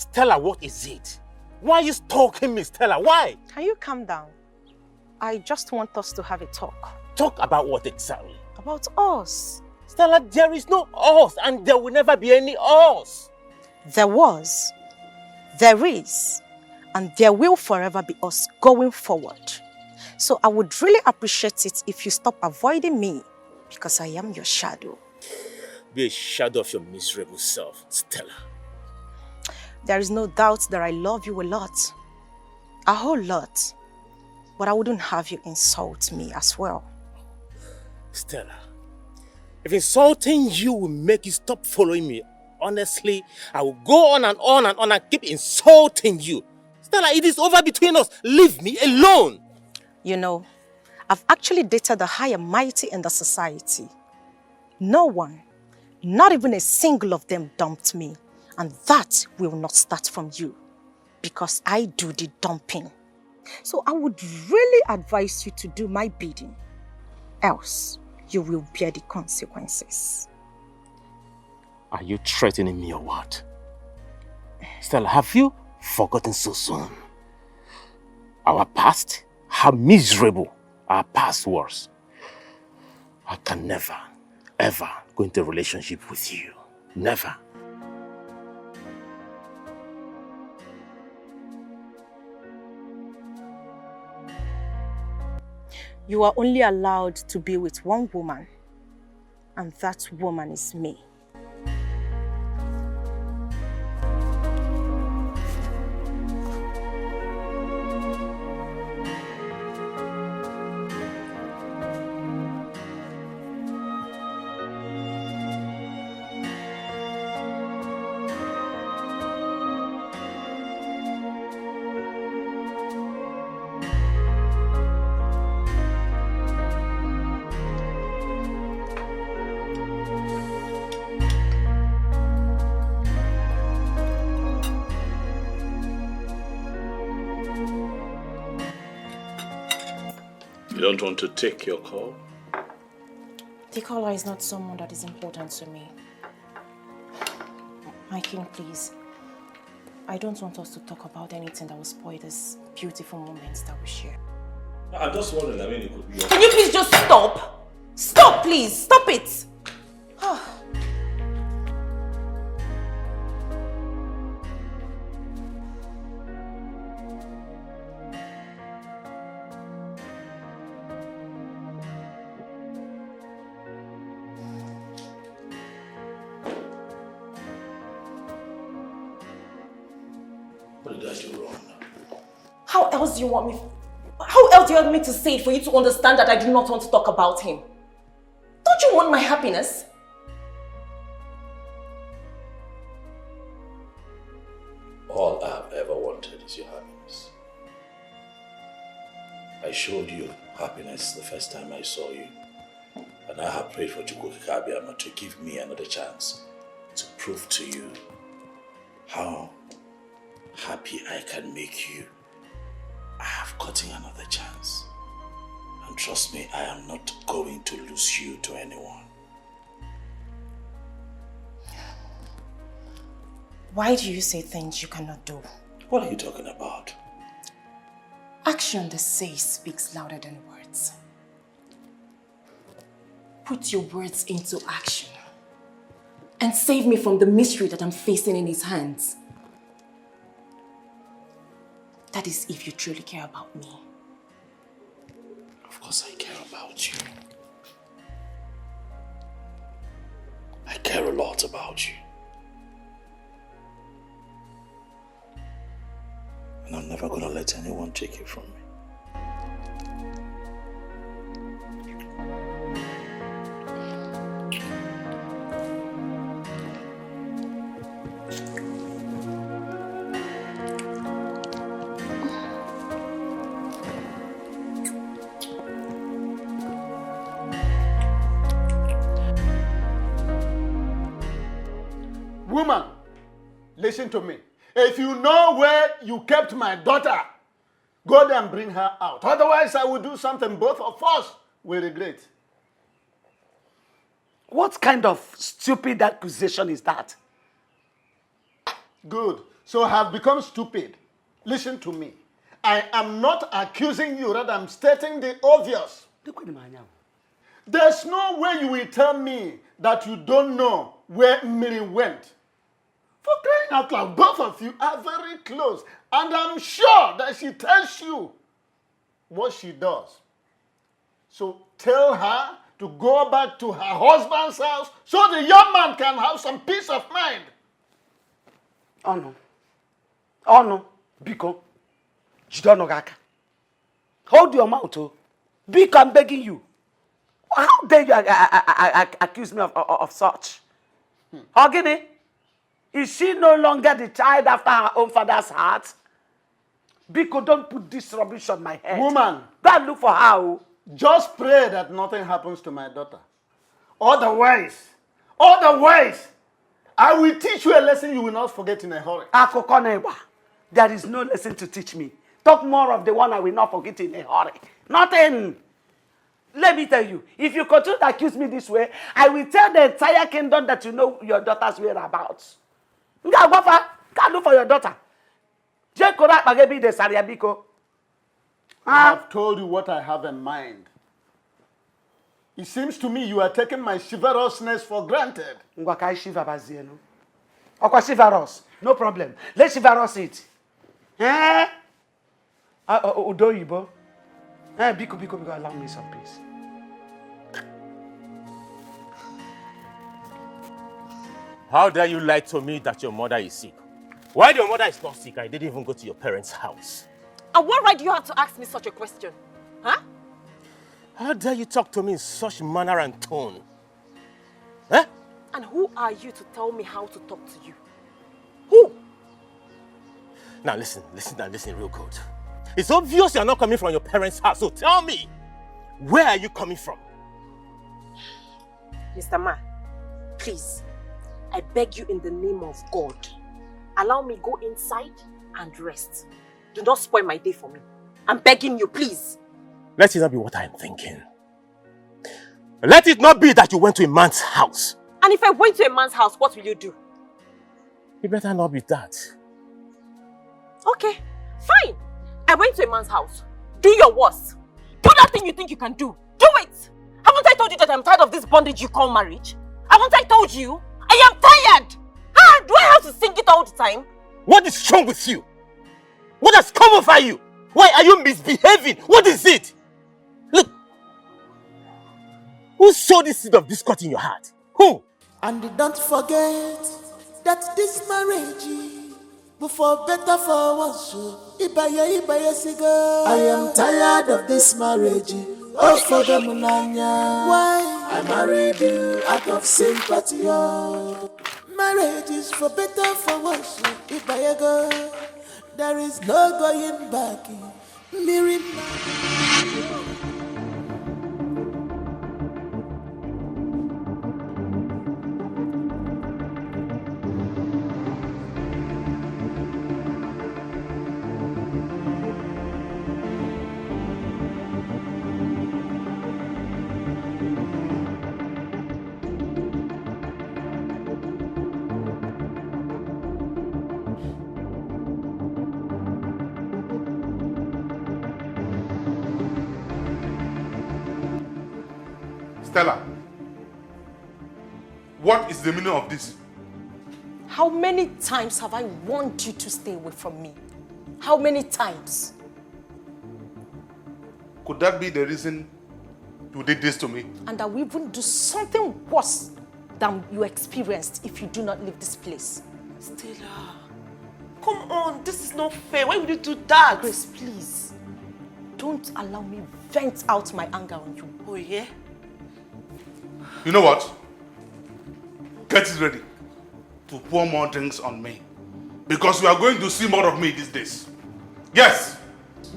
Stella, what is it? Why are you stalking me, Stella? Why? Can you calm down? I just want us to have a talk. Talk about what exactly? About us. Stella, there is no us and there will never be any us. There was, there is, and there will forever be us going forward. So I would really appreciate it if you stop avoiding me, because I am your shadow. Be a shadow of your miserable self, Stella. There is no doubt that I love you a lot. A whole lot. But I wouldn't have you insult me as well. Stella, if insulting you will make you stop following me, honestly, I will go on and on and on and keep insulting you. Stella, it is over between us. Leave me alone. You know, I've actually dated the high and mighty in the society. No one, not even a single of them dumped me. And that will not start from you, because I do the dumping. So I would really advise you to do my bidding. Else, you will bear the consequences. Are you threatening me or what? Stella, have you forgotten so soon? Our past? How miserable our past was. I can never, ever go into a relationship with you. Never. You are only allowed to be with one woman, and that woman is me. You don't want to take your call? The caller is not someone that is important to me. My king, please. I don't want us to talk about anything that will spoil this beautiful moments that we share. I'm just wondering, it could be... Can you please just stop? Stop, please. Stop it. What did I do wrong? How else do you want me? How else do you want me to say it for you to understand that I do not want to talk about him? Don't you want my happiness? All I've ever wanted is your happiness. I showed you happiness the first time I saw you. And I have prayed for Chukwuka Abiyama to give me another chance to prove to you how happy I can make you. I have gotten another chance. And trust me, I am not going to lose you to anyone. Why do you say things you cannot do? What are you talking about? Action, they say, speaks louder than words. Put your words into action and save me from the mystery that I'm facing in his hands. That is if you truly care about me. Of course I care about you. I care a lot about you. And I'm never gonna let anyone take it from me. Woman, listen to me. If you know where you kept my daughter, go there and bring her out. Otherwise, I will do something both of us will regret. What kind of stupid accusation is that? Good. so have become stupid. Listen to me. I am not accusing you, rather I'm stating the obvious. There's no way you will tell me that you don't know where Miri went. For crying out loud, both of you are very close. And I'm sure that she tells you what she does. So tell her to go back to her husband's house so the young man can have some peace of mind. Oh no. Oh no. Biko. Jidonogaka. Hold your mouth, oh. Biko, I'm begging you. How dare you accuse me of such? Ogini, is she no longer the child after her own father's heart? Biko, don't put this rubbish on my head. Woman. Go and look for her. Oh. Just pray that nothing happens to my daughter. Otherwise, I will teach you a lesson you will not forget in a hurry. Akokonewa, there is no lesson to teach me. Talk more of the one I will not forget in a hurry. Nothing. Let me tell you, if you continue to accuse me this way, I will tell the entire kingdom that you know your daughter's whereabouts. Go look for your daughter. I have told you what I have in mind. It seems to me you are taking my chivalrousness for granted. Chivalrous. No problem. Let's chivalrous it. Eh? Udoyibo. Biko, allow me some peace. How dare you lie to me that your mother is sick? While your mother is not sick, I didn't even go to your parents' house. And what right do you have to ask me such a question? Huh? How dare you talk to me in such manner and tone? Eh? And who are you to tell me how to talk to you? Who? Now listen real good. It's obvious you're not coming from your parents' house, so tell me, where are you coming from? Mr. Man, please, I beg you in the name of God, allow me go inside and rest. Do not spoil my day for me. I'm begging you, please. Let it not be what I'm thinking. Let it not be that you went to a man's house. And if I went to a man's house, what will you do? It better not be that. Okay, fine. I went to a man's house. Do your worst. Do that thing you think you can do. Do it! Haven't I told you that I'm tired of this bondage you call marriage? Haven't I told you? I am tired! Do I have to sing it all the time? What is wrong with you? What has come over you? Why are you misbehaving? What is it? Look. Who sowed this seed of discord in your heart? Who? And don't forget that this marriage, before better for once, Ibaya cigar. I am tired of this marriage. Oh, for the Munanya. Why? I married you out of sympathy. Oh. Marriage is for better for worse. Ibaya go. There is no going back. Stella, what is the meaning of this? How many times have I warned you to stay away from me? How many times? Could that be the reason you did this to me? And I will even do something worse than you experienced if you do not leave this place. Stella, come on, this is not fair. Why would you do that? Grace, please. Don't allow me vent out my anger on you. Oh, yeah? You know what? Get it ready to pour more drinks on me. Because we are going to see more of me these days. Yes!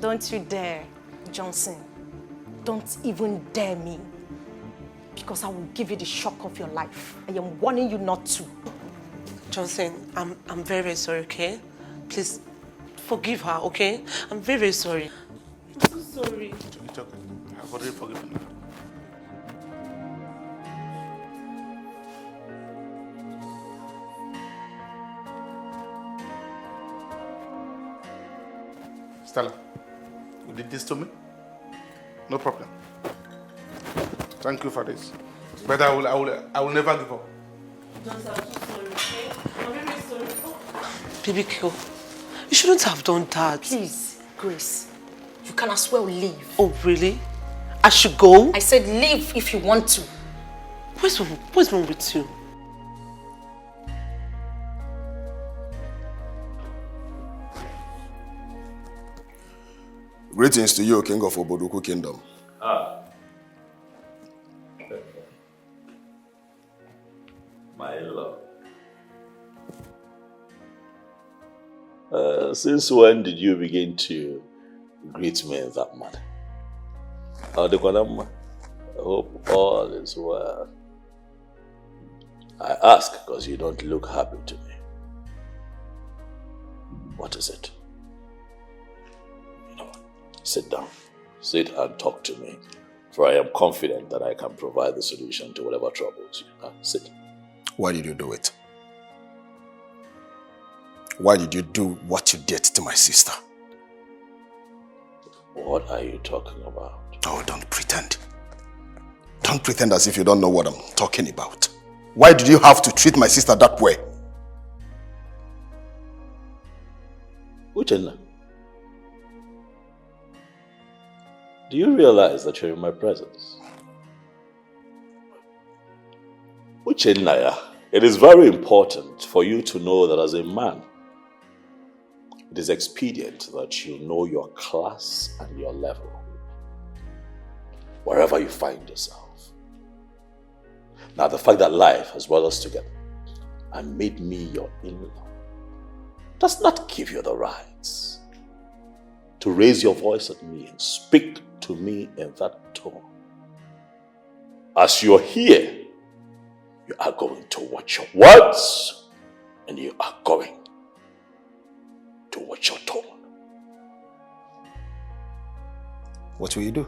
Don't you dare, Johnson. Don't even dare me. Because I will give you the shock of your life. I am warning you not to. Johnson, I'm very, very sorry, okay? Please, forgive her, okay? I'm very, very sorry. I'm so sorry. It's okay. I've already forgiven her. Stella, you did this to me? No problem. Thank you for this. But I will never give up. I'm so sorry, okay? I'm very sorry. Baby girl, you shouldn't have done that. Please, Grace, you can as well leave. Oh, really? I should go? I said leave if you want to. What's wrong with you? Greetings to you, King of Oboduku Kingdom. My lord. Since when did you begin to greet me in that manner? I hope all is well. I ask because you don't look happy to me. What is it? You know, sit down. Sit and talk to me. For I am confident that I can provide the solution to whatever troubles you. Sit. Why did you do it? Why did you do what you did to my sister? What are you talking about? Oh, don't pretend. Don't pretend as if you don't know what I'm talking about. Why did you have to treat my sister that way? Uchenna, do you realize that you're in my presence? Uchenna, it is very important for you to know that as a man, it is expedient that you know your class and your level, wherever you find yourself. Now, the fact that life has brought us together and made me your in-law does not give you the rights to raise your voice at me and speak to me in that tone. As you're here, you are going to watch your words and you are going to watch your tone. What will you do?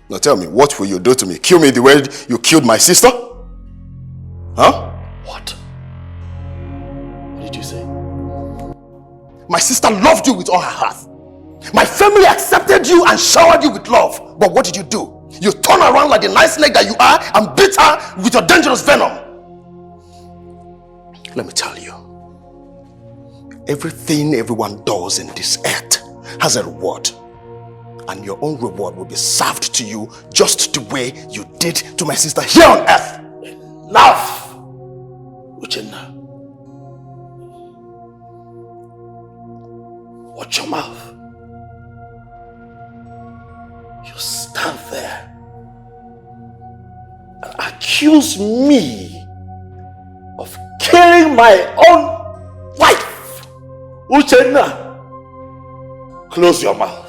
Now tell me, what will you do to me? Kill me the way you killed my sister? Huh? What? What did you say? My sister loved you with all her heart. My family accepted you and showered you with love. But what did you do? You turn around like the nice snake that you are and beat her with your dangerous venom. Let me tell you, everything everyone does in this earth has a reward. And your own reward will be served to you just the way you did to my sister here on earth. Enough! Uchenna. Watch your mouth. You stand there and accuse me of killing my own wife. Uchenna, close your mouth.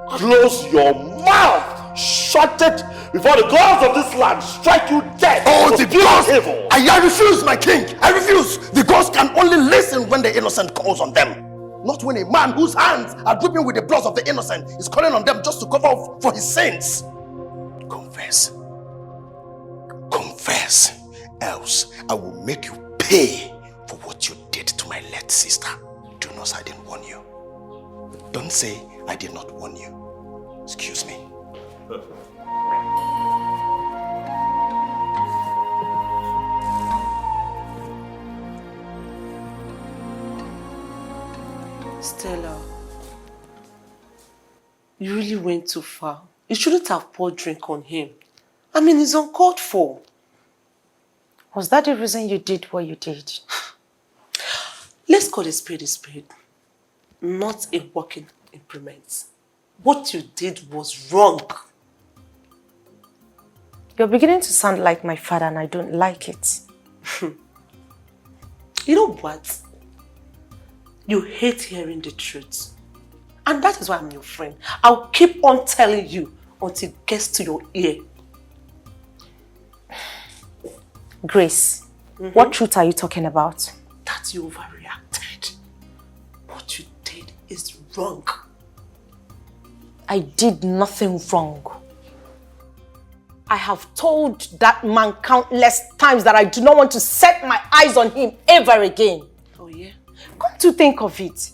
Close your mouth! Shut it before the gods of this land strike you dead! Oh, the gods! I refuse, my king! I refuse! The gods can only listen when the innocent calls on them. Not when a man whose hands are dripping with the blood of the innocent is calling on them just to cover up for his sins. Confess. Confess. Else I will make you pay for what you did to my late sister. Do not say I didn't warn you. Don't say I did not warn you. Excuse me. Stella, you really went too far. You shouldn't have poured drink on him. I mean, it's uncalled for. Was that the reason you did what you did? Let's call a spade, not a working implement. What you did was wrong. You're beginning to sound like my father and I don't like it. You know what? You hate hearing the truth. And that is why I'm your friend. I'll keep on telling you until it gets to your ear. Grace, what truth are you talking about? That you overreacted. What you did is wrong. I did nothing wrong. I have told that man countless times that I do not want to set my eyes on him ever again. Oh yeah? Come to think of it,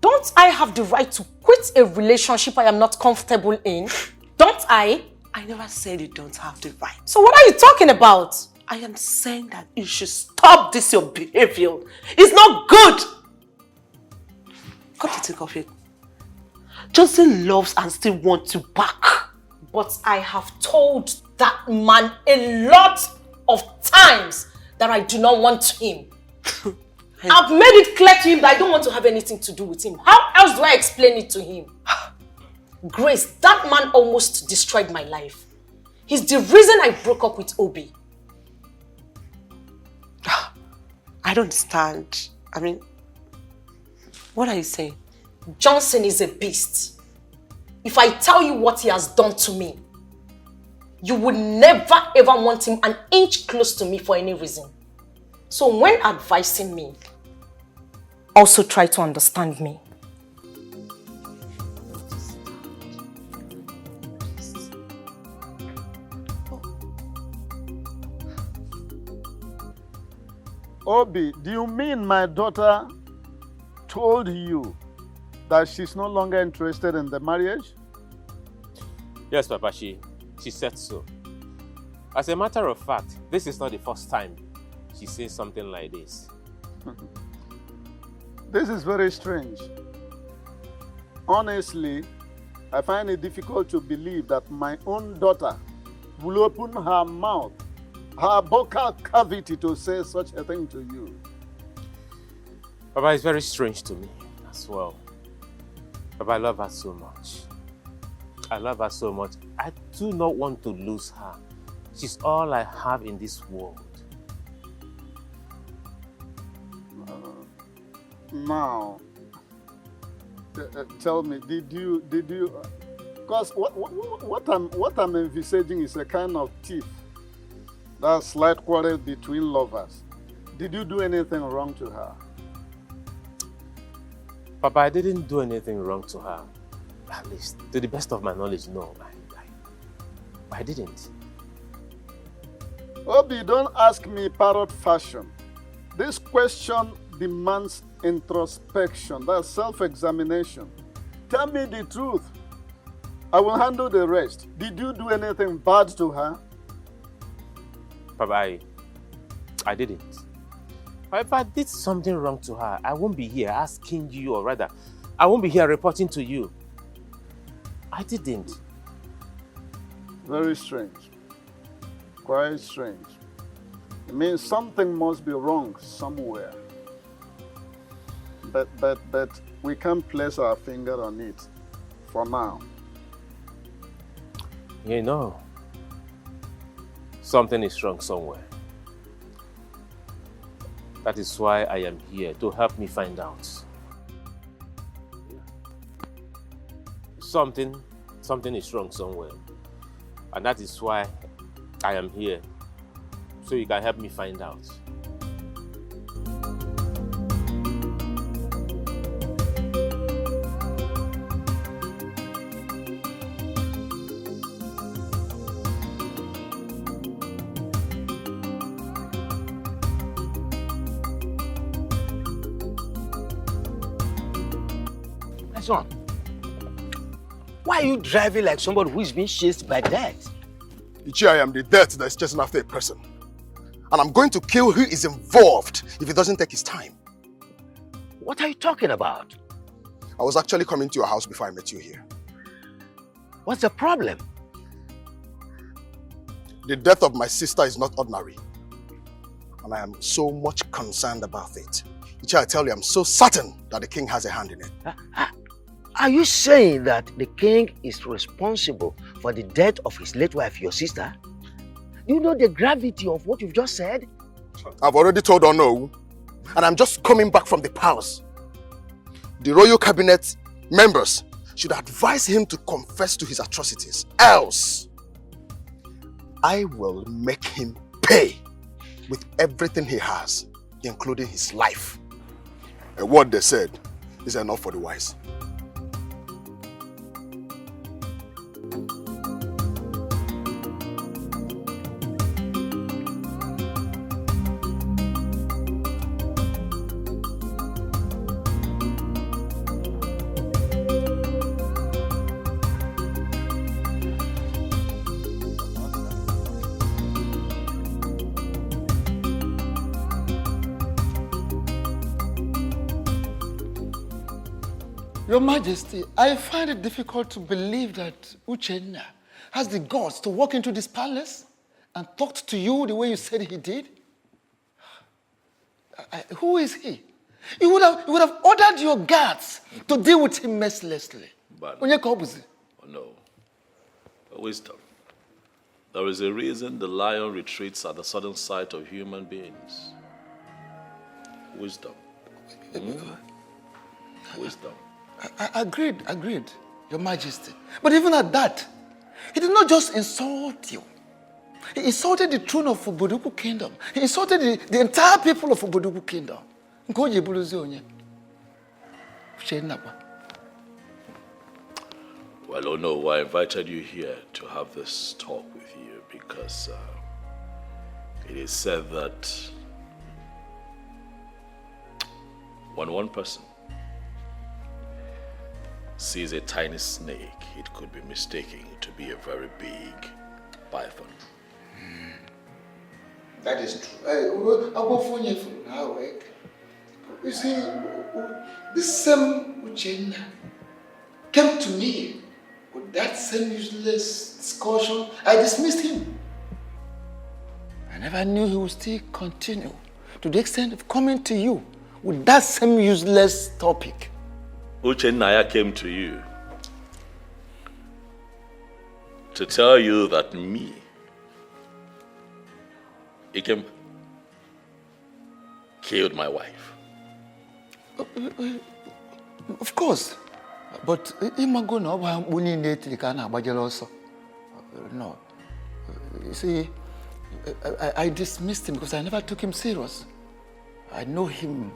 Don't I have the right to quit a relationship I am not comfortable in? Don't I? I never said you don't have the right. So what are you talking about? I am saying that you should stop this your behavior. It's not good. Come to think of it. Johnson loves and still wants you back. But I have told that man a lot of times that I do not want him. I've made it clear to him that I don't want to have anything to do with him. How else do I explain it to him? Grace, that man almost destroyed my life. He's the reason I broke up with Obi. I don't understand. I mean, what are you saying? Johnson is a beast. If I tell you what he has done to me, you would never ever want him an inch close to me for any reason. So when advising me, also try to understand me. Obi, do you mean my daughter told you that she's no longer interested in the marriage? Yes, Papa, she said so. As a matter of fact, this is not the first time she says something like this. This is very strange. Honestly, I find it difficult to believe that my own daughter will open her mouth, her vocal cavity to say such a thing to you. Papa, it's very strange to me as well. Papa, I love her so much. I love her so much. I do not want to lose her. She's all I have in this world. Now, tell me, did you? Because what I'm envisaging is a kind of tiff. That slight quarrel between lovers. Did you do anything wrong to her? Papa, I didn't do anything wrong to her. At least, to the best of my knowledge, no. I didn't. Obi, don't ask me parrot fashion. This question demands introspection, that's self-examination. Tell me the truth. I will handle the rest. Did you do anything bad to her? Papa, I didn't. If I did something wrong to her, I won't be here asking you, or rather, I won't be here reporting to you. I didn't. Very strange. Quite strange. It means something must be wrong somewhere. But we can't place our finger on it for now. You know, something is wrong somewhere. That is why I am here, to help me find out. Something is wrong somewhere. And that is why I am here, so you can help me find out. Son, why are you driving like somebody who is being chased by death? Ichi, I am the death that is chasing after a person. And I'm going to kill who is involved if it doesn't take his time. What are you talking about? I was actually coming to your house before I met you here. What's the problem? The death of my sister is not ordinary. And I am so much concerned about it. Ichi, I tell you, I'm so certain that the king has a hand in it. Are you saying that the king is responsible for the death of his late wife, your sister? Do you know the gravity of what you've just said? I've already told Ono, and I'm just coming back from the palace. The royal cabinet members should advise him to confess to his atrocities. Else, I will make him pay with everything he has, including his life. A word they said is enough for the wise. Your Majesty, I find it difficult to believe that Uchenna has the guts to walk into this palace and talk to you the way you said he did. Who is he? You would have ordered your guards to deal with him mercilessly. But, oh no. Wisdom. There is a reason the lion retreats at the sudden sight of human beings. Wisdom. Wisdom. Agreed, Your Majesty. But even at that, he did not just insult you. He insulted the throne of Oboduku Kingdom. He insulted the entire people of Oboduku Kingdom. Well, oh no, I invited you here to have this talk with you because it is said that when one person sees a tiny snake, it could be mistaken to be a very big python. That is true. I'll go for you now. You see, this same Uchenna came to me with that same useless discussion. I dismissed him. I never knew he would still continue to the extent of coming to you with that same useless topic. Uchenna came to you to tell you that Ikem killed my wife. Of course. But Imago no no. You see, I dismissed him because I never took him serious. I know him.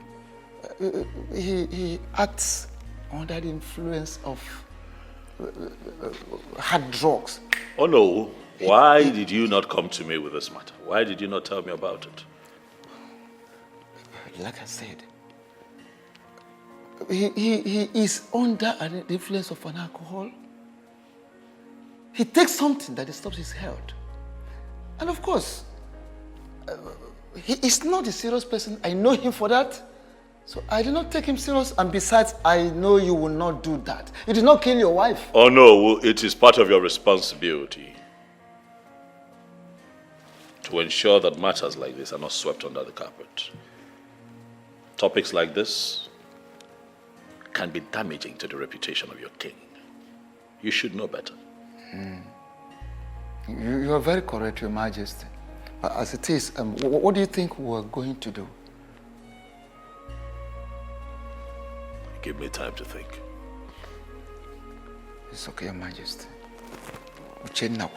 He acts under the influence of hard drugs. Oh no. Why did you not come to me with this matter? Why did you not tell me about it? Like I said, he is under the influence of an alcohol. He takes something that disturbs his health. And of course, he is not a serious person. I know him for that. So I did not take him serious. And besides, I know you will not do that. You did not kill your wife. Oh no, it is part of your responsibility to ensure that matters like this are not swept under the carpet. Topics like this can be damaging to the reputation of your king. You should know better. You are very correct, Your Majesty. As it is, what do you think we are going to do? Give me time to think. It's okay, Your Majesty. Uchenna.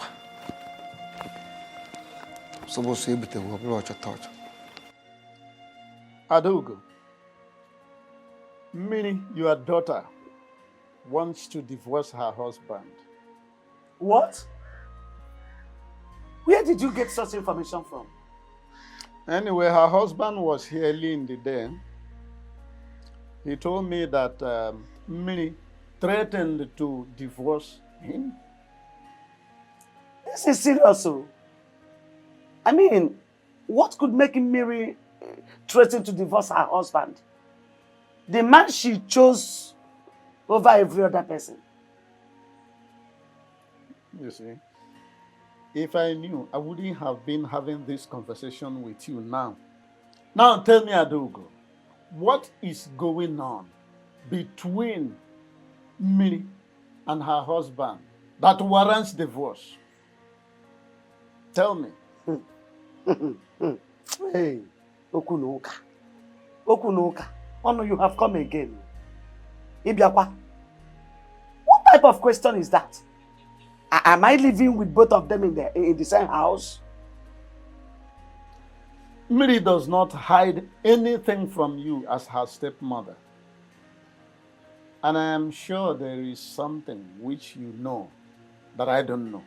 Adugo, meaning your daughter wants to divorce her husband. What? Where did you get such information from? Anyway, her husband was here early in the day. He told me that Minnie threatened to divorce him. This is serious, so. I mean, what could make Mary threaten to divorce her husband? The man she chose over every other person. You see, if I knew, I wouldn't have been having this conversation with you now. Now tell me, Adugo, what is going on between me and her husband that warrants divorce? Tell me. Hey, Okunoka. Okunoka. Oh no, you have come again. Ibiakwa. What type of question is that? Am I living with both of them in the same house? Mary does not hide anything from you as her stepmother. And I am sure there is something which you know that I don't know.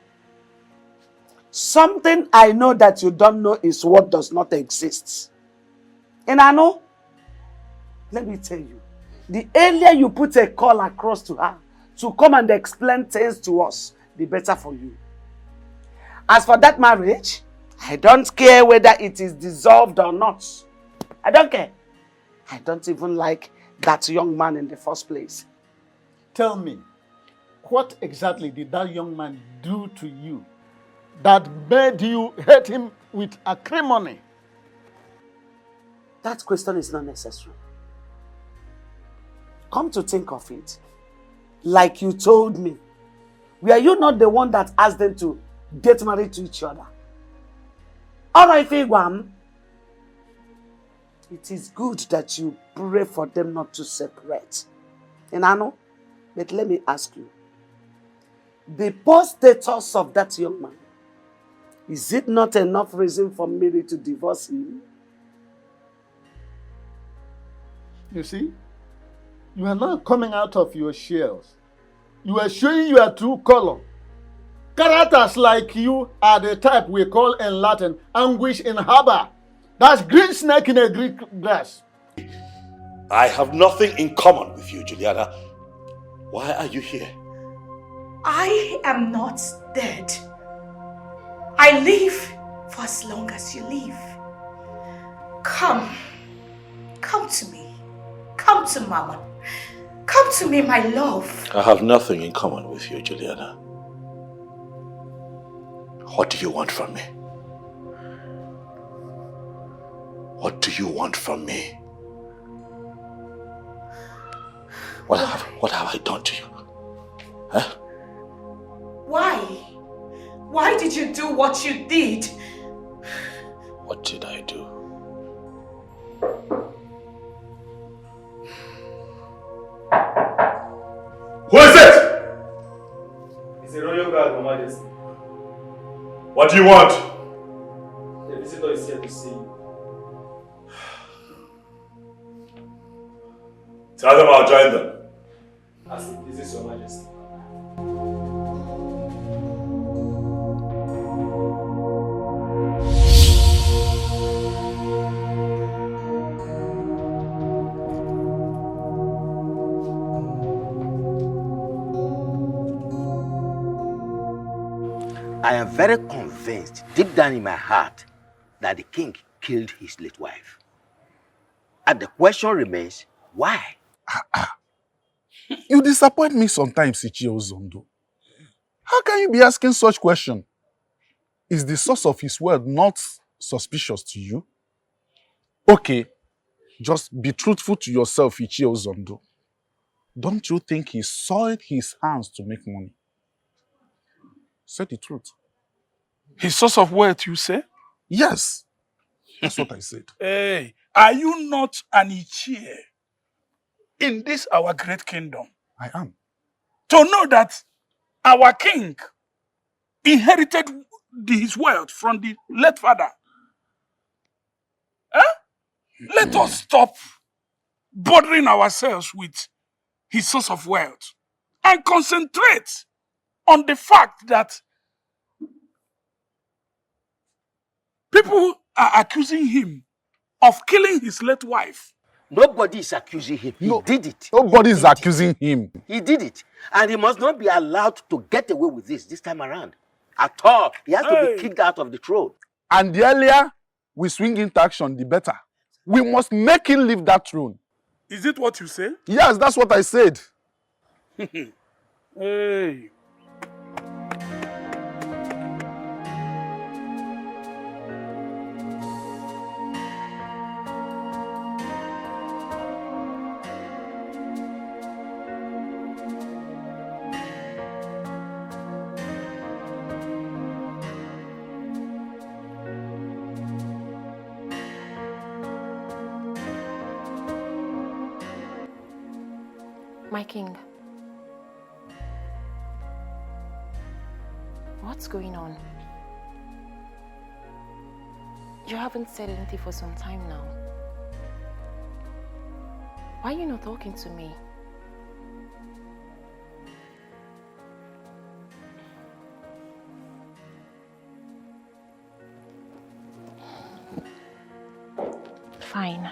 Something I know that you don't know is what does not exist. And I know, let me tell you, the earlier you put a call across to her to come and explain things to us, the better for you. As for that marriage, I don't care whether it is dissolved or not. I don't care. I don't even like that young man in the first place. tell me, what exactly did that young man do to you that made you hate him with acrimony? That question is not necessary. Come to think of it, like you told me, were you not the one that asked them to get married to each other? Alright, Figwam. It is good that you pray for them not to separate. Inano, but let me ask you, the poor status of that young man, is it not enough reason for Mary to divorce him? You see, you are not coming out of your shells. You are showing your true color. Characters like you are the type we call in Latin anguish in harbor. That's green snake in a Greek grass. I have nothing in common with you, Juliana. Why are you here? I am not dead. I live for as long as you live. Come. Come to me. Come to Mama. Come to me, my love. I have nothing in common with you, Juliana. What do you want from me? What do you want from me? What have I done to you? Huh? Why? Why did you do what you did? What did I do? Who is it? It's a royal guard, Your Majesty. What do you want? The visitor is here to see you. Tell them I'll join them. As it pleases Your Majesty. I am very convinced, deep down in my heart, that the king killed his late wife. And the question remains, why? You disappoint me sometimes, Ichie Ozondo. How can you be asking such question? Is the source of his word not suspicious to you? Okay, just be truthful to yourself, Ichie Ozondo. Don't you think he soiled his hands to make money? Say the truth. His source of wealth, you say? Yes, that's what I said. Hey, are you not an Ichie in this our great kingdom? I am. To know that our king inherited his wealth from the late father. Eh? Let us stop bothering ourselves with his source of wealth and concentrate on the fact that people are accusing him of killing his late wife. Nobody is accusing him. He did it. Nobody is accusing him. He did it. And he must not be allowed to get away with this time around. At all. He has to be kicked out of the throne. And the earlier we swing into action, the better. We must make him leave that throne. Is it what you say? Yes, that's what I said. Hey. My king, what's going on? You haven't said anything for some time now. Why are you not talking to me? Fine.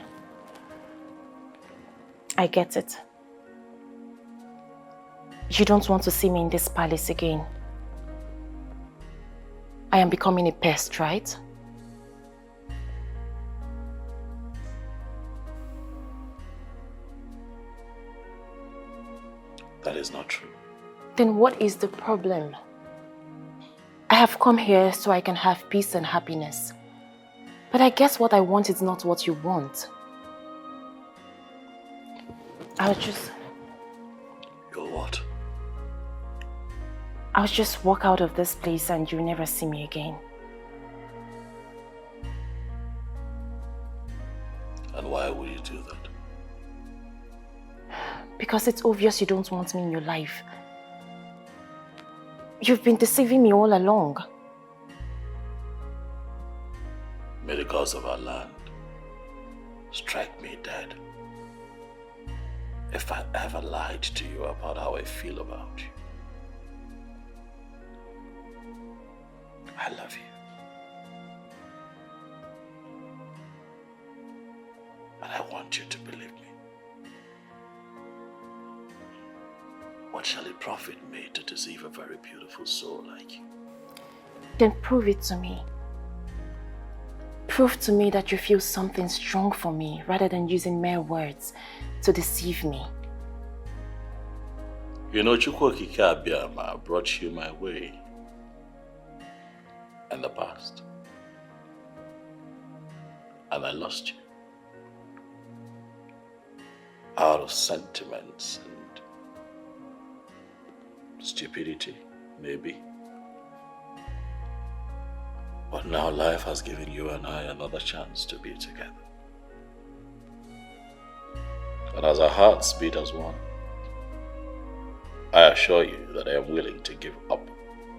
I get it. You don't want to see me in this palace again. I am becoming a pest, right? That is not true. Then what is the problem? I have come here so I can have peace and happiness. But I guess what I want is not what you want. I'll just walk out of this place and you'll never see me again. And why would you do that? Because it's obvious you don't want me in your life. You've been deceiving me all along. May the gods of our land strike me dead if I ever lied to you about how I feel about you. I love you. And I want you to believe me. What shall it profit me to deceive a very beautiful soul like you? Then prove it to me. Prove to me that you feel something strong for me rather than using mere words to deceive me. You know, Chukwokike Abiyama brought you my way in the past. And I lost you. Out of sentiments and stupidity, maybe. But now life has given you and I another chance to be together. And as our hearts beat as one, I assure you that I am willing to give up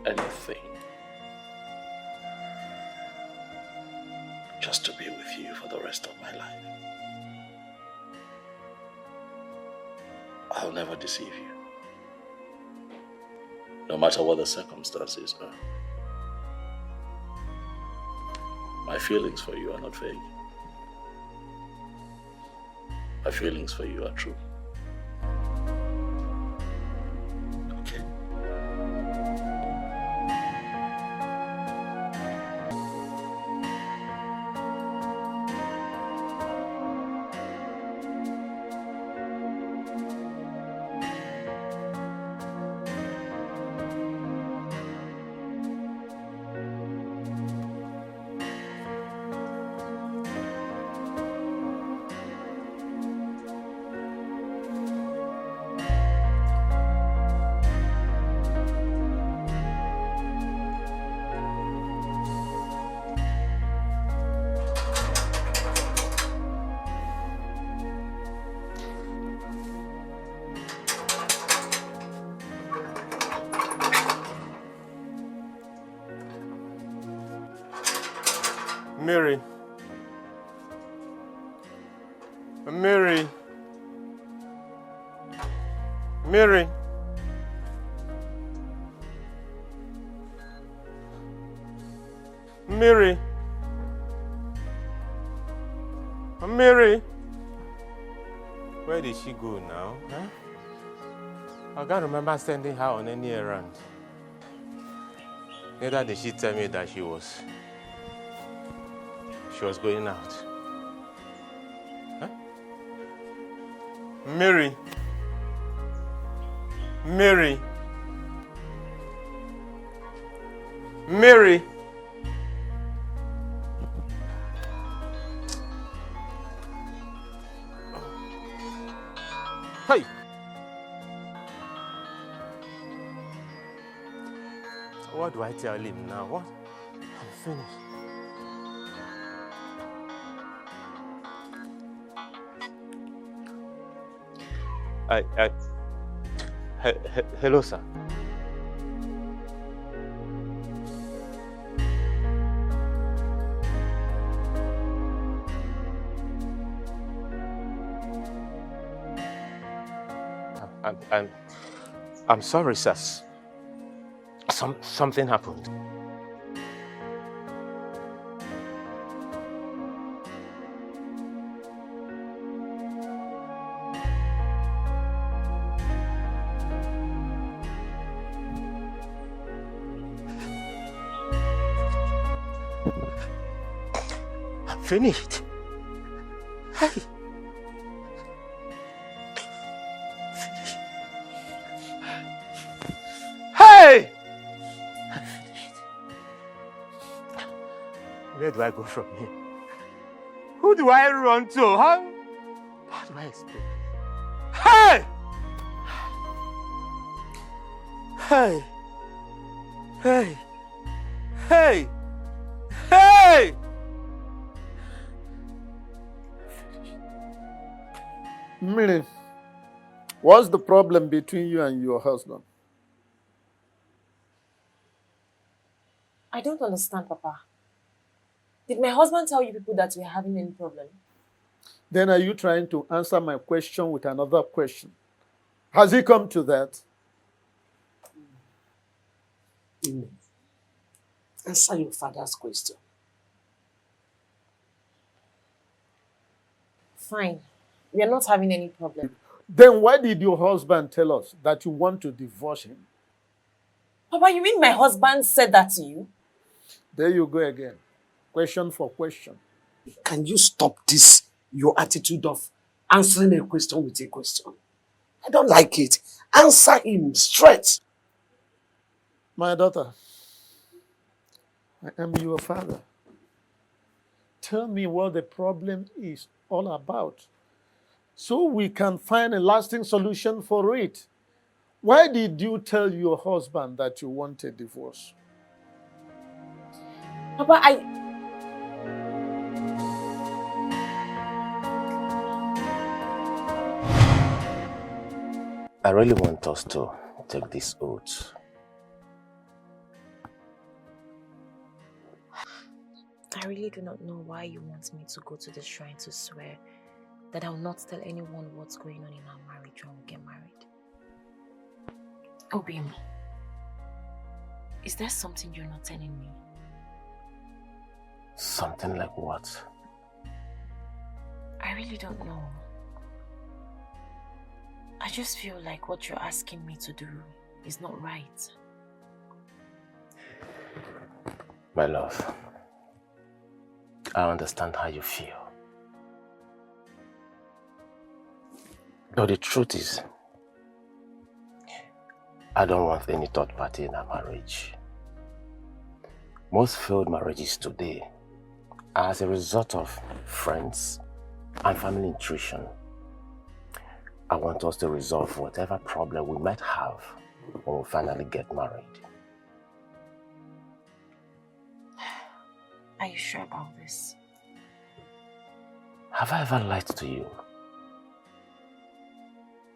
anything just to be with you for the rest of my life. I'll never deceive you, no matter what the circumstances are. My feelings for you are not vague. My feelings for you are true. Mary. Mary. Mary. Mary. Mary. Where did she go now? Huh? I can't remember sending her on any errand. Neither did she tell me that she was going out. Huh? Mary. Mary. Mary. Hey. What do I tell him now? What? I'm finished. Hello, sir. I'm sorry, sir. Something happened. Finished. Hey. Hey! Where do I go from here? Who do I run to? How do I explain? Hey! Hey! Hey! Hey! Hey! Miri, what's the problem between you and your husband? I don't understand, Papa. Did my husband tell you people that we're having any problem? Then are you trying to answer my question with another question? Has he come to that? Answer your father's question. Fine. We are not having any problem. Then why did your husband tell us that you want to divorce him? Papa, you mean my husband said that to you? There you go again. Question for question. Can you stop this, your attitude of answering a question with a question? I don't like it. Answer him straight. My daughter, I am your father. Tell me what the problem is all about, so we can find a lasting solution for it. Why did you tell your husband that you want a divorce? Papa, I really want us to take this oath. I really do not know why you want me to go to the shrine to swear that I will not tell anyone what's going on in our marriage when we get married. Obim, is there something you're not telling me? Something like what? I really don't know. I just feel like what you're asking me to do is not right. My love, I understand how you feel. But the truth is, I don't want any third party in our marriage. Most failed marriages today are as a result of friends and family intrusion. I want us to resolve whatever problem we might have when we finally get married. Are you sure about this? Have I ever lied to you?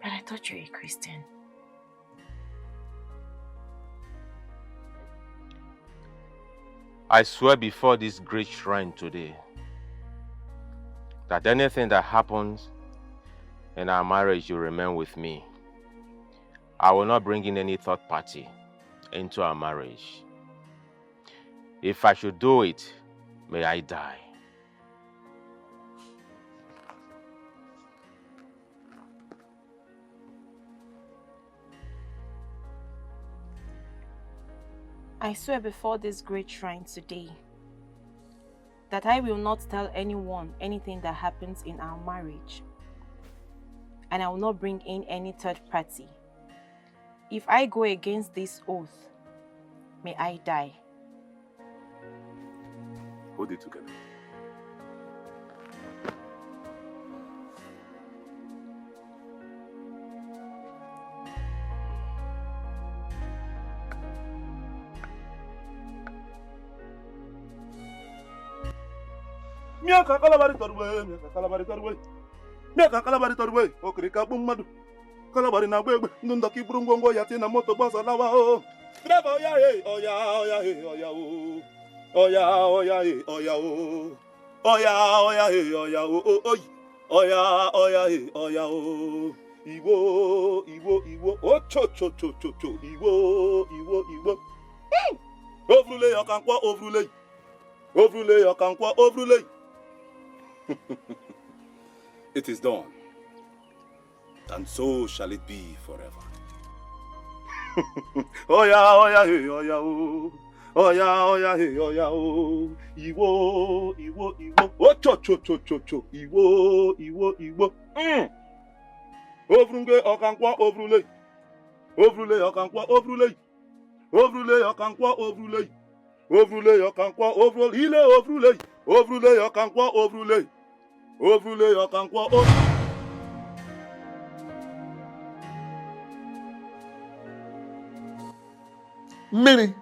But I thought you were a Christian. I swear before this great shrine today that anything that happens in our marriage will remain with me. I will not bring in any third party into our marriage. If I should do it, may I die. I swear before this great shrine today that I will not tell anyone anything that happens in our marriage. And I will not bring in any third party. If I go against this oath, may I die. Hold it together. Miaka kalabari torwe, miaka kalabari torwe. Miaka kalabari torwe, okrika bumadu. Kalabari na gwegwe, ndunda kibrungongo yati na moto baza lawa o. Driver oya hey, oya hey, oya o. Oya hey, oya o. Oya hey, oya o. Oy. Oya hey, oya o. Iwo. O cho. Iwo. Ovrule yokankwa ovrule. Ovrule yokankwa ovrule. It is done, and so shall it be forever. Oya hey, oya o. Oya hey, oya o. Iwo. O cho. Iwo. Ovrunge okankwa ovrule. Ovrule okankwa ovrule. Overlay your kankwa overlay. Overlay your kankwa overlay. Ile overlay. Overlay your kankwa overlay. Overlay your kankwa overlay. Minnie,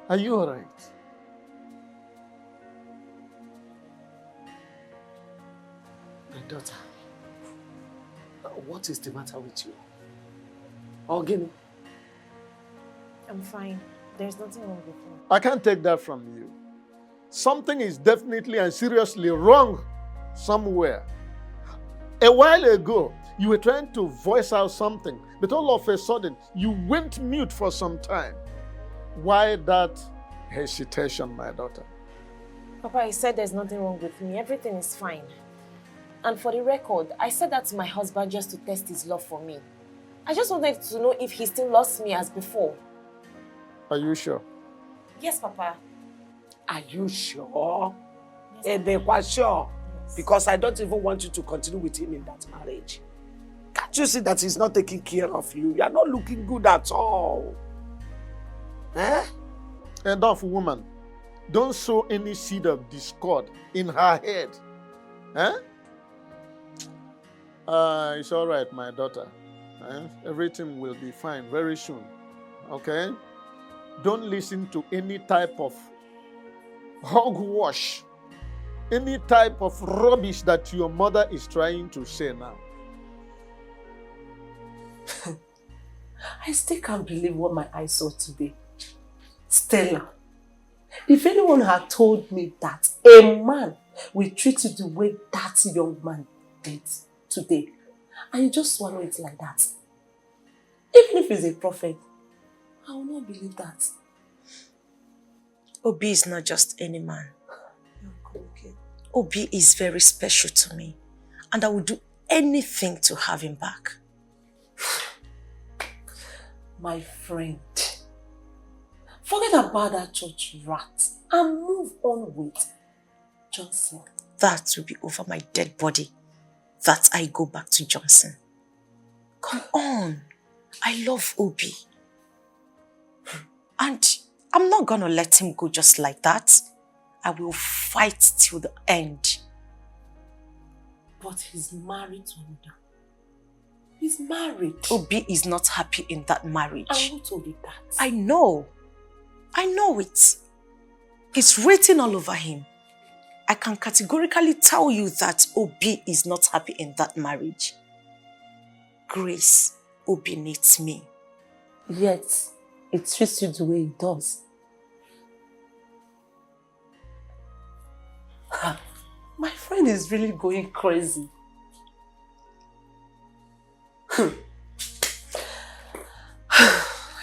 are you all right? My daughter, what is the matter with you? Ogini? I'm fine. There's nothing wrong with me. I can't take that from you. Something is definitely and seriously wrong somewhere. A while ago, you were trying to voice out something, but all of a sudden, you went mute for some time. Why that hesitation, my daughter? Papa, I said there's nothing wrong with me. Everything is fine. And for the record, I said that to my husband just to test his love for me. I just wanted to know if he still loves me as before. Are you sure? Yes, Papa. Are you sure? Yes, quite sure. Yes. Because I don't even want you to continue with him in that marriage. Can't you see that he's not taking care of you? You are not looking good at all. Eh? Enough, woman. Don't sow any seed of discord in her head. Eh? It's all right, my daughter. Everything will be fine very soon. Okay? Don't listen to any type of hogwash, any type of rubbish that your mother is trying to say now. I still can't believe what my eyes saw today. Stella, if anyone had told me that a man will treat you the way that young man did today, and you just swallow it like that, even if he's a prophet, I will not believe that. Obi is not just any man. Obi is very special to me, and I would do anything to have him back. My friend, forget about that church rat and move on with Johnson. That will be over my dead body, that I go back to Johnson. Come on. I love Obi. And I'm not gonna let him go just like that. I will fight till the end. But he's married to another. He's married. Obi is not happy in that marriage. I who told you that? I know. I know it. It's written all over him. I can categorically tell you that Obi is not happy in that marriage. Grace, Obi needs me. Yet, it treats you the way it does. My friend is really going crazy. I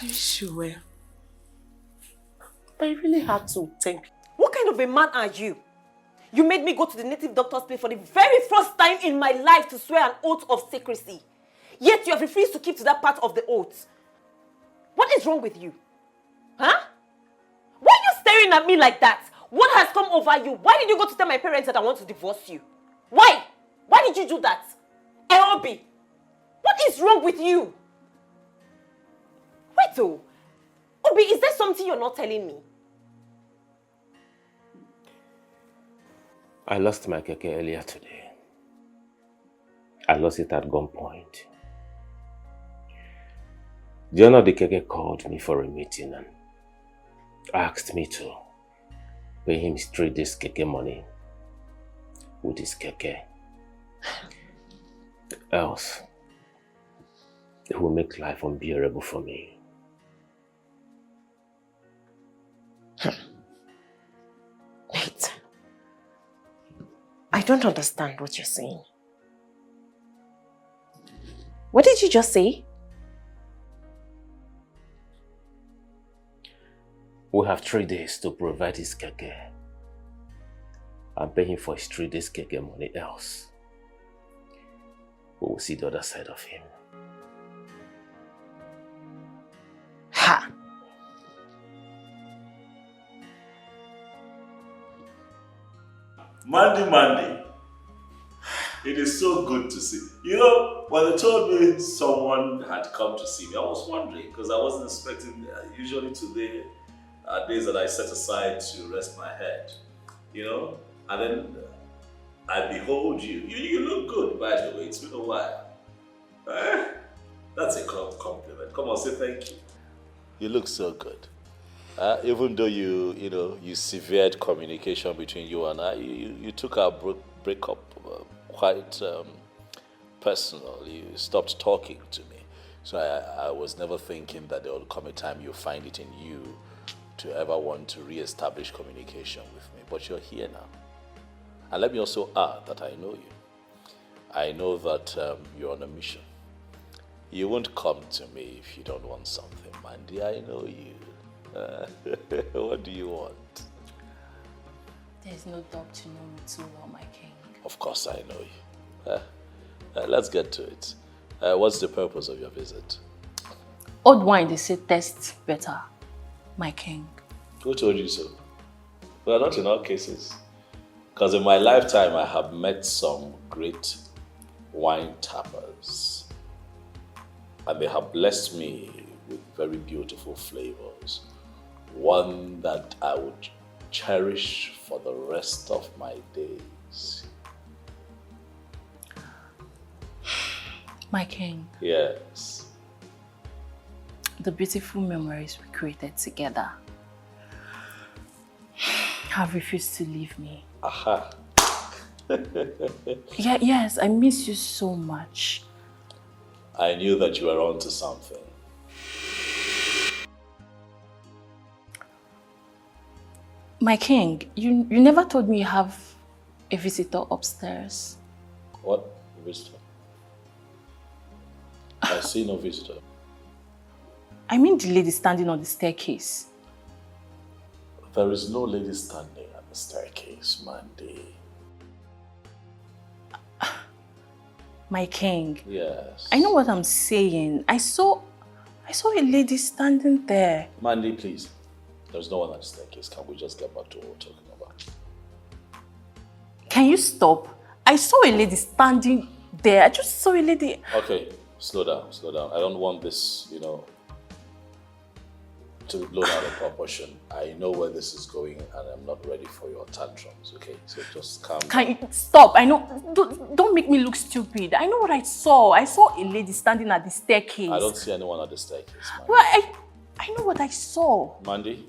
wish you were. But I really had to think. What kind of a man are you? You made me go to the native doctor's place for the very first time in my life to swear an oath of secrecy. Yet you have refused to keep to that part of the oath. What is wrong with you? Huh? Why are you staring at me like that? What has come over you? Why did you go to tell my parents that I want to divorce you? Why? Why did you do that? Obi, what is wrong with you? Wait though. Obi, is there something you're not telling me? I lost my keke earlier today. I lost it at gunpoint. The owner of the keke called me for a meeting and asked me to pay him straight this keke money with his keke. Else, it will make life unbearable for me. Wait. I don't understand what you're saying. What did you just say? We have 3 days to provide his keke and pay him for his 3 days keke money, else we will see the other side of him. Ha! Mandy. It is so good to see. You know, when they told me someone had come to see me, I was wondering because I wasn't expecting. Usually today are days that I set aside to rest my head. You know, and then I behold you. You look good, by the way. It's been a while. That's a compliment. Come on, say thank you. You look so good. Even though you severed communication between you and I, you took our breakup quite personal. You stopped talking to me. So I was never thinking that there will come a time you'll find it in you to ever want to re-establish communication with me. But you're here now. And let me also add that I know you. I know that you're on a mission. You won't come to me if you don't want something, Mandy. I know you. What do you want? There's no doubt you know me too well, my king. Of course I know you. Let's get to it. What's the purpose of your visit? Old wine, they say, tastes better, my king. Who told you so? Well, not in all cases. Because in my lifetime, I have met some great wine tappers. And they have blessed me with very beautiful flavors. One that I would cherish for the rest of my days. My king. Yes. The beautiful memories we created together have refused to leave me. Aha. Yes, I miss you so much. I knew that you were onto something. My king, you never told me you have a visitor upstairs. What visitor? I see no visitor. I mean the lady standing on the staircase. There is no lady standing at the staircase, Mandy. My king. Yes. I know what I'm saying. I saw a lady standing there. Mandy, please. There's no one at the staircase. Can we just get back to what we're talking about? Can you stop? I saw a lady standing there. I just saw a lady. Okay, slow down. I don't want this, to be blown out of proportion. I know where this is going and I'm not ready for your tantrums, okay? So just calm down. Can you stop? I know. Don't make me look stupid. I know what I saw. I saw a lady standing at the staircase. I don't see anyone at the staircase, Mandy. Well, I know what I saw. Mandy,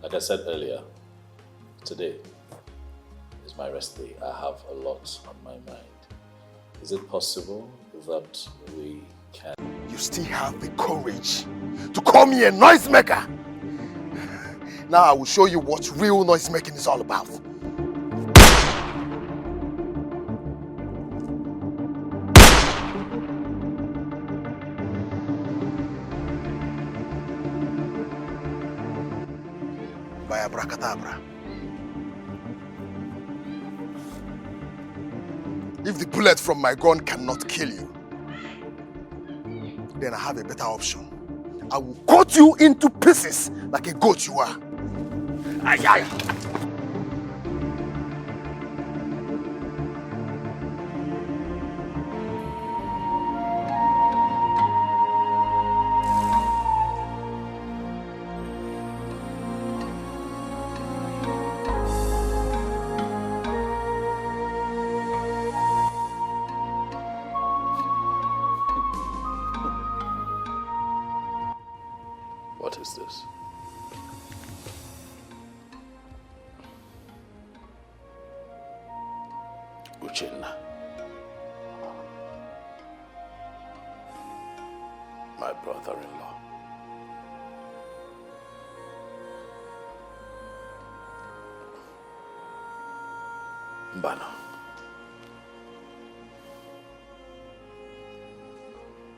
like I said earlier, today is my rest day. I have a lot on my mind. Is it possible that we can... You still have the courage to call me a noisemaker? Now I will show you what real noisemaking is all about. By abracadabra. If the bullet from my gun cannot kill you, then I have a better option. I will cut you into pieces like a goat you are. Aye, aye. What is this? Uchenna. My brother-in-law. Mbana.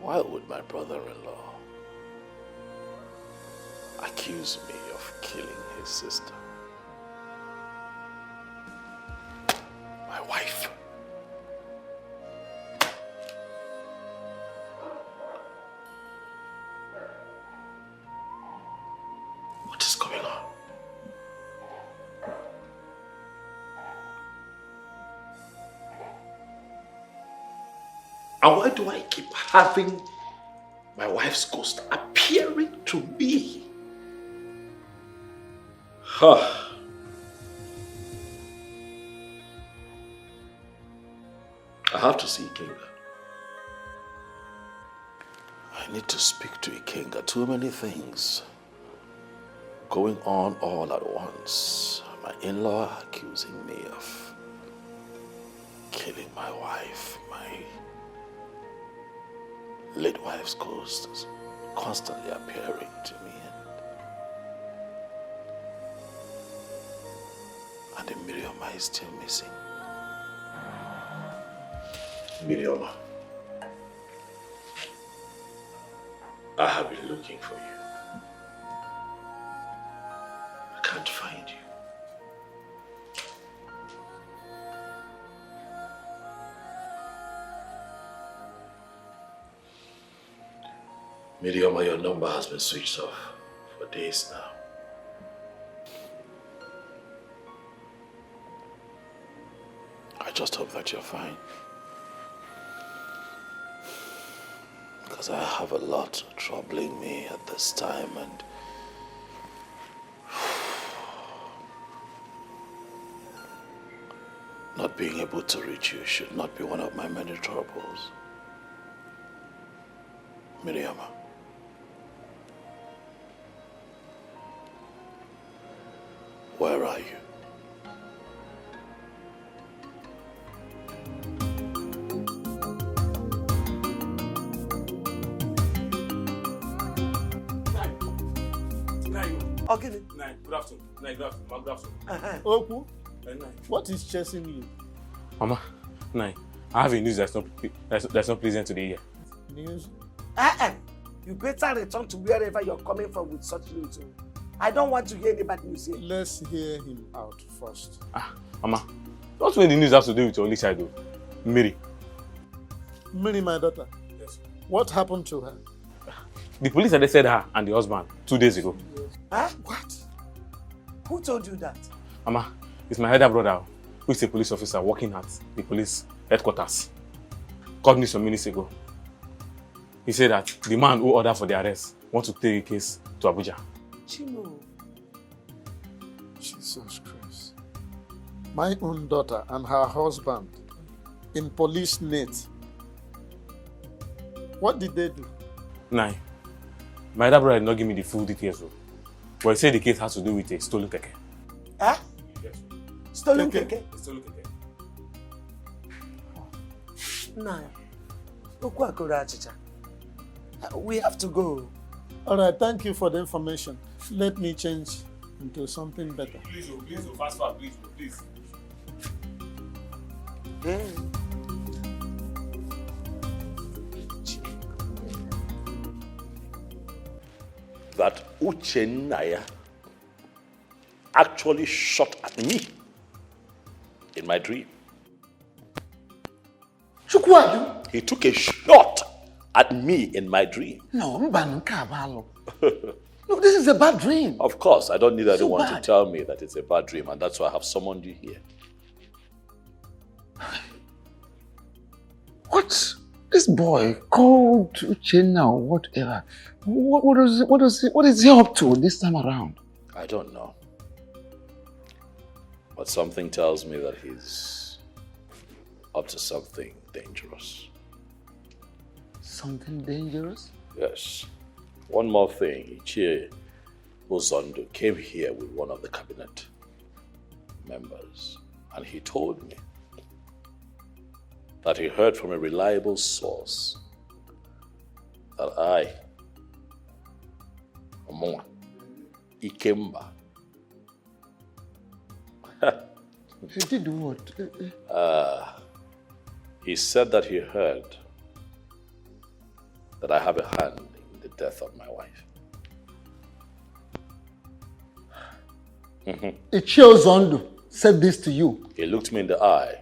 Why would my brother-in-law accuse me of killing his sister? My wife. What is going on? And why do I keep having my wife's ghost appearing to me? Huh. I have to see Ikenga. I need to speak to Ikenga. Too many things going on all at once. My in-law accusing me of killing my wife. My late wife's ghost is constantly appearing to me. And the Mirioma is still missing. Mirioma, I have been looking for you. I can't find you. Mirioma, your number has been switched off for days now. I just hope that you're fine. Because I have a lot troubling me at this time, and not being able to reach you should not be one of my many troubles. Miriama. Where are you? Okay. Nine. Good afternoon. Nine. Good afternoon. Good afternoon. Oku, what is chasing you? Mama, Nine. I have a news that's not pleasant today here. News? You better return to wherever you're coming from with such news. I don't want to hear any bad news here. Let's hear him out first. Mama, not when the news has to do with your only child, though. Mary. Mary, my daughter. Yes. What happened to her? The police arrested her and the husband 2 days ago. Huh? What? Who told you that? Mama, it's my elder brother, who is a police officer working at the police headquarters. Called me some minutes ago. He said that the man who ordered for the arrest wants to take the case to Abuja. Chimo. Jesus Christ. My own daughter and her husband in police net. What did they do? Nine. My elder brother did not give me the full details, though. But he said the case has to do with a stolen keke. Huh? Yes. Stolen keke? Stolen keke. Nah. We have to go. All right, thank you for the information. Let me change into something better. Please, fast, please. That Uchenaya actually shot at me in my dream. He took a shot at me in my dream. No, no, this is a bad dream. Of course, I don't need anyone bad. to tell me that it's a bad dream, and that's why I have summoned you here. What? This boy called Uchenna or whatever. What is he up to this time around? I don't know. But something tells me that he's up to something dangerous. Something dangerous? Yes. One more thing. Ichie Ozondo came here with one of the cabinet members, and he told me that he heard from a reliable source that I, Omonwa, Ikemba, He did what? he said that he heard that I have a hand in the death of my wife. Ichie Ozondo said this to you. He looked me in the eye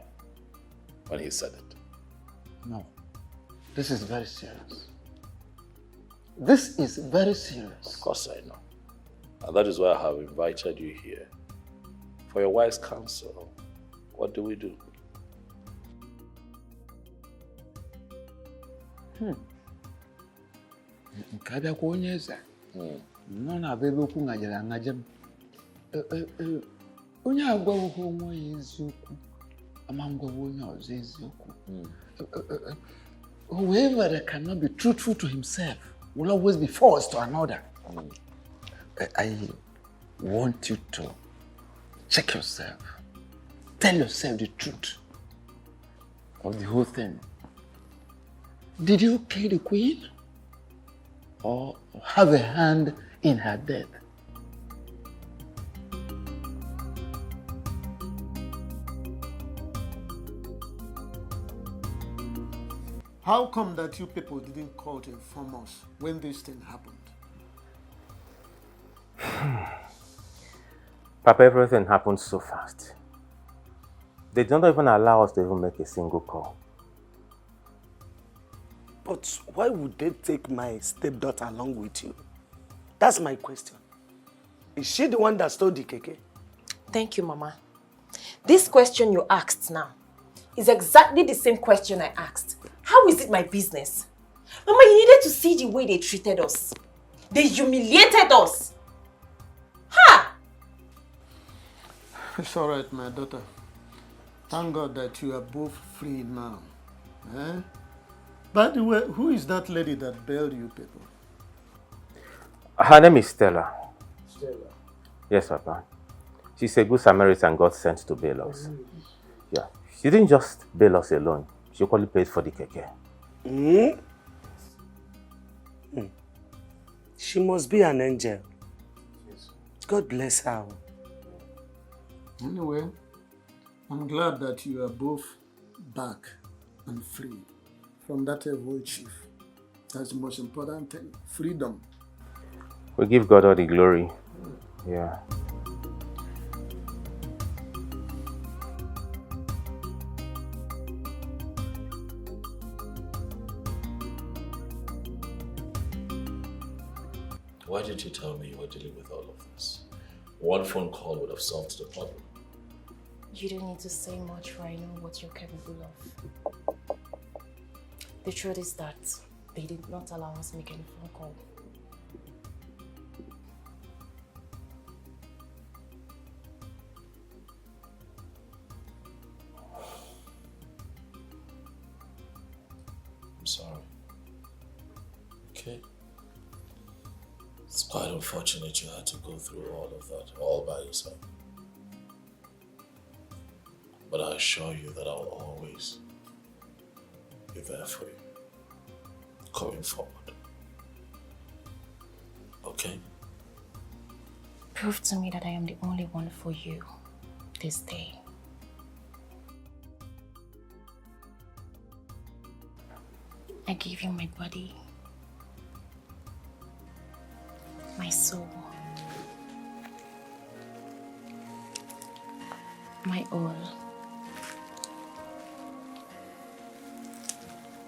when he said it. No. This is very serious. This is very serious. Of course I know. And that is why I have invited you here. For your wise counsel, what do we do? Nke abịakwa onye eze nọ na-abụ ebe okwu ngajere angaje m. Onye agwaghị onwe ya eziokwu ama ngwaghị onye ọzọ eziokwu. Whoever cannot be truthful to himself will always be false to another. I want you to check yourself. Tell yourself the truth of the whole thing. Did you kill the queen? Or have a hand in her death? How come that you people didn't call to inform us when this thing happened? Papa, everything happened so fast. They don't even allow us to even make a single call. But why would they take my stepdaughter along with you? That's my question. Is she the one that stole the keke? Thank you, Mama. This question you asked now is exactly the same question I asked. How is it my business? Mama, you needed to see the way they treated us. They humiliated us. Ha! It's all right, my daughter. Thank God that you are both free now. Eh? By the way, who is that lady that bailed you people? Her name is Stella. Stella. Yes, Papa. She's a good Samaritan God sent to bail us. Yeah. She didn't just bail us alone. She equally paid for the keke. She must be an angel. Yes. God bless her. Anyway, I'm glad that you are both back and free from that evil chief. That's the most important thing. Freedom. We give God all the glory. Yeah. Why did you tell me you were dealing with all of this? One phone call would have solved the problem. You don't need to say much, for I know what you're capable of. The truth is that they did not allow us to make any phone call. I'm sorry. Okay. It's quite unfortunate you had to go through all of that all by yourself. But I assure you that I'll always be there for you, going forward. Okay? Prove to me that I am the only one for you this day. I give you my body, my soul, my all.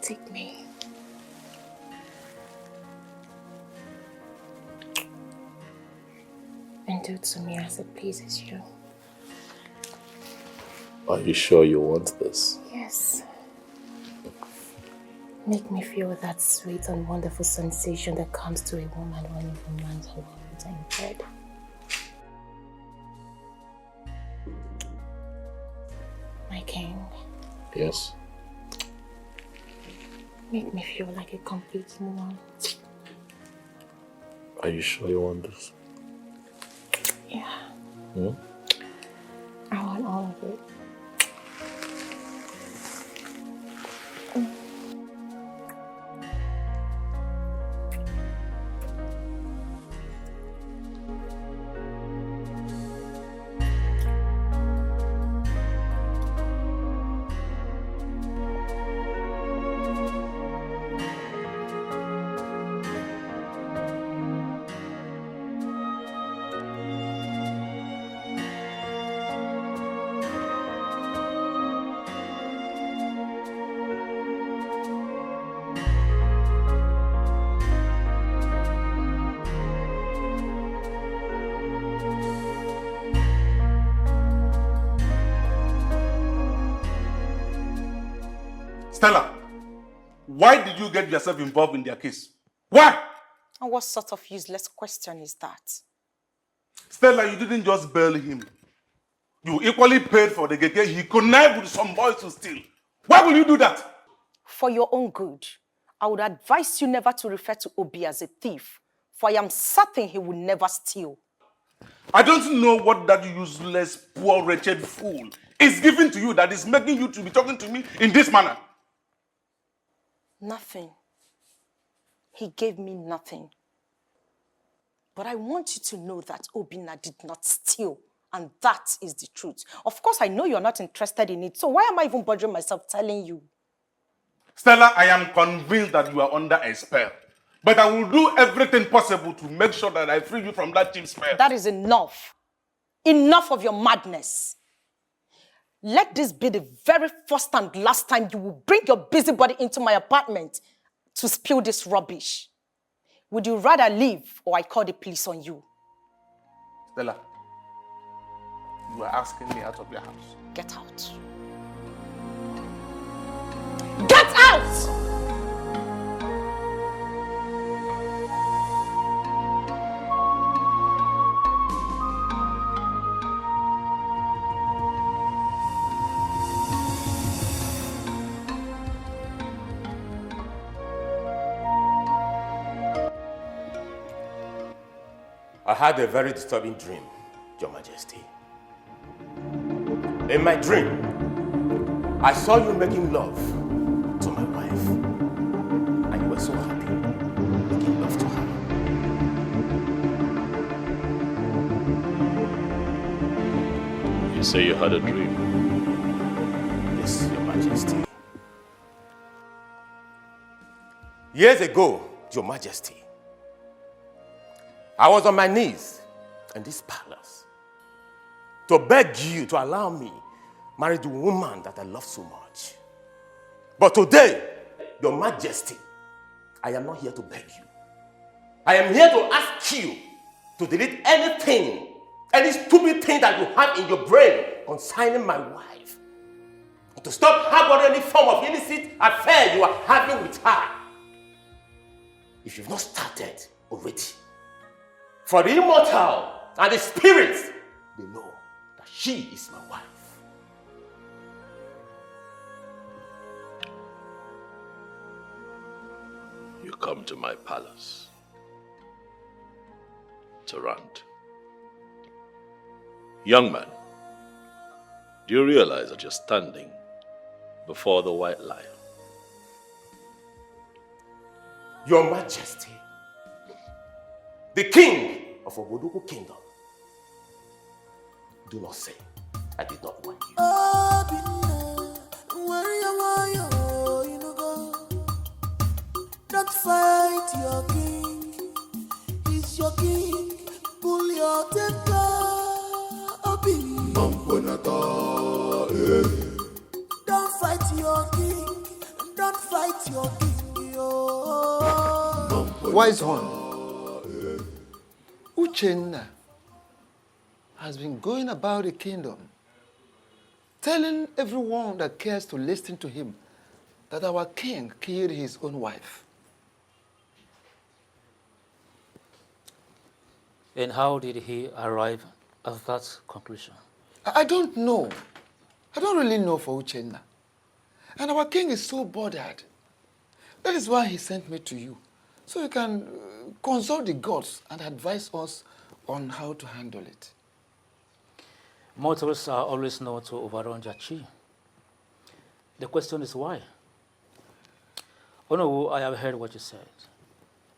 Take me. And do to me as it pleases you. Are you sure you want this? Yes. Make me feel that sweet and wonderful sensation that comes to a woman when a woman's hormones are in bed. My king. Yes. Make me feel like a complete woman. Are you sure you want this? Yeah. Hmm? I want all of it. Stella, Why did you get yourself involved in their case? Why? And what sort of useless question is that? Stella, you didn't just bail him. You equally paid for the gege he connived with some boys to steal. Why will you do that? For your own good, I would advise you never to refer to Obi as a thief, for I am certain he will never steal. I don't know what that useless, poor, wretched fool is giving to you that is making you to be talking to me in this manner. Nothing. He gave me nothing. But I want you to know that Obinna did not steal, and that is the truth. Of course, I know you're not interested in it, so why am I even bothering myself telling you? Stella, I am convinced that you are under a spell. But I will do everything possible to make sure that I free you from that cheap spell. That is enough. Enough of your madness. Let this be the very first and last time you will bring your busybody into my apartment to spill this rubbish. Would you rather leave or I call the police on you? Stella, you are asking me out of your house. Get out. Get out! I had a very disturbing dream, Your Majesty. In my dream, I saw you making love to my wife, and you were so happy making love to her. You say you had a dream? Yes, Your Majesty. Years ago, Your Majesty, I was on my knees in this palace to beg you to allow me marry the woman that I love so much. But today, Your Majesty, I am not here to beg you. I am here to ask you to delete anything, any stupid thing that you have in your brain concerning my wife. To stop harboring any form of illicit affair you are having with her. If you've not started already. For the immortal and the spirits, they know that she is my wife. You come to my palace to rant. Young man, do you realize that you're standing before the white lion? Your Majesty, the king of Oboduku Kingdom, do not say I did not want you. Don't fight your king, he's your king. Pull your temper, Obi. Don't fight your king, don't fight your king, yo. Wise one, Uchenna has been going about the kingdom, telling everyone that cares to listen to him that our king killed his own wife. And how did he arrive at that conclusion? I don't know. I don't really know for Uchenna. And our king is so bothered. That is why he sent me to you, so you can consult the gods and advise us on how to handle it. Mortals are always known to overrun their chi. The question is why? Onowu, I have heard what you said.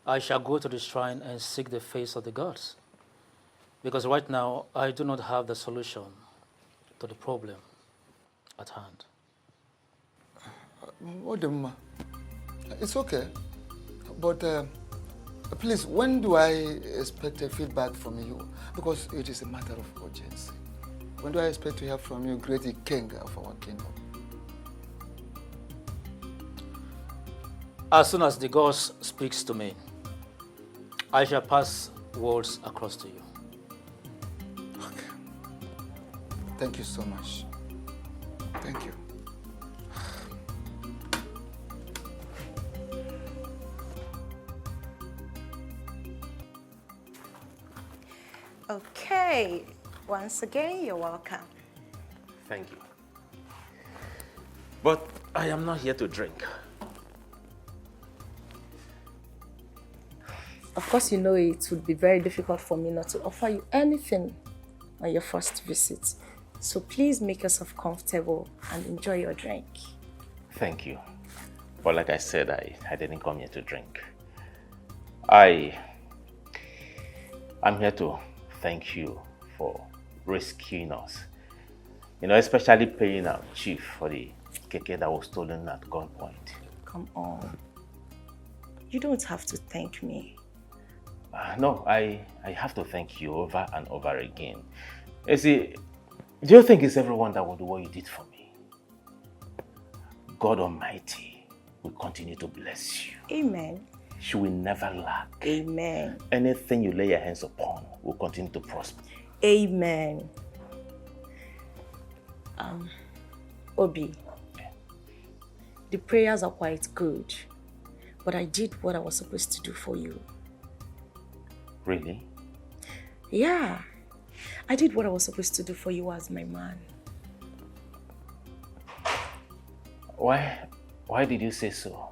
I shall go to the shrine and seek the face of the gods. Because right now, I do not have the solution to the problem at hand. Odemma, it's okay. But please, when do I expect a feedback from you? Because it is a matter of urgency. When do I expect to hear from you, great king of our kingdom? As soon as the gods speaks to me, I shall pass words across to you. Thank you so much. Thank you. Okay. Once again, you're welcome. Thank you. But I am not here to drink. Of course, you know it would be very difficult for me not to offer you anything on your first visit. So please make yourself comfortable and enjoy your drink. Thank you. But like I said, I didn't come here to drink. I'm here to thank you for rescuing us. You know, especially paying our chief for the keke that was stolen at gunpoint. Come on. You don't have to thank me. No, I have to thank you over and over again. You see, do you think it's everyone that will do what you did for me? God Almighty will continue to bless you. Amen. She will never lack. Amen. Anything you lay your hands upon will continue to prosper. Amen. Obi, the prayers are quite good, but I did what I was supposed to do for you. Really? Yeah, I did what I was supposed to do for you as my man. Why did you say so?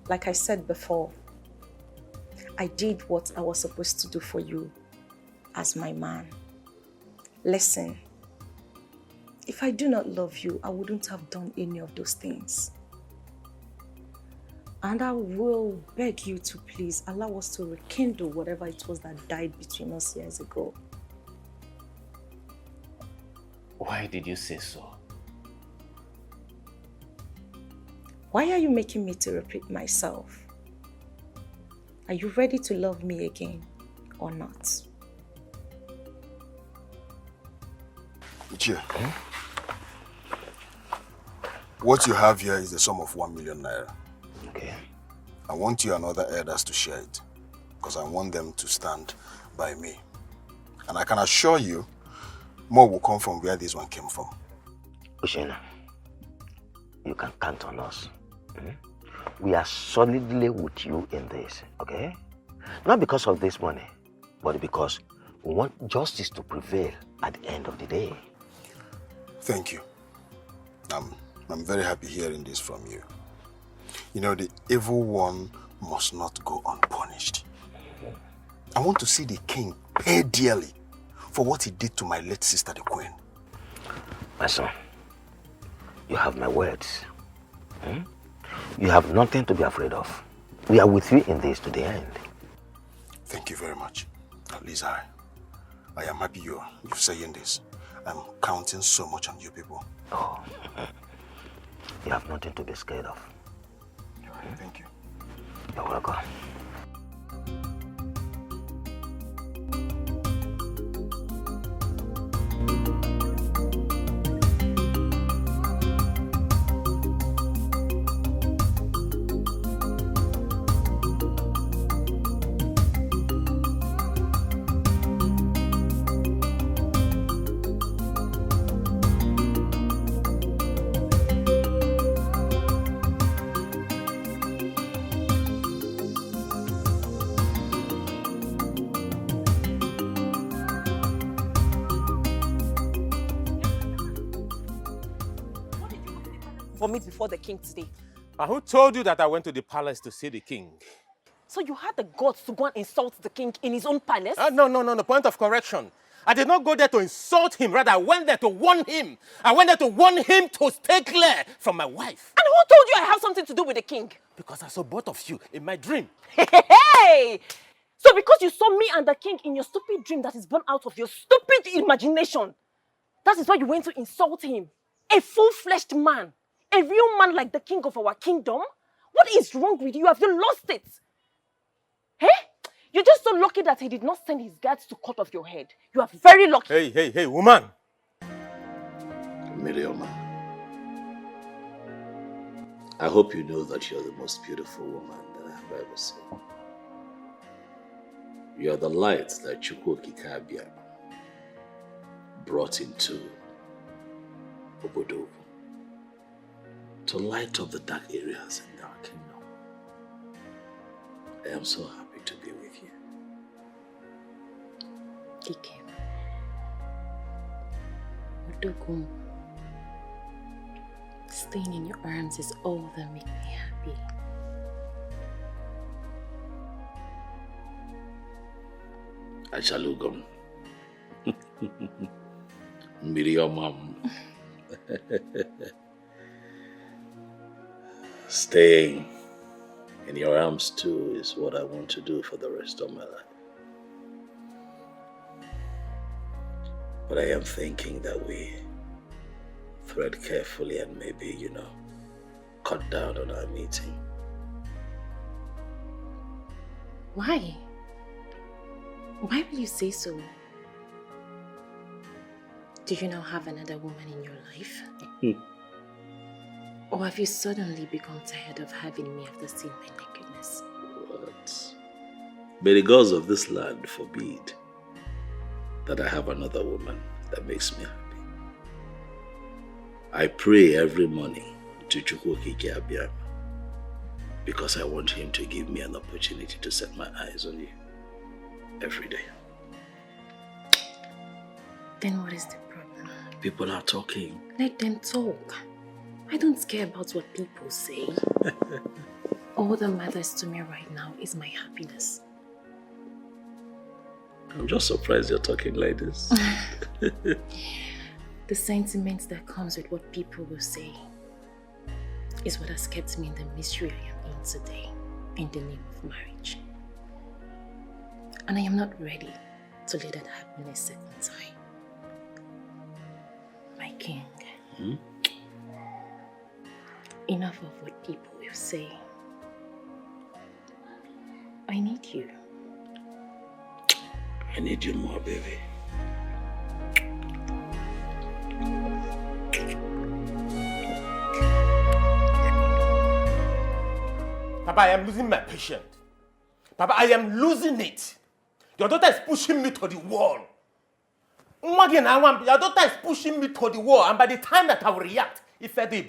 Like I said before, I did what I was supposed to do for you as my man. Listen, if I do not love you, I wouldn't have done any of those things. And I will beg you to please allow us to rekindle whatever it was that died between us years ago. Why did you say so? Why are you making me to repeat myself? Are you ready to love me again or not? Ichie, what you have here is the sum of 1 million naira. Okay. I want you and other elders to share it because I want them to stand by me. And I can assure you, more will come from where this one came from. Ushena, you can count on us. We are solidly with you in this, okay? Not because of this money, but because we want justice to prevail at the end of the day. Thank you. I'm very happy hearing this from you. You know, the evil one must not go unpunished. I want to see the king pay dearly for what he did to my late sister, the queen. My son, you have my words. You have nothing to be afraid of. We are with you in this to the end. Thank you very much. At least I am happy you're saying this. I'm counting so much on you people. Oh, you have nothing to be scared of. Thank you. You're welcome. For me before the king today. And who told you that I went to the palace to see the king? So you had the guts to go and insult the king in his own palace? No, point of correction. I did not go there to insult him. Rather, I went there to warn him. I went there to warn him to stay clear from my wife. And who told you I have something to do with the king? Because I saw both of you in my dream. Hey! So because you saw me and the king in your stupid dream that is born out of your stupid imagination, that is why you went to insult him. A full-fleshed man. A real man like the king of our kingdom? What is wrong with you? Have you lost it? Hey? You're just so lucky that he did not send his guards to cut off your head. You are very lucky. Hey, woman. Miriam, I hope you know that you're the most beautiful woman that I have ever seen. You are the light that Chukwokikabia brought into Obodo. to light up the dark areas in our kingdom. I am so happy to be with you. Ike. Odogun. Staying in your arms is all that makes me happy. Achalugum. Miriam. Staying in your arms too is what I want to do for the rest of my life. But I am thinking that we thread carefully and maybe, cut down on our meeting. Why? Why will you say so? Do you now have another woman in your life? Or have you suddenly become tired of having me after seeing my nakedness? What? May the gods of this land forbid that I have another woman that makes me happy. I pray every morning to Chukwokike Abiyama because I want him to give me an opportunity to set my eyes on you every day. Then what is the problem? People are talking. Let them talk. I don't care about what people say. All that matters to me right now is my happiness. I'm just surprised you're talking like this. The sentiment that comes with what people will say is what has kept me in the misery I am in today in the name of marriage. And I am not ready to let that happen a second time. My king. Enough of what people will say. I need you. I need you more, baby. Papa, I am losing my patience. Papa, I am losing it. Your daughter is pushing me to the wall. Your daughter is pushing me to the wall, and by the time that I will react, if I do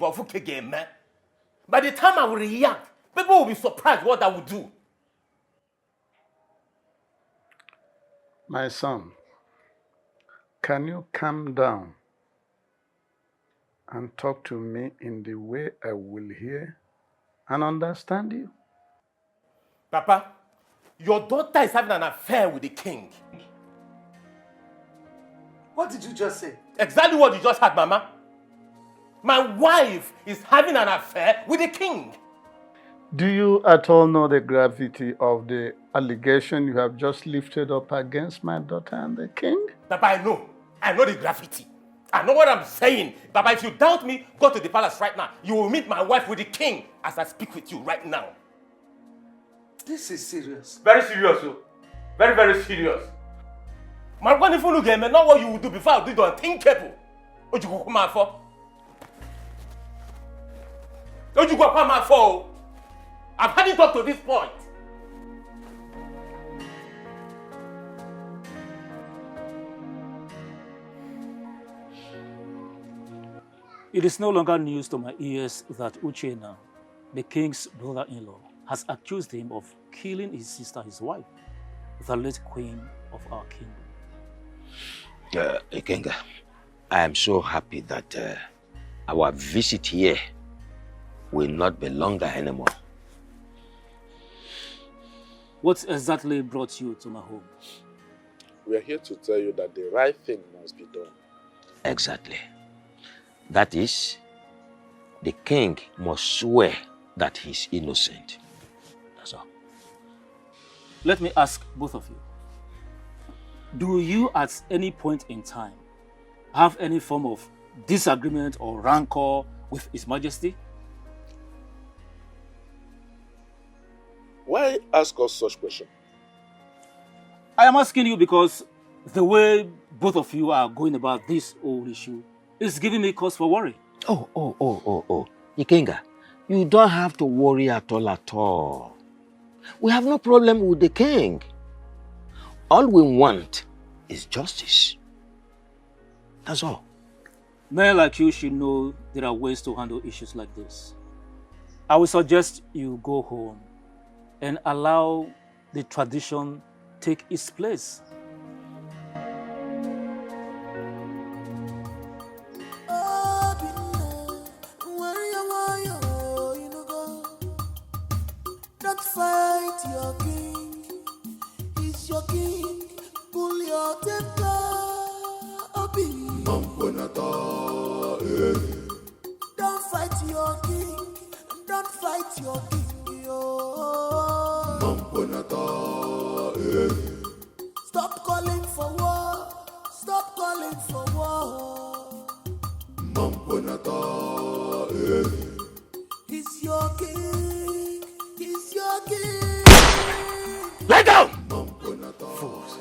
by the time I will react, people will be surprised what I will do. My son, can you calm down and talk to me in the way I will hear and understand you? Papa, your daughter is having an affair with the king. What did you just say? Exactly what you just heard, Mama. My wife is having an affair with the king. Do you at all know the gravity of the allegation you have just lifted up against my daughter and the king? Papa, I know. I know the gravity. I know what I'm saying. Papa, if you doubt me, go to the palace right now. You will meet my wife with the king as I speak with you right now. This is serious. Very serious, oh. Very, very serious. My one if you look at me, not what you will do before I do the unthinkable. What you go come out for? What you go come out for? I've had it up to this point. It is no longer news to my ears that Uchenna, the king's brother-in-law, has accused him of killing his sister, his wife, the late queen of our kingdom. Ikenga, I am so happy that our visit here will not be longer anymore. What exactly brought you to my home? We are here to tell you that the right thing must be done. Exactly. That is, the king must swear that he's innocent. That's all. Let me ask both of you. Do you at any point in time have any form of disagreement or rancor with His Majesty? Why ask us such question? I am asking you because the way both of you are going about this whole issue is giving me cause for worry. Oh. Ikenga, you don't have to worry at all. We have no problem with the king. All we want is justice. That's all. Men like you should know there are ways to handle issues like this. I would suggest you go home and allow the tradition take its place. Don't fight your king. He's your king. Pull your temper. Obi. Don't fight your king. Don't fight your king. Stop calling for war. Stop calling for war. He's your king. He's your king. Lie down! Fools.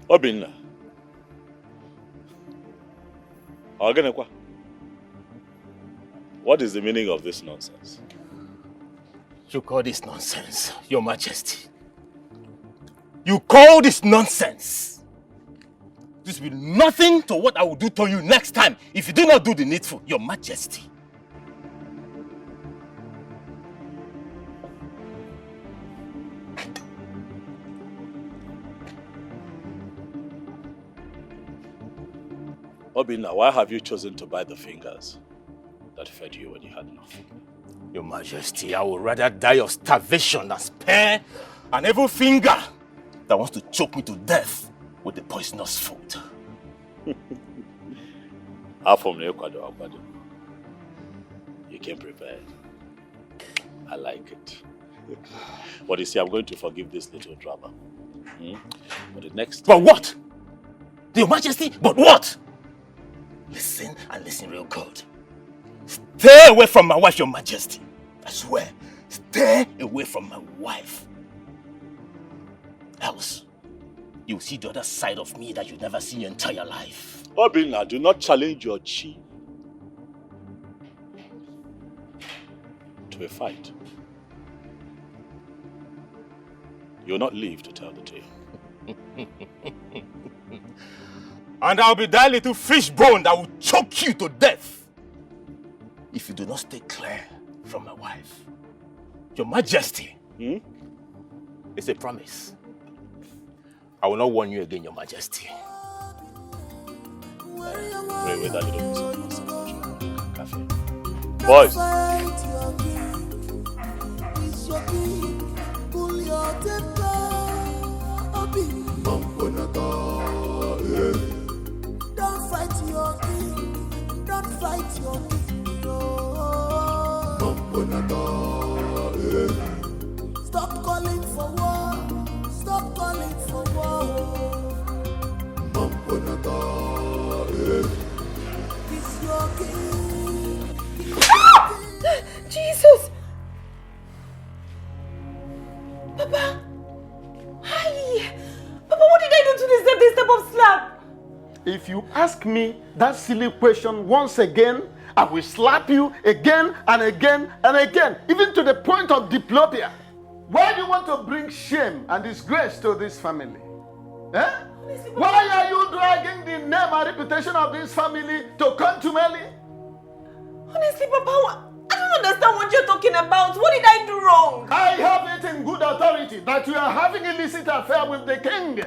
Obinna. Ogenekwa. What is the meaning of this nonsense? You call this nonsense, Your Majesty? You call this nonsense? This will be nothing to what I will do to you next time if you do not do the needful, Your Majesty. Obinna, why have you chosen to bite the fingers that fed you when you had nothing? Your Majesty, I would rather die of starvation than spare an evil finger that wants to choke me to death with the poisonous food. You came prepared. I like it. But you see, I'm going to forgive this little drama. But the next But time... what? Your Majesty, but what? Listen, and listen real good. Stay away from my wife, Your Majesty. I swear, stay away from my wife. Else, you'll see the other side of me that you've never seen in your entire life. Obinna, do not challenge your chi to a fight. You'll not live to tell the tale. And I'll be that little fish bone that will choke you to death if you do not stay clear from my wife. Your Majesty, it's a promise. I will not warn you again, Your Majesty. Pray with that little piece of cafe. Boys! Pull your temper. Obi. Don't fight your king. Don't fight your king. Stop calling for war. Stop calling for war. He's your king. Jesus! Papa! Hi! Papa, what did I do to deserve this type of slap? If you ask me that silly question once again, I will slap you again and again and again, even to the point of diplopia. Why do you want to bring shame and disgrace to this family? Eh? Why are you dragging the name and reputation of this family to contumely? Honestly, Papa, I don't understand what you're talking about. What did I do wrong? I have it in good authority that you are having illicit affair with the king.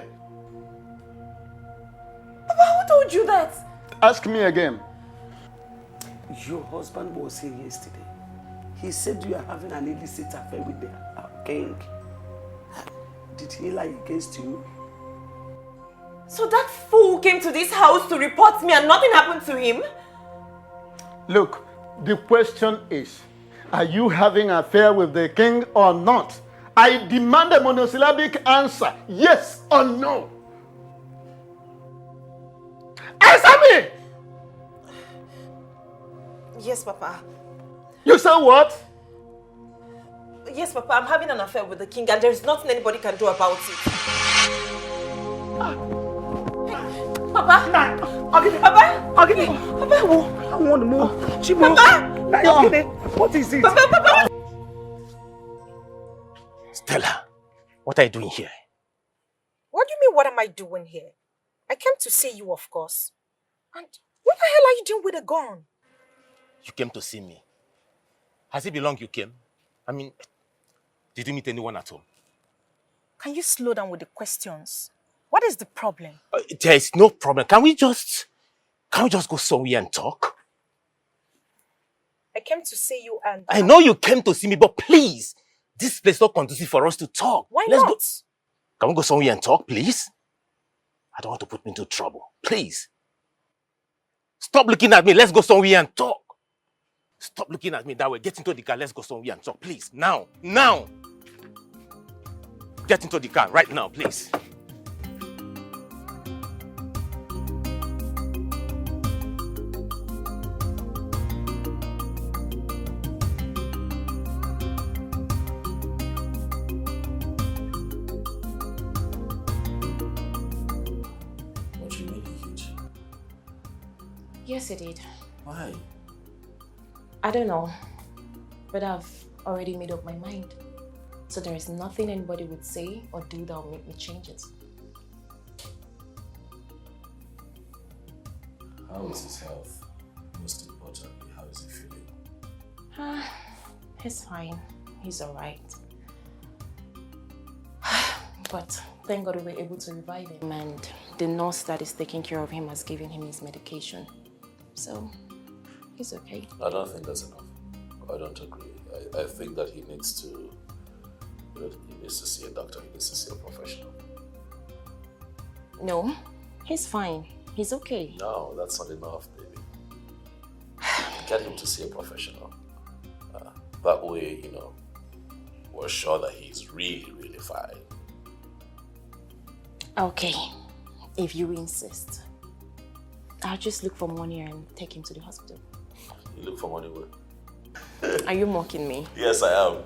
Papa, who told you that? Ask me again. Your husband was here yesterday. He said you are having an illicit affair with the king. Did he lie against you? So that fool came to this house to report me and nothing happened to him? Look, the question is, are you having an affair with the king or not? I demand a monosyllabic answer, yes or no. Answer me! Yes, Papa. You said what? Yes, Papa, I'm having an affair with the king and there's nothing anybody can do about it. Papa? Papa? Papa? I want more. Chimo. Papa? What is it? Papa? Stella, what are you doing here? What do you mean, what am I doing here? I came to see you, of course. And what the hell are you doing with a gun? You came to see me. Has it been long you came? I mean, did you meet anyone at home? Can you slow down with the questions? What is the problem? There is no problem. Can we just go somewhere and talk? I came to see you and... I know you came to see me, but please, this place is not conducive for us to talk. Why Let's not? Go. Can we go somewhere and talk, please? I don't want to put me into trouble. Please. Stop looking at me. Let's go somewhere and talk. Stop looking at me that way. Get into the car. Let's go somewhere and talk. Please. Now. Now. Get into the car right now, please. What you mean, huge? Yes, it did. Why? I don't know, but I've already made up my mind. So there is nothing anybody would say or do that will make me change it. How is his health? Most importantly, how is he feeling? He's fine. He's alright. But thank God we were able to revive him, and the nurse that is taking care of him has given him his medication. So he's okay. I don't think that's enough. I don't agree. I think that he needs to, he needs to see a doctor. He needs to see a professional. No, he's fine. He's okay. No, that's not enough, baby. Get him to see a professional. That way, we're sure that he's really, really fine. Okay, if you insist. I'll just look for money and take him to the hospital. You look for money where? Are you mocking me? Yes, I am.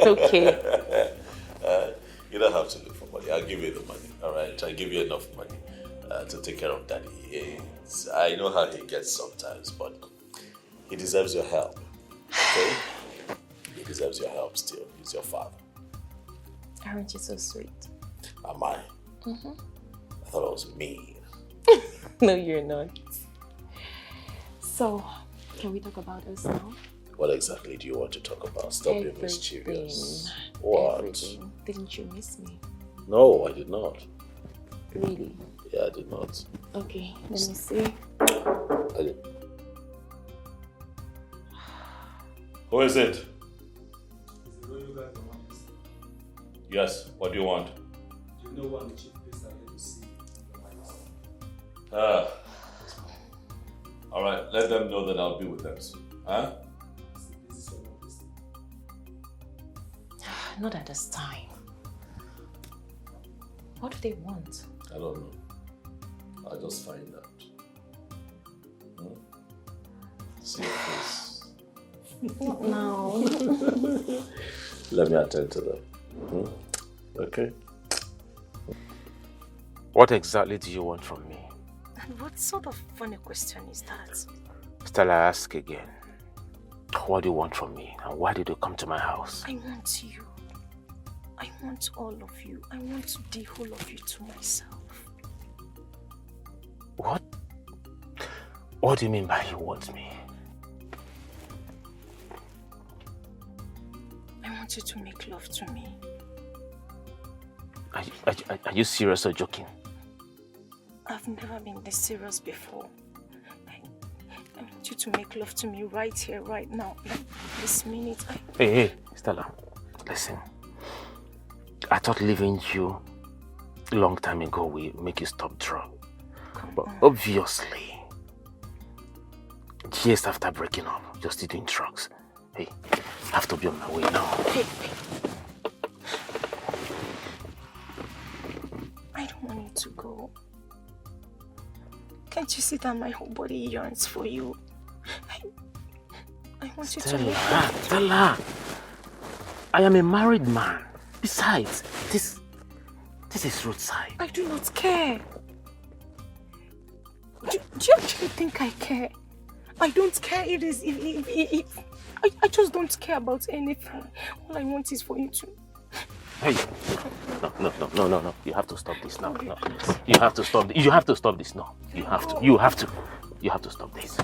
Okay. You don't have to look for money. I'll give you the money, all right? I'll give you enough money to take care of Daddy. I know how he gets sometimes, but he deserves your help, okay? He deserves your help still. He's your father. Aren't you so sweet? Am I? Mm-hmm. I thought I was mean. No, you're not. So, can we talk about us now? What exactly do you want to talk about? Stop being Everything. mischievous. What? Everything. Didn't you miss me? No, I did not. Really? Yeah, I did not. Okay, let me see. I did. Who is it? Yes, what do you want? You know what the chief priest are here to see your wife. All right, let them know that I'll be with them soon. Huh? Not at this time. What do they want? I don't know. I'll just find out. See your face. No. Let me attend to them. Okay. What exactly do you want from me? And what sort of funny question is that? Stella, I ask again. What do you want from me? And why did you come to my house? I want you. I want all of you. I want the whole of you to myself. What? What do you mean by you want me? I want you to make love to me. Are you serious or joking? I've never been this serious before. I want you to make love to me right here, right now. Like this minute. Hey, Stella, listen. I thought leaving you a long time ago will make you stop drugs. But obviously, years after breaking up, you're still doing drugs. Hey, I have to be on my way now. Hey. I don't want you to go. Can't you see that my whole body yearns for you? I want you to Stella, leave. Stella. I am a married man. Besides, this is roadside. I do not care. Do you actually think I care? I don't care I just don't care about anything. All I want is for you to... Hey, no. You have to stop this now. No. You have to stop. You have to stop this now. You have to. You have to stop this.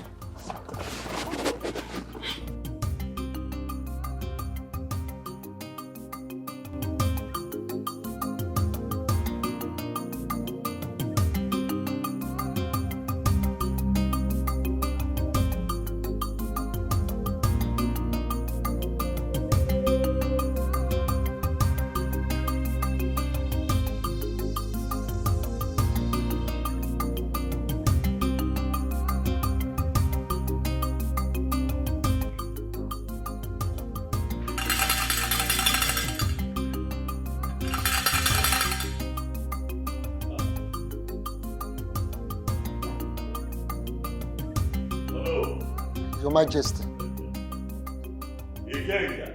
Your Majesty. Ikenga.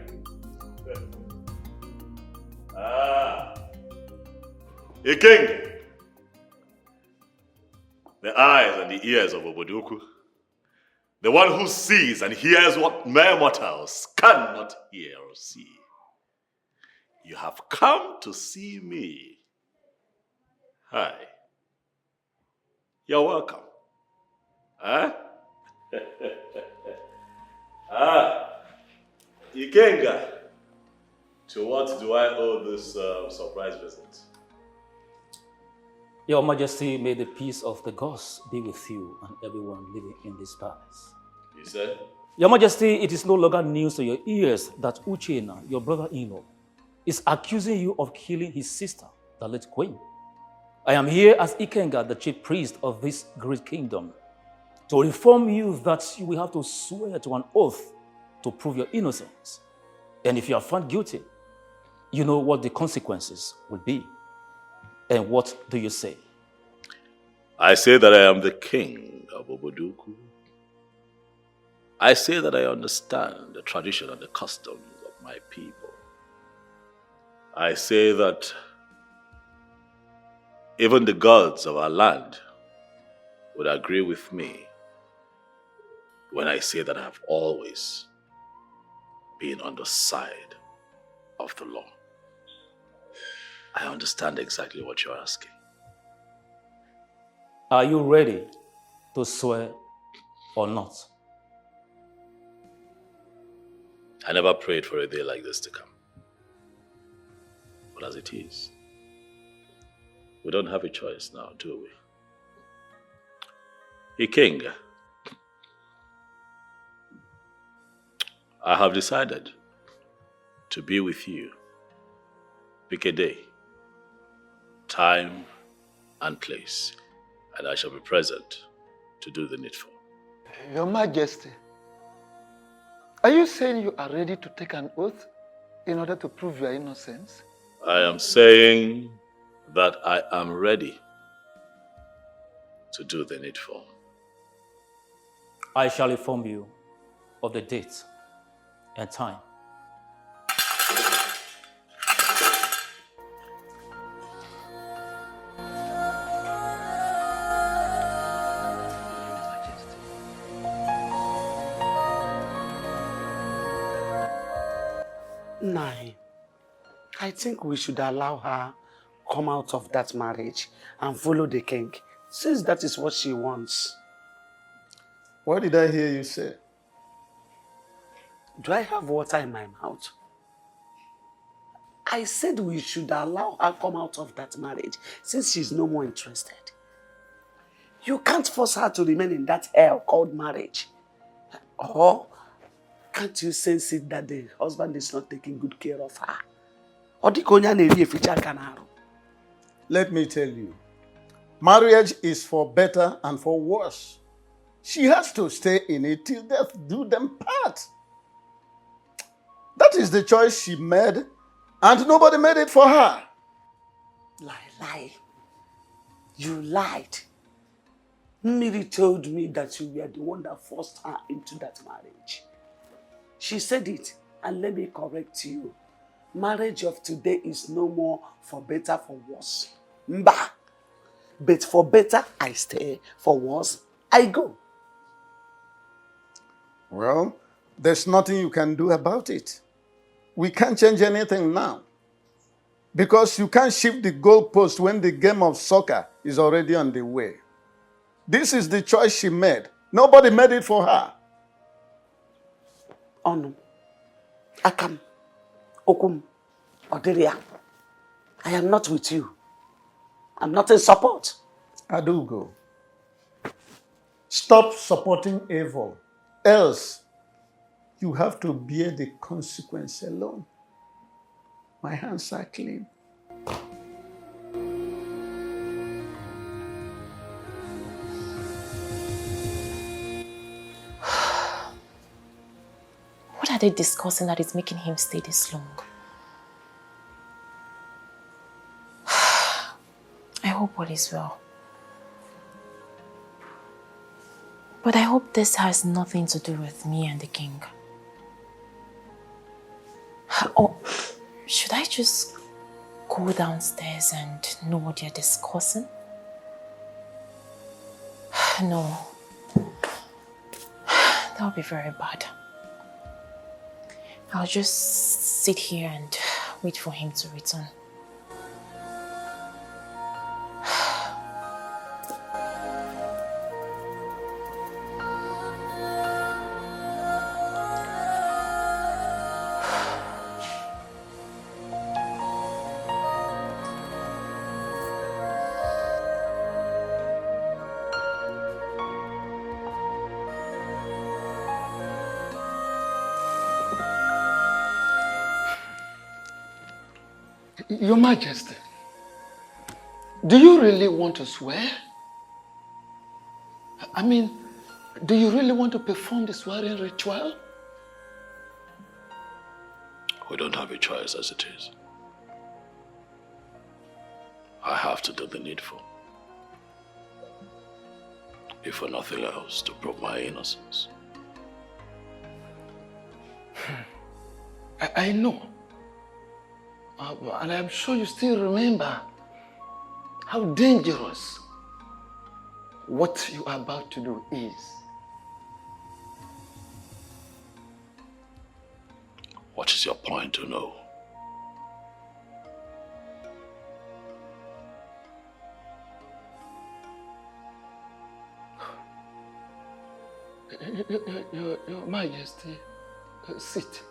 Ikenga. The eyes and the ears of Obodoku. The one who sees and hears what mere mortals cannot hear or see. You have come to see me. Hi. You're welcome. Huh? Ikenga, to what do I owe this surprise visit? Your Majesty, may the peace of the gods be with you and everyone living in this palace. You said? Your Majesty, it is no longer news to your ears that Uchenna, your brother-in-law, is accusing you of killing his sister, the late queen. I am here as Ikenga, the chief priest of this great kingdom, to inform you that you will have to swear to an oath to prove your innocence. And if you are found guilty, you know what the consequences will be. And what do you say? I say that I am the king of Obodoku. I say that I understand the tradition and the customs of my people. I say that even the gods of our land would agree with me when I say that I have always been on the side of the law. I understand exactly what you're asking. Are you ready to swear or not? I never prayed for a day like this to come. But as it is, we don't have a choice now, do we? King, I have decided to be with you. Pick a day, time, and place, and I shall be present to do the needful. Your Majesty, are you saying you are ready to take an oath in order to prove your innocence? I am saying that I am ready to do the needful. I shall inform you of the date and time. Nine. I think we should allow her come out of that marriage and follow the king, since that is what she wants. What did I hear you say? Do I have water in my mouth? I said we should allow her come out of that marriage since she's no more interested. You can't force her to remain in that hell called marriage. Or can't you sense it that the husband is not taking good care of her? Let me tell you, marriage is for better and for worse. She has to stay in it till death do them part. That is the choice she made, and nobody made it for her. Lie. You lied. Miri told me that you were the one that forced her into that marriage. She said it, and let me correct you. Marriage of today is no more for better, for worse. Mba! But for better, I stay. For worse, I go. Well, there's nothing you can do about it. We can't change anything now. Because you can't shift the goalpost when the game of soccer is already on the way. This is the choice she made. Nobody made it for her. Onu, Akam, Okum, Oderia, I am not with you. I'm not in support. Adugo, stop supporting evil. Else, you have to bear the consequence alone. My hands are clean. What are they discussing that is making him stay this long? I hope all is well. But I hope this has nothing to do with me and the king. Or should I just go downstairs and know what they're discussing? No. That would be very bad. I'll just sit here and wait for him to return. Your Majesty, do you really want to swear? I mean, do you really want to perform the swearing ritual? We don't have a choice as it is. I have to do the needful. If for nothing else, to prove my innocence. I know. And I'm sure you still remember how dangerous what you are about to do is. What is your point to know? Your Majesty, sit.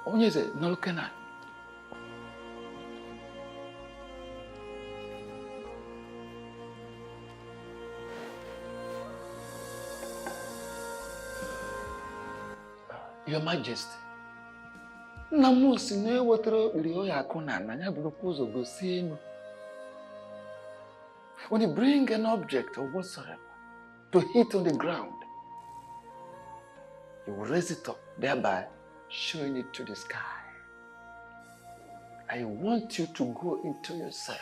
Onye ze nolkena. Your Majesty, nna m si na ewetara okpiri oya akụ na ana ya burukwa ụzọ gosi enu. When you bring an object or whatsoever to hit on the ground, you will raise it up, thereby showing it to the sky. I want you to go into yourself,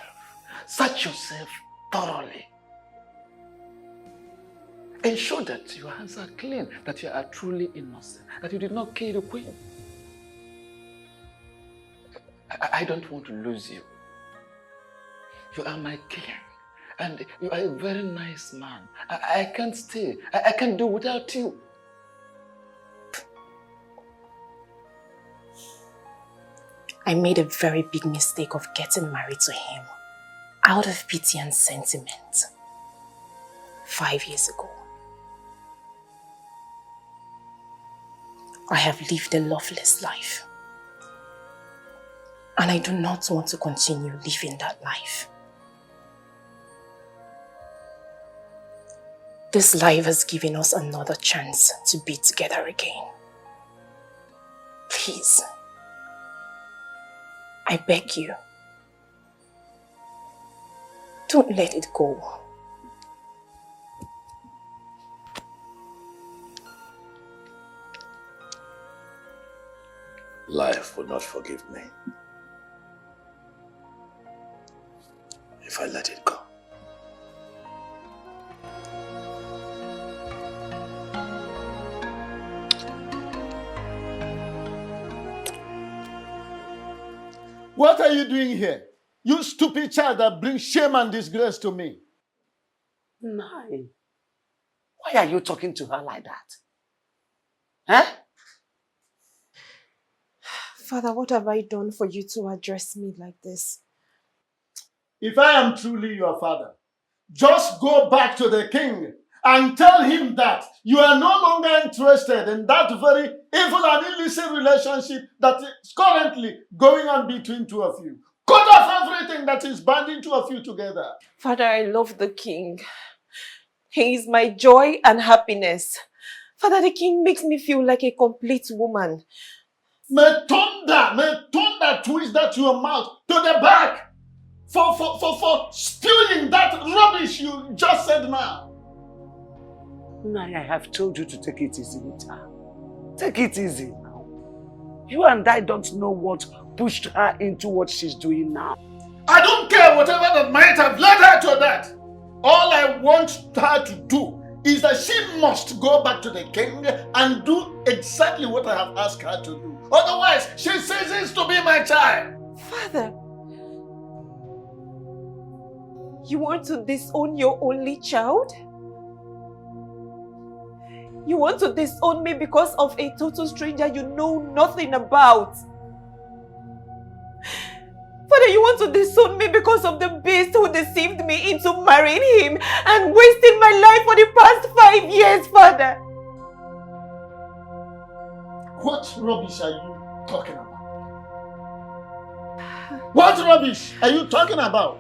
search yourself thoroughly. Ensure that your hands are clean, that you are truly innocent, that you did not kill the queen. I don't want to lose you. You are my king, and you are a very nice man. I can't stay. I can't do without you. I made a very big mistake of getting married to him out of pity and sentiment 5 years ago. I have lived a loveless life, and I do not want to continue living that life. This life has given us another chance to be together again. Please, I beg you, don't let it go. Life will not forgive me if I let it go. What are you doing here? You stupid child that brings shame and disgrace to me. Nai, why are you talking to her like that? Huh? Father, what have I done for you to address me like this? If I am truly your father, just go back to the king and tell him that you are no longer interested in that very evil and illicit relationship that is currently going on between two of you. Cut off everything that is binding two of you together. Father, I love the king. He is my joy and happiness. Father, the king makes me feel like a complete woman. May thunder twist that your mouth to the back for spewing that rubbish you just said now. Nai, I have told you to take it easy with her. Take it easy now. You and I don't know what pushed her into what she's doing now. I don't care whatever that might have led her to that. All I want her to do is that she must go back to the king and do exactly what I have asked her to do. Otherwise, she ceases to be my child. Father, you want to disown your only child? You want to disown me because of a total stranger you know nothing about? Father, you want to disown me because of the beast who deceived me into marrying him and wasting my life for the past 5 years, Father? What rubbish are you talking about? What rubbish are you talking about?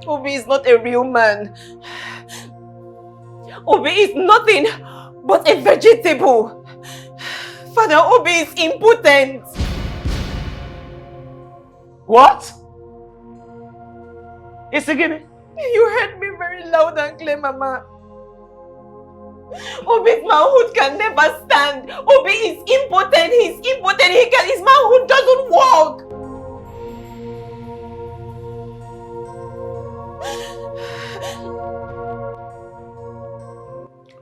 Obi is not a real man. Obi is nothing but a vegetable. Father, Obi is impotent. What? Isigini? You heard me very loud and clear, Mama. Obi's manhood can never stand. Obi is impotent. He's impotent. His manhood doesn't work.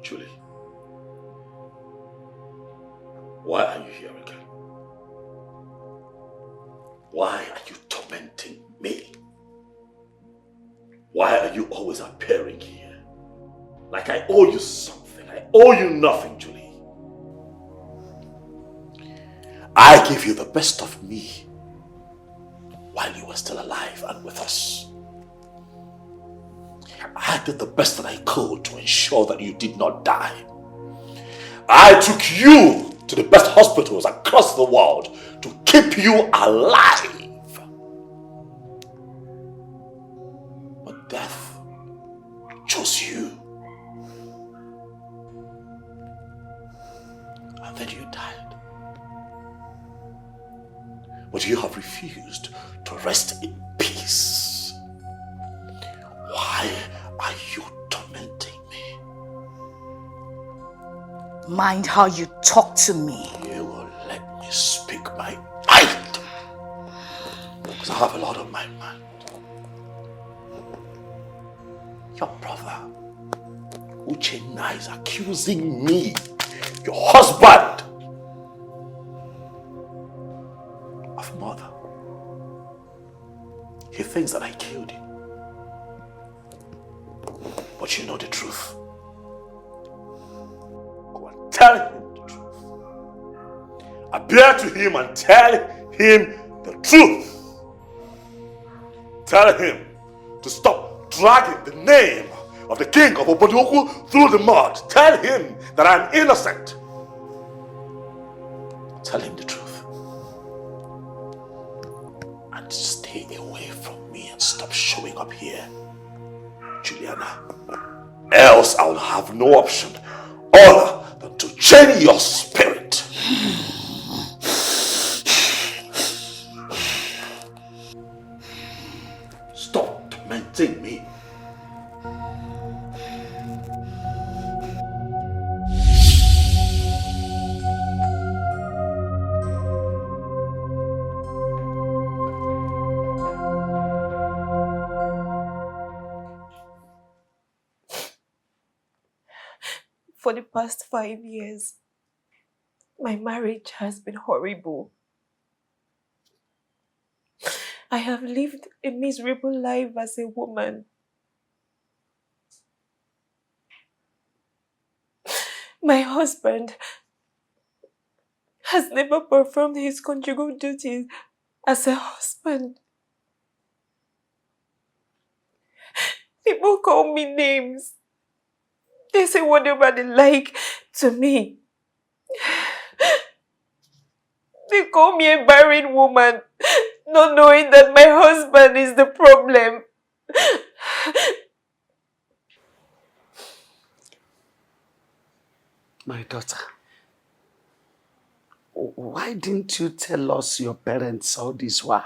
Julie, why are you here again? Why are you tormenting me? Why are you always appearing here? Like I owe you something. I owe you nothing, Julie. I gave you the best of me while you were still alive and with us. I did the best that I could to ensure that you did not die. I took you to the best hospitals across the world to keep you alive. But death chose you. And then you died. But you have refused to rest in peace. Why are you tormenting me? Mind how you talk to me. You will let me speak my mind. Because I have a lot on my mind. Your brother, Uchenna, is accusing me, your husband, of murder. He thinks that I killed him. But you know the truth. Go and tell him the truth. Appear to him and tell him the truth. Tell him to stop dragging the name of the king of Obodoku through the mud. Tell him that I'm innocent. Tell him the truth. And stay away from me and stop showing up here, Juliana. Else I'll have no option other than to chain your spirit. Stop tormenting me. For the past 5 years, my marriage has been horrible. I have lived a miserable life as a woman. My husband has never performed his conjugal duties as a husband. People call me names. They say whatever they like to me. They call me a barren woman, not knowing that my husband is the problem. My daughter, why didn't you tell us your parents all this while?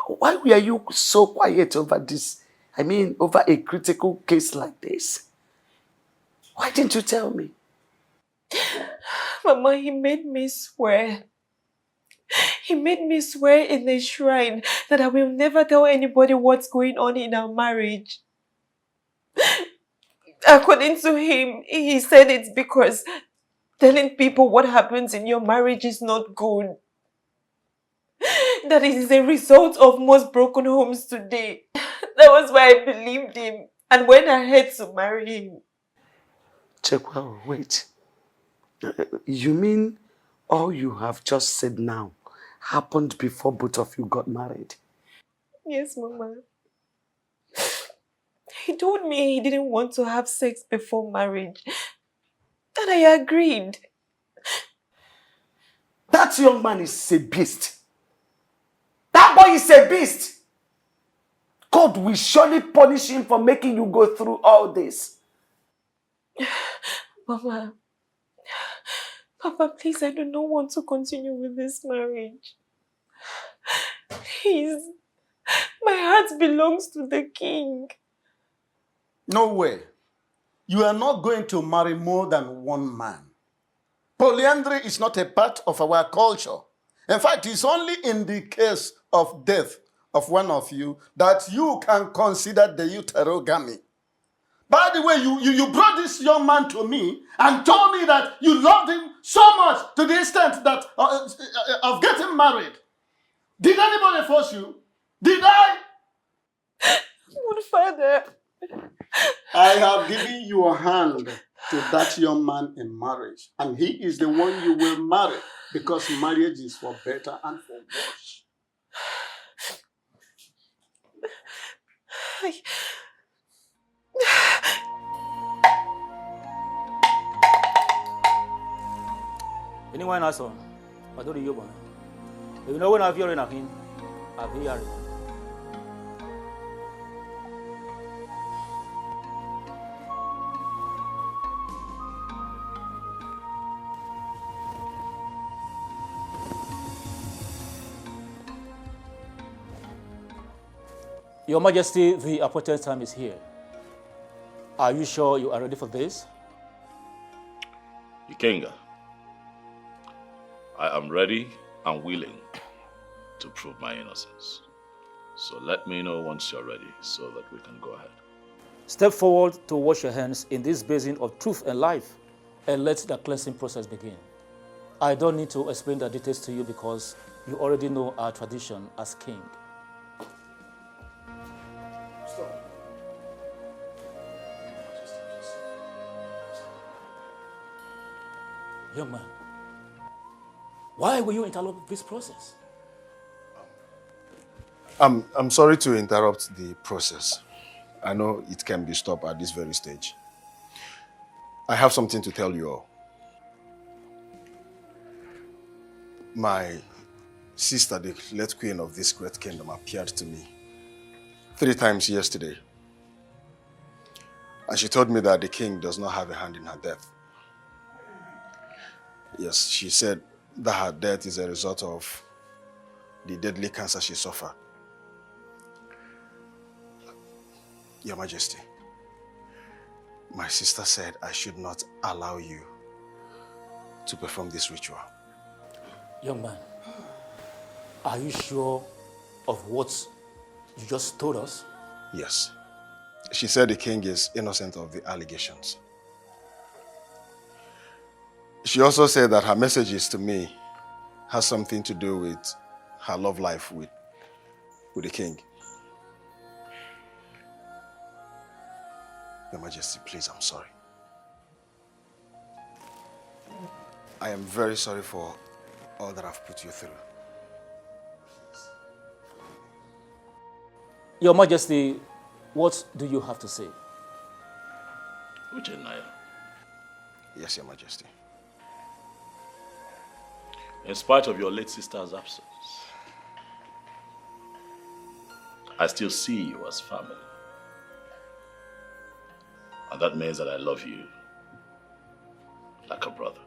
Why were you so quiet over this? I mean, over a critical case like this? Why didn't you tell me? Mama, he made me swear. He made me swear in the shrine that I will never tell anybody what's going on in our marriage. According to him, he said it's because telling people what happens in your marriage is not good. That it is a result of most broken homes today. That was why I believed him and went ahead to marry him. Chekwa, wait. You mean all you have just said now happened before both of you got married? Yes, Mama. He told me he didn't want to have sex before marriage. And I agreed. That young man is a beast. That boy is a beast. God will surely punish him for making you go through all this. Mama, Papa, please, I do not want to continue with this marriage. Please, my heart belongs to the king. No way. You are not going to marry more than one man. Polyandry is not a part of our culture. In fact, it's only in the case of death of one of you that you can consider the uterogamy. By the way, you brought this young man to me and told me that you loved him so much to the extent that of getting married. Did anybody force you? Did I? Good father. I have given your hand to that young man in marriage, and he is the one you will marry, because marriage is for better and for worse. Anyone else on? I don't know. You know when I've heard anything, I've heard it. Your Majesty, the appointed time is here. Are you sure you are ready for this? Ikenga, I am ready and willing to prove my innocence. So let me know once you're ready so that we can go ahead. Step forward to wash your hands in this basin of truth and life and let the cleansing process begin. I don't need to explain the details to you because you already know our tradition as king. Young man, why will you interrupt this process? I'm sorry to interrupt the process. I know it can be stopped at this very stage. I have something to tell you all. My sister, the late queen of this great kingdom, appeared to me 3 times yesterday. And she told me that the king does not have a hand in her death. Yes, she said that her death is a result of the deadly cancer she suffered. Your Majesty, my sister said I should not allow you to perform this ritual. Young man, are you sure of what you just told us? Yes. She said the king is innocent of the allegations. She also said that her messages to me has something to do with her love life with the king. Your Majesty, please, I'm sorry. I am very sorry for all that I've put you through. Your Majesty, what do you have to say? Uchenaya, Yes, Your Majesty. in spite of your late sister's absence, I still see you as family. And that means that I love you like a brother.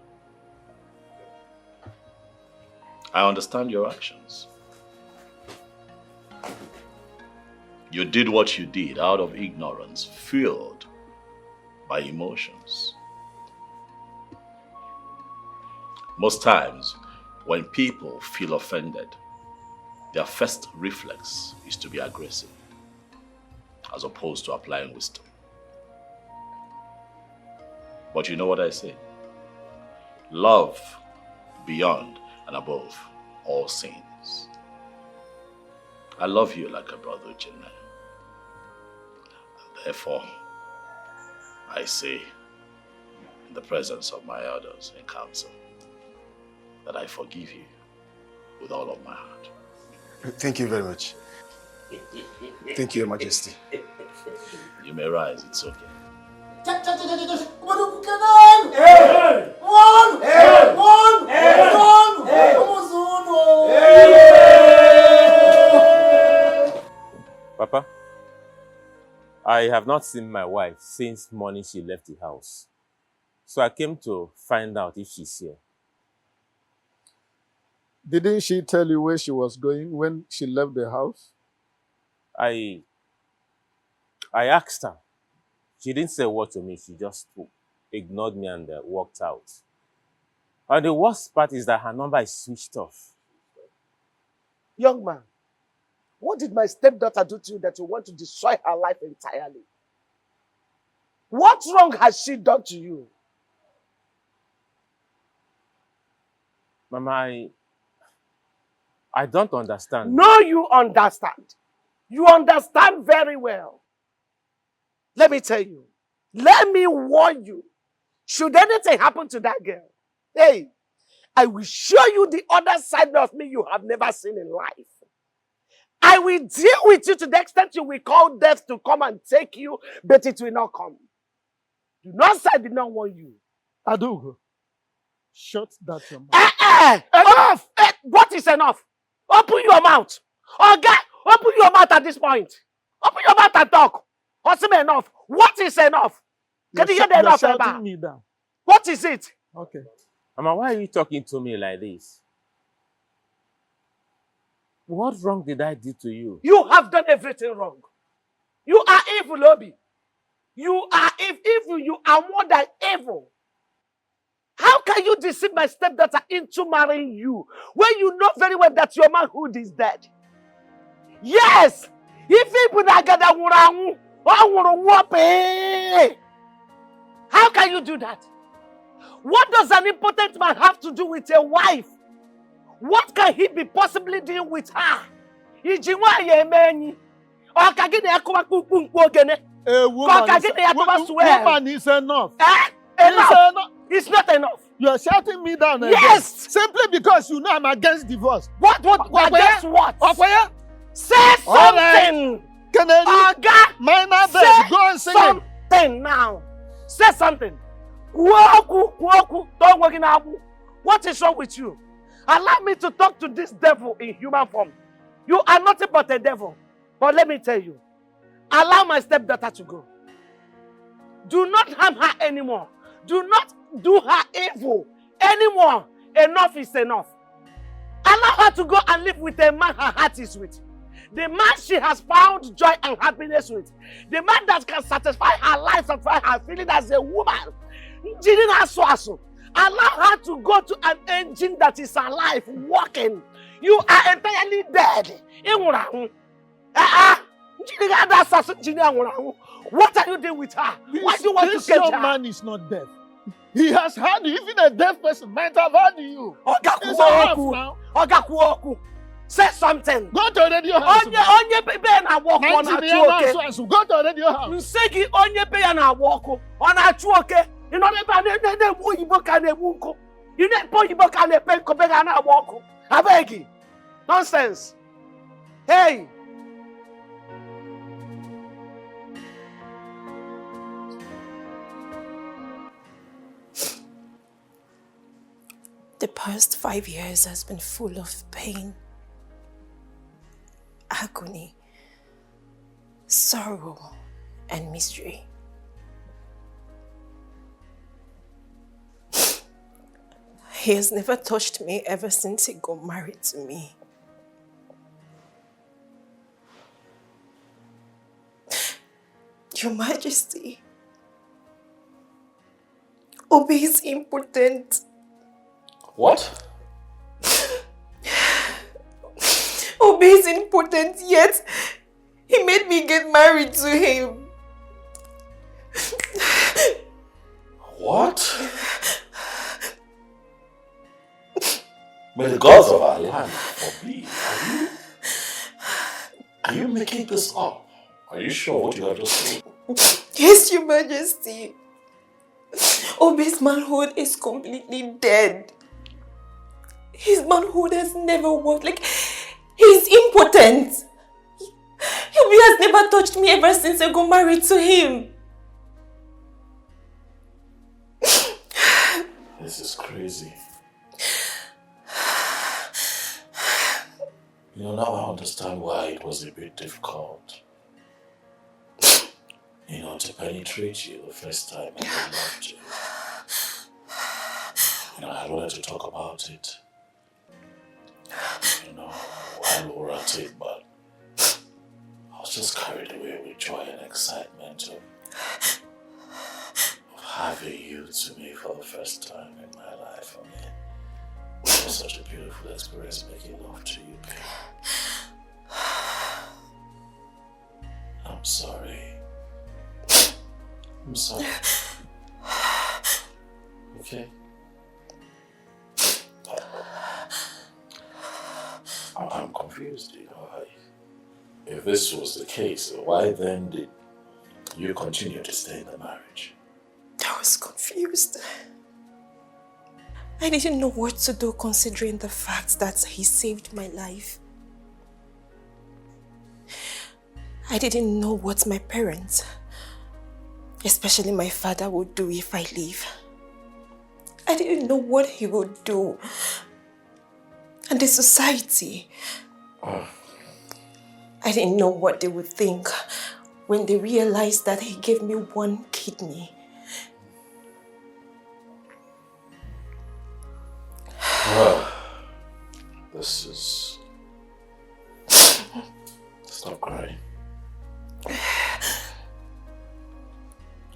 I understand your actions. You did what you did out of ignorance, fueled by emotions. Most times, when people feel offended, their first reflex is to be aggressive, as opposed to applying wisdom. But you know what I say? Love beyond and above all sins. I love you like a brother, Uchenna. And therefore, I say, in the presence of my elders in council, that I forgive you with all of my heart. Thank you very much. Thank you, Your Majesty. You may rise, it's okay. Papa, I have not seen my wife since morning she left the house. So I came to find out if she's here. Didn't she tell you where she was going when she left the house? I asked her. She didn't say a word to me. She just ignored me and walked out. And the worst part is that her number is switched off. Young man, what did my stepdaughter do to you that you want to destroy her life entirely? What wrong has she done to you? Mama, I don't understand. No, you understand. You understand very well. Let me tell you. Let me warn you. Should anything happen to that girl, hey, I will show you the other side of me you have never seen in life. I will deal with you to the extent you will call death to come and take you, but it will not come. Do not say I did not warn you. Adugo, shut that your mouth. Enough! What is enough? Open your mouth. Okay, open your mouth at this point. Open your mouth and talk. What's enough? What is enough? Can you hear the enough? You're shouting me down. What is it? Okay. Mama, why are you talking to me like this? What wrong did I do to you? You have done everything wrong. You are evil, Obi. You are evil. You are more than evil. How can you deceive my stepdaughter into marrying you when you know very well that your manhood is dead? Yes! If people are gathered, how can you do that? What does an impotent man have to do with a wife? What can he be possibly doing with her? Woman is enough. Enough. It's not enough. You are shouting me down again. Yes! Simply because you know I'm against divorce. What? Against what? Okoye? Say something! Kennedy, minor bed, go and sing it. Something now. Say something. What is wrong with you? Allow me to talk to this devil in human form. You are nothing but a devil. But let me tell you, allow my stepdaughter to go. Do not harm her anymore. Do not do her evil anymore. Enough is enough. Allow her to go and live with a man her heart is with. The man she has found joy and happiness with. The man that can satisfy her life, satisfy her feeling as a woman. Allow her to go to an engine that is alive, walking. You are entirely dead. What are you doing with her? Why do you want to This get young her? man is not deaf. He has had you. Even a deaf person might have had you. It's enough now. Say something. Go to the radio house. Onye be na walk on a chuoke. Go to the radio house. Nsegi onye be na walk on a chuoke. You know the oyibo ka na ewunko. You know oyibo ka na pen ko be na walk. Abegi. Nonsense. Hey. The past 5 years has been full of pain, agony, sorrow, and misery. He has never touched me ever since he got married to me. Your Majesty, Obi is impotent. What? Obi is impotent, yet he made me get married to him. What? May the gods of our land forbid. Are you making this up? Are you sure what you have just said? Yes, Your Majesty. Obi's manhood is completely dead. His manhood has never worked. Like, he's impotent. Obi has never touched me ever since I got married to him. This is crazy. You know, now I understand why it was a bit difficult. You know, to penetrate you the first time I loved you. You know, I wanted to talk about it. You know, while we were at it, but I was just carried away with joy and excitement of having you to me for the first time in my life. I mean, it was such a beautiful experience making love to you, babe. I'm sorry. I'm sorry. Okay? I'm confused, you know. If this was the case, why then did you continue to stay in the marriage? I was confused. I didn't know what to do considering the fact that he saved my life. I didn't know what my parents, especially my father, would do if I leave. I didn't know what he would do. And the society. I didn't know what they would think when they realized that he gave me one kidney. This is... Stop crying.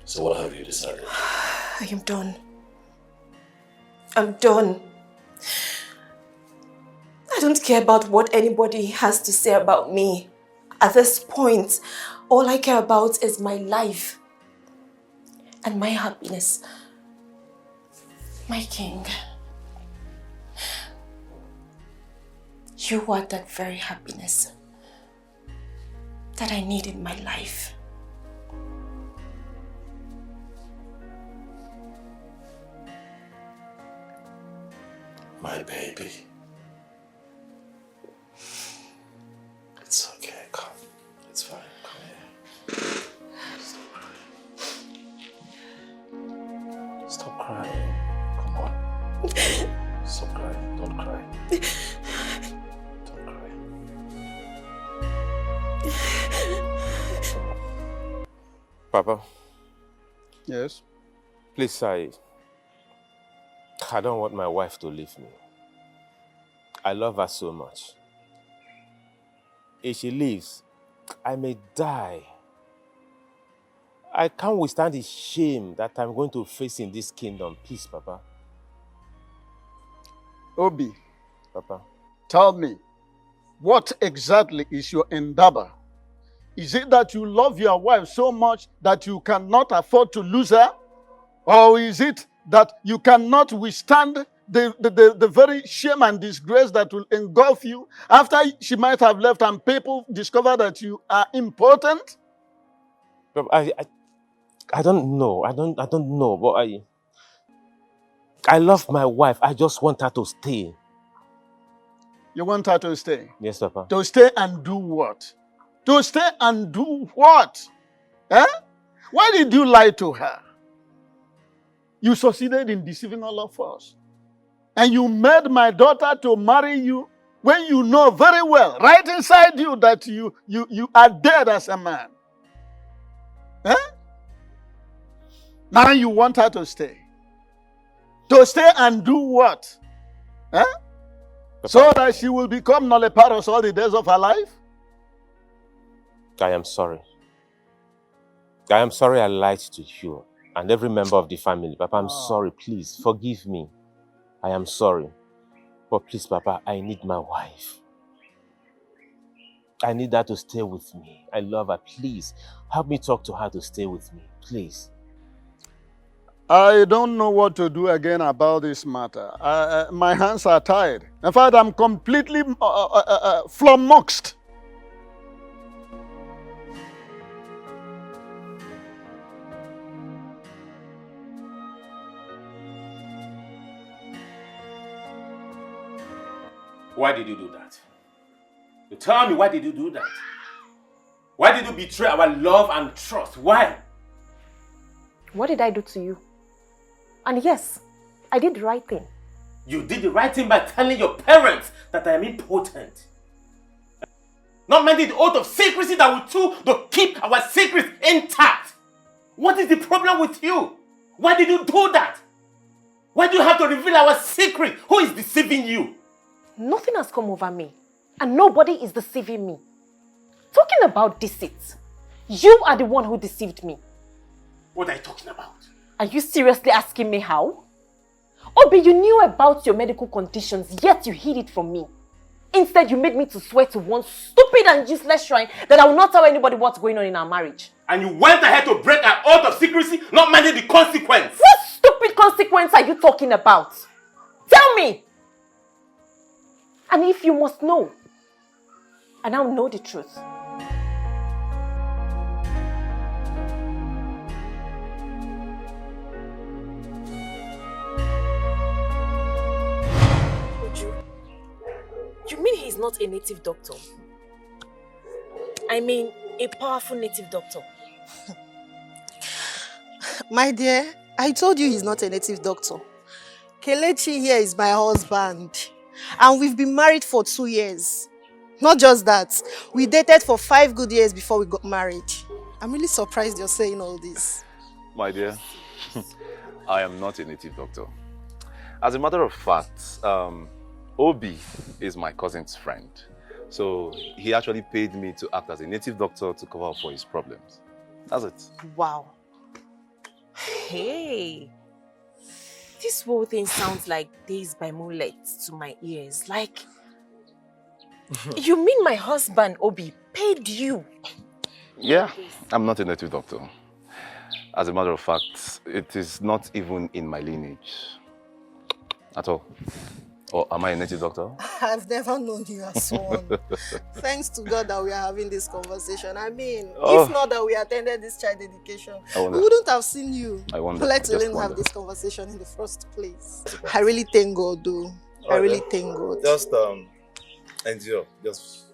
So what have you decided? I am done. I'm done. I don't care about what anybody has to say about me. At this point, all I care about is my life and my happiness. My king. You are that very happiness that I need in my life. My baby. It's okay, come. It's fine, come here. Stop crying. Come on. Stop crying, don't cry. Don't cry. Papa. Yes? Please, I don't want my wife to leave me. I love her so much. If she leaves, I may die. I can't withstand the shame that I'm going to face in this kingdom. Please, Papa. Obi. Papa. Tell me, what exactly is your endeavor? Is it that you love your wife so much that you cannot afford to lose her? Or is it that you cannot withstand the very shame and disgrace that will engulf you after she might have left and people discover that you are important? I don't know. I don't know. But I love my wife. I just want her to stay. You want her to stay? Yes, Papa. To stay and do what? To stay and do what? Eh? Why did you lie to her? You succeeded in deceiving all of us. And you made my daughter to marry you when you know very well, right inside you, that you are dead as a man. Eh? Now you want her to stay. To stay and do what? Eh? So that she will become nulliparous all the days of her life? I am sorry. I am sorry I lied to you and every member of the family. Papa, I'm sorry. Please, forgive me. I am sorry. But please, Papa, I need my wife. I need her to stay with me. I love her. Please, help me talk to her to stay with me. Please. I don't know what to do again about this matter. My hands are tied. In fact, I'm completely flummoxed. Why did you do that? You tell me, why did you do that? Why did you betray our love and trust? Why? What did I do to you? And yes, I did the right thing. You did the right thing by telling your parents that I am impotent. Not minding the oath of secrecy that we took to keep our secrets intact. What is the problem with you? Why did you do that? Why do you have to reveal our secret? Who is deceiving you? Nothing has come over me. And nobody is deceiving me. Talking about deceit, you are the one who deceived me. What are you talking about? Are you seriously asking me how? Obi, you knew about your medical conditions, yet you hid it from me. Instead, you made me to swear to one stupid and useless shrine that I will not tell anybody what's going on in our marriage. And you went ahead to break an oath of secrecy, not minding the consequence. What stupid consequence are you talking about? Tell me! And if you must know, I now know the truth. You mean he's not a native doctor? I mean, a powerful native doctor. My dear, I told you he's not a native doctor. Kelechi here is my husband. And we've been married for 2 years. Not just that, we dated for 5 good years before we got married. I'm really surprised you're saying all this. My dear, I am not a native doctor. As a matter of fact, Obi is my cousin's friend. So he actually paid me to act as a native doctor to cover up for his problems. That's it. Wow. Hey. This whole thing sounds like Days by Moonlight to my ears. Like, you mean my husband, Obi, paid you? Yeah, I'm not a native doctor. As a matter of fact, it is not even in my lineage at all. Or am I a native doctor? I've never known you as one. Thanks to God that we are having this conversation. I mean, if not that we attended this child dedication, we wouldn't have seen you. I wonder. Let alone have this conversation in the first place. I really thank God, though. I really thank God. Just endure. Just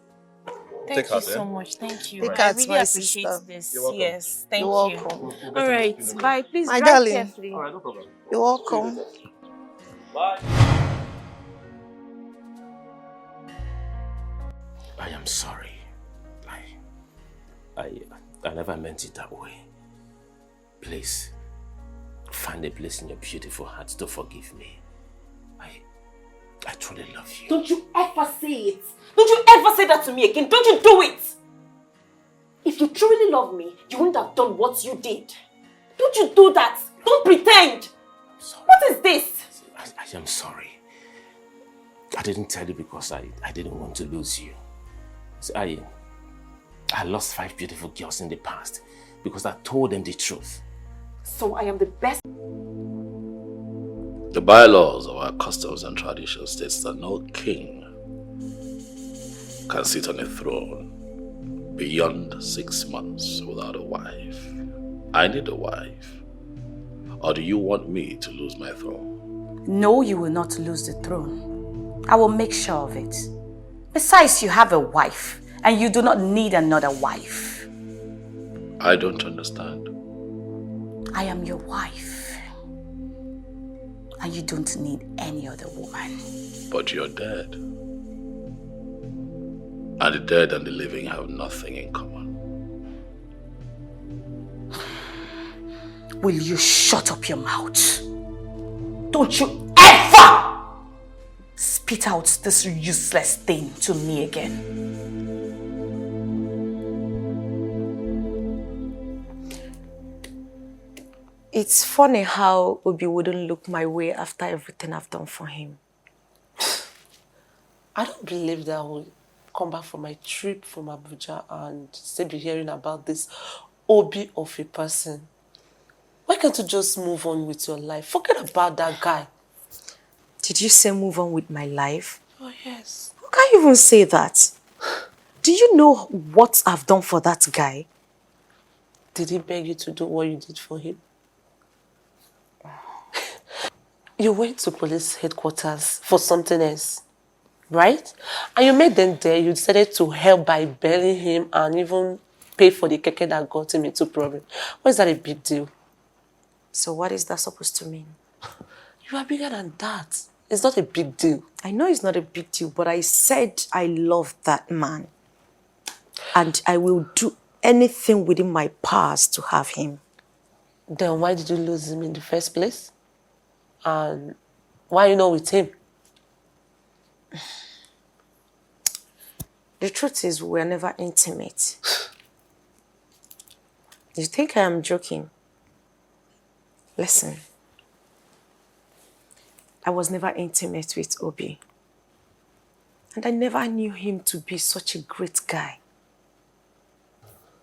Thank you so much. Thank you. Take I heart, really my appreciate sister. this. You're welcome. Yes, thank You're you. welcome. All right, bye. Please My drive darling. carefully. All right, no problem. You're welcome. Bye. I am sorry. I never meant it that way. Please, find a place in your beautiful heart to forgive me. I truly love you. Don't you ever say it. Don't you ever say that to me again. Don't you do it. If you truly love me, you wouldn't have done what you did. Don't you do that. Don't pretend. What is this? I am sorry. I didn't tell you because I didn't want to lose you. See, I lost 5 beautiful girls in the past because I told them the truth. So I am the best. The bylaws of our customs and traditions states that no king can sit on a throne beyond 6 months without a wife. I need a wife. Or do you want me to lose my throne? No, you will not lose the throne. I will make sure of it. Besides, you have a wife, and you do not need another wife. I don't understand. I am your wife, and you don't need any other woman. But you're dead. And the dead and the living have nothing in common. Will you shut up your mouth? Don't you ever spit out this useless thing to me again. It's funny how Obi wouldn't look my way after everything I've done for him. I don't believe that I will come back from my trip from Abuja and still be hearing about this Obi of a person. Why can't you just move on with your life? Forget about that guy. Did you say move on with my life? Oh, yes. How can you even say that? Do you know what I've done for that guy? Did he beg you to do what you did for him? You went to police headquarters for something else, right? And you made them there. You decided to help by bailing him and even pay for the keke that got him into problem. Why is that a big deal? So what is that supposed to mean? You are bigger than that. It's not a big deal. I know it's not a big deal, but I said I love that man. And I will do anything within my powers to have him. Then why did you lose him in the first place? And why are you not with him? The truth is, we were never intimate. You think I am joking? Listen. I was never intimate with Obi. And I never knew him to be such a great guy.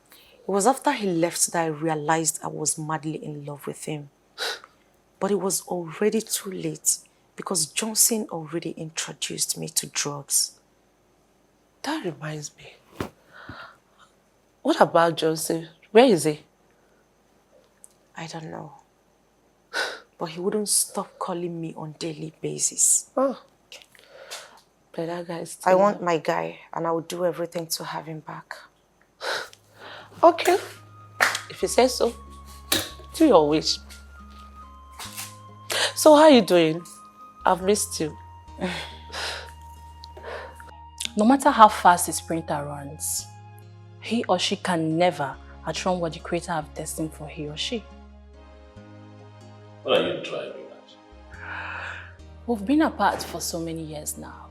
It was after he left that I realized I was madly in love with him. But it was already too late because Johnson already introduced me to drugs. That reminds me. What about Johnson? Where is he? I don't know. But he wouldn't stop calling me on a daily basis. Oh. But that guy is still I want my guy and I will do everything to have him back. Okay. If you say so, do your wish. So how are you doing? I've missed you. No matter how fast a sprinter runs, he or she can never outrun what the Creator have destined for he or she. What are you driving at? We've been apart for so many years now.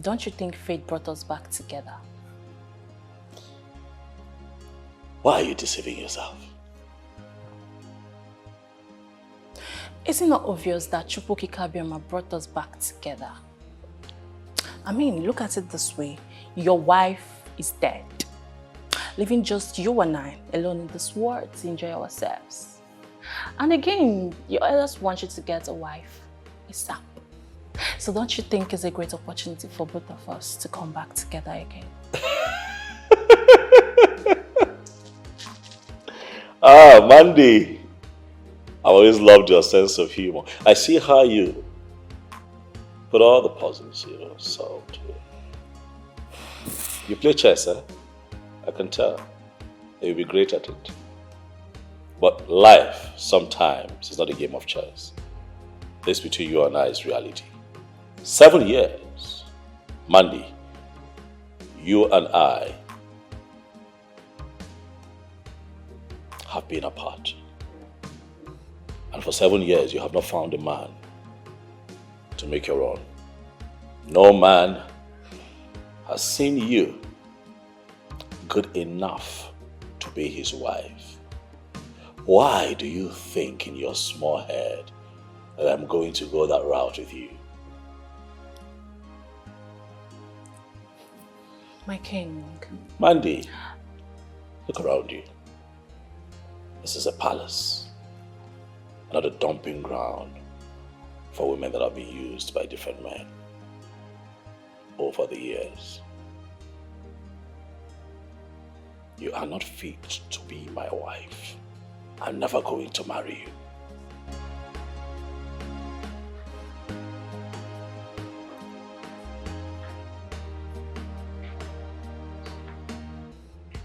Don't you think fate brought us back together? Why are you deceiving yourself? Is it not obvious that Chukwuka Kabiama brought us back together? I mean, look at it this way. Your wife is dead, leaving just you and I alone in this world to enjoy ourselves. And again, your elders want you to get a wife, ASAP. So don't you think it's a great opportunity for both of us to come back together again? Ah, Mandy. I always loved your sense of humor. I see how you put all the puzzles, solved. You play chess, eh? I can tell. You'll be great at it. But life, sometimes, is not a game of chess. This between you and I is reality. 7 years, Mandy, you and I have been apart. And for 7 years, you have not found a man to make your own. No man has seen you good enough to be his wife. Why do you think in your small head that I'm going to go that route with you? My king. Mandy, look around you. This is a palace, not a dumping ground for women that have been used by different men over the years. You are not fit to be my wife. I'm never going to marry you.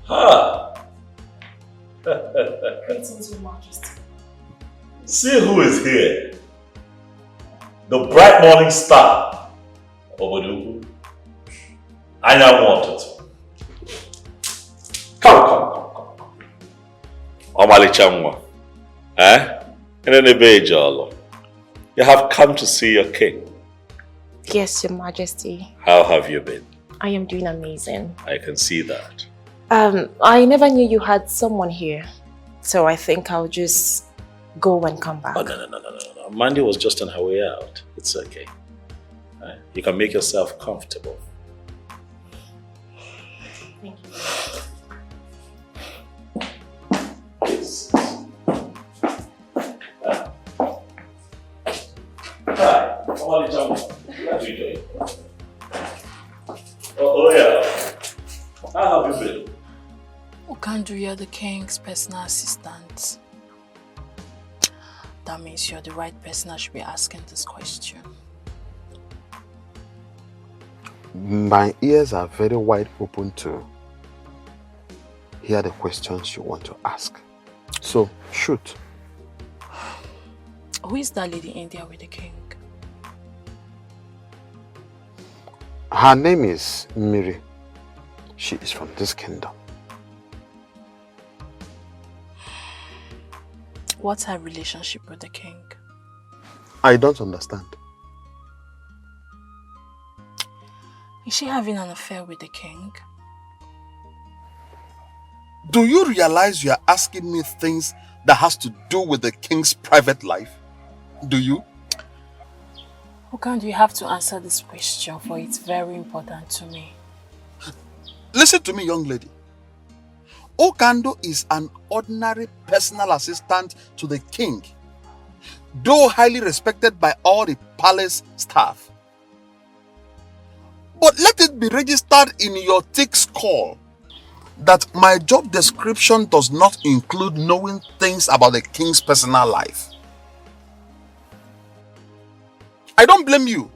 Ha! Greetings, Your Majesty. See who is here. The bright morning star. Obodugu. I now wanted. Come. Omalichangwa. You have come to see your king. Yes, Your Majesty. How have you been? I am doing amazing. I can see that. I never knew you had someone here. So I think I'll just go and come back. Oh, no. Mandy was just on her way out. It's okay. You can make yourself comfortable. Thank you. Please. Hi. How are you doing? Oh yeah. How have you been? Okandu, you're the king's personal assistant. That means you're the right person I should be asking this question. My ears are very wide open to hear the questions you want to ask. So, shoot. Who is that lady in there with the king? Her name is Miri. She is from this kingdom. What's her relationship with the king? I don't understand. Is she having an affair with the king? Do you realize you are asking me things that has to do with the king's private life? Do you? Okandu, you have to answer this question, for it's very important to me. Listen to me, young lady. Okandu is an ordinary personal assistant to the king, though highly respected by all the palace staff. But let it be registered in your thick skull that my job description does not include knowing things about the king's personal life. I don't blame you.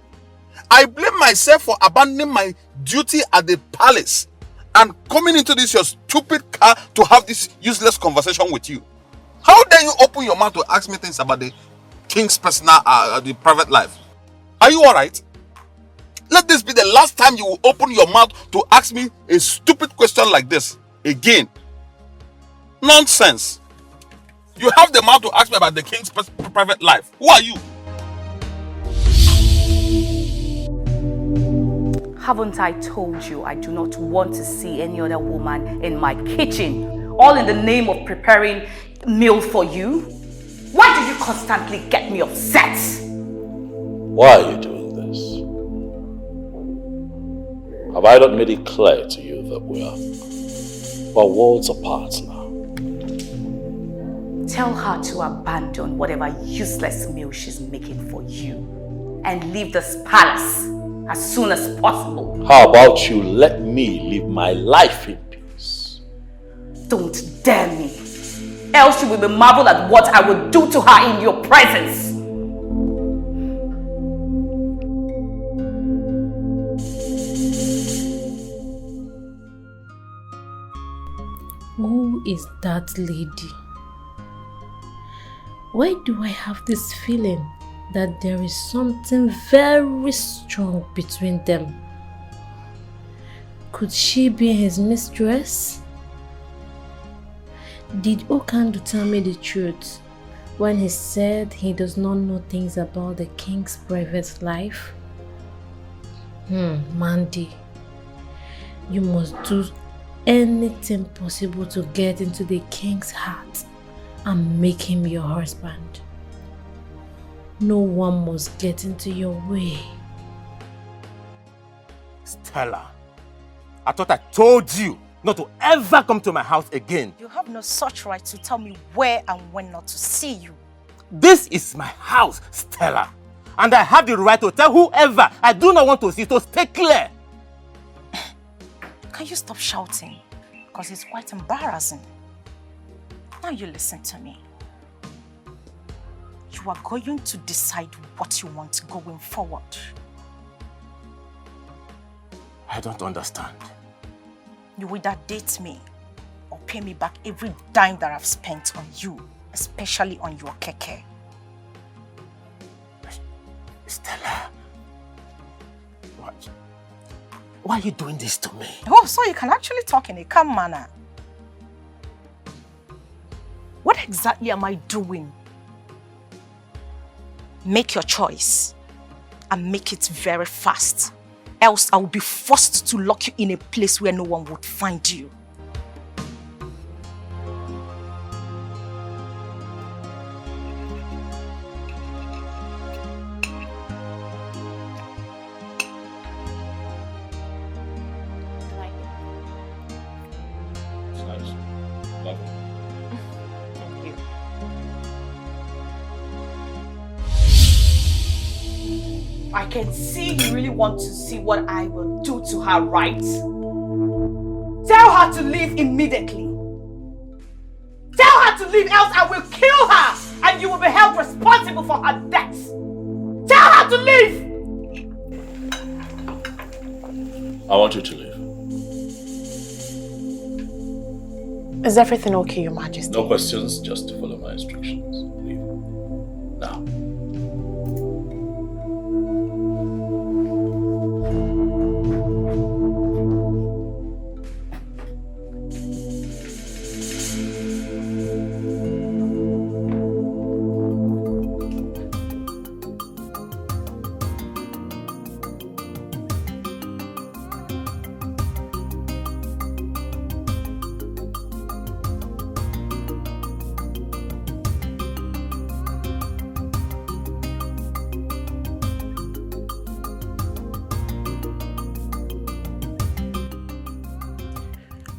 I blame myself for abandoning my duty at the palace and coming into this your stupid car to have this useless conversation with you. How dare you open your mouth to ask me things about the king's personal, the private life? Are you alright? Let this be the last time you will open your mouth to ask me a stupid question like this again. Nonsense. You have the mouth to ask me about the king's private life. Who are you? Haven't I told you I do not want to see any other woman in my kitchen, all in the name of preparing meal for you? Why do you constantly get me upset? Why are you doing this? Have I not made it clear to you that we're worlds apart now? Tell her to abandon whatever useless meal she's making for you and leave this palace as soon as possible. How about you let me live my life in peace? Don't dare me, else you will be marveled at what I will do to her in your presence. Who is that lady? Why do I have this feeling that there is something very strong between them? Could she be his mistress? Did Okandu tell me the truth when he said he does not know things about the king's private life? Mandy, you must do anything possible to get into the king's heart and make him your husband. No one must get into your way. Stella, I thought I told you not to ever come to my house again. You have no such right to tell me where and when not to see you. This is my house, Stella. And I have the right to tell whoever I do not want to see to stay clear. Can you stop shouting? Because it's quite embarrassing. Now you listen to me. You are going to decide what you want going forward. I don't understand. You either date me or pay me back every dime that I've spent on you, especially on your keke. Stella, why are you doing this to me? Oh, so you can actually talk in a calm manner. What exactly am I doing? Make your choice and make it very fast. Else I will be forced to lock you in a place where no one would find you. I can see you really want to see what I will do to her, right? Tell her to leave immediately. Tell her to leave, else I will kill her and you will be held responsible for her death. Tell her to leave! I want you to leave. Is everything okay, Your Majesty? No questions, just to follow my instructions. Leave. Now.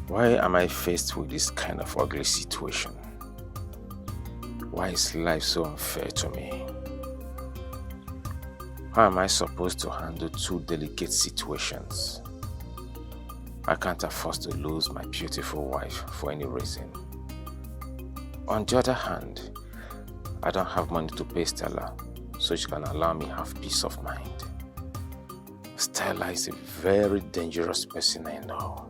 Why am I faced with this kind of ugly situation? Why is life so unfair to me? How am I supposed to handle two delicate situations? I can't afford to lose my beautiful wife for any reason. On the other hand, I don't have money to pay Stella, so she can allow me have peace of mind. Stella is a very dangerous person I know.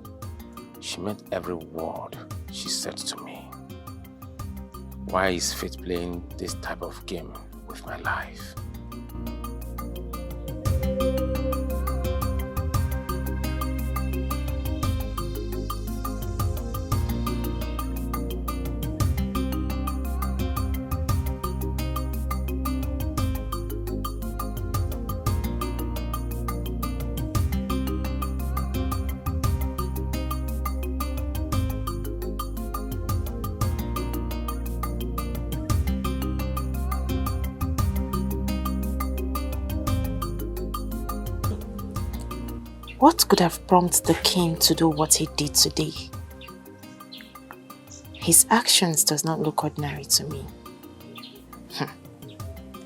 She meant every word she said to me. Why is fate playing this type of game with my life? What could have prompted the king to do what he did today? His actions does not look ordinary to me.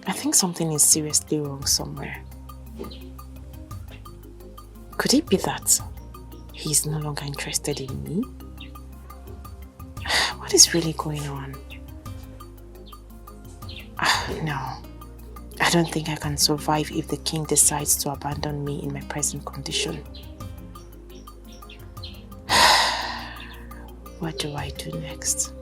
I think something is seriously wrong somewhere. Could it be that he is no longer interested in me? What is really going on? No. I don't think I can survive if the king decides to abandon me in my present condition. What do I do next?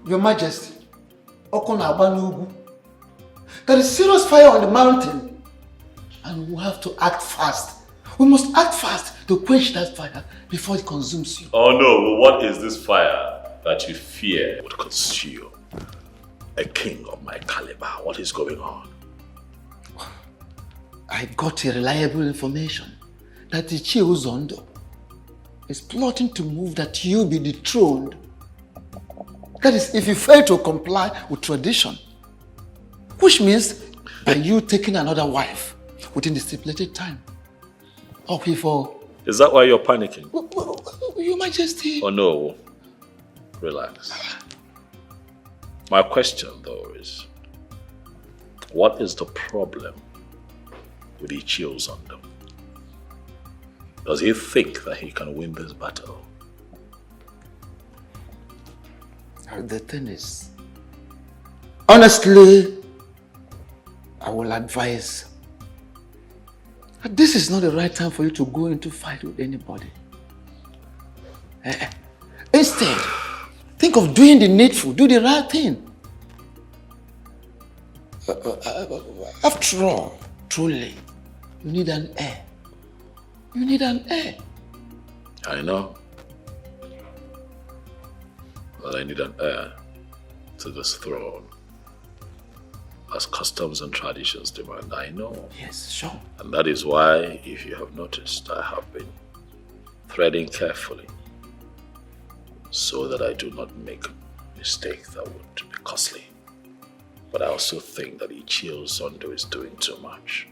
Your Majesty, there is serious fire on the mountain and we have to act fast. We must act fast to quench that fire before it consumes you. Oh no, what is this fire that you fear would consume a king of my caliber? What is going on? I got a reliable information that the Uzondo is plotting to move that you be dethroned. That is, if you fail to comply with tradition, which means by you taking another wife within the stipulated time. Okay, for... Is that why you're panicking? Your Majesty. Oh no, relax. My question though is, what is the problem with Ichio Zondo? Does he think that he can win this battle? The thing is, honestly, I will advise that this is not the right time for you to go into fight with anybody. Instead, think of doing the needful, do the right thing. After all, truly, you need an heir. You need an heir. I know. But I need an heir to this throne. As customs and traditions demand, I know. Yes, sure. And that is why, if you have noticed, I have been threading carefully so that I do not make a mistake that would be costly. But I also think that Ichio Zondo is doing too much.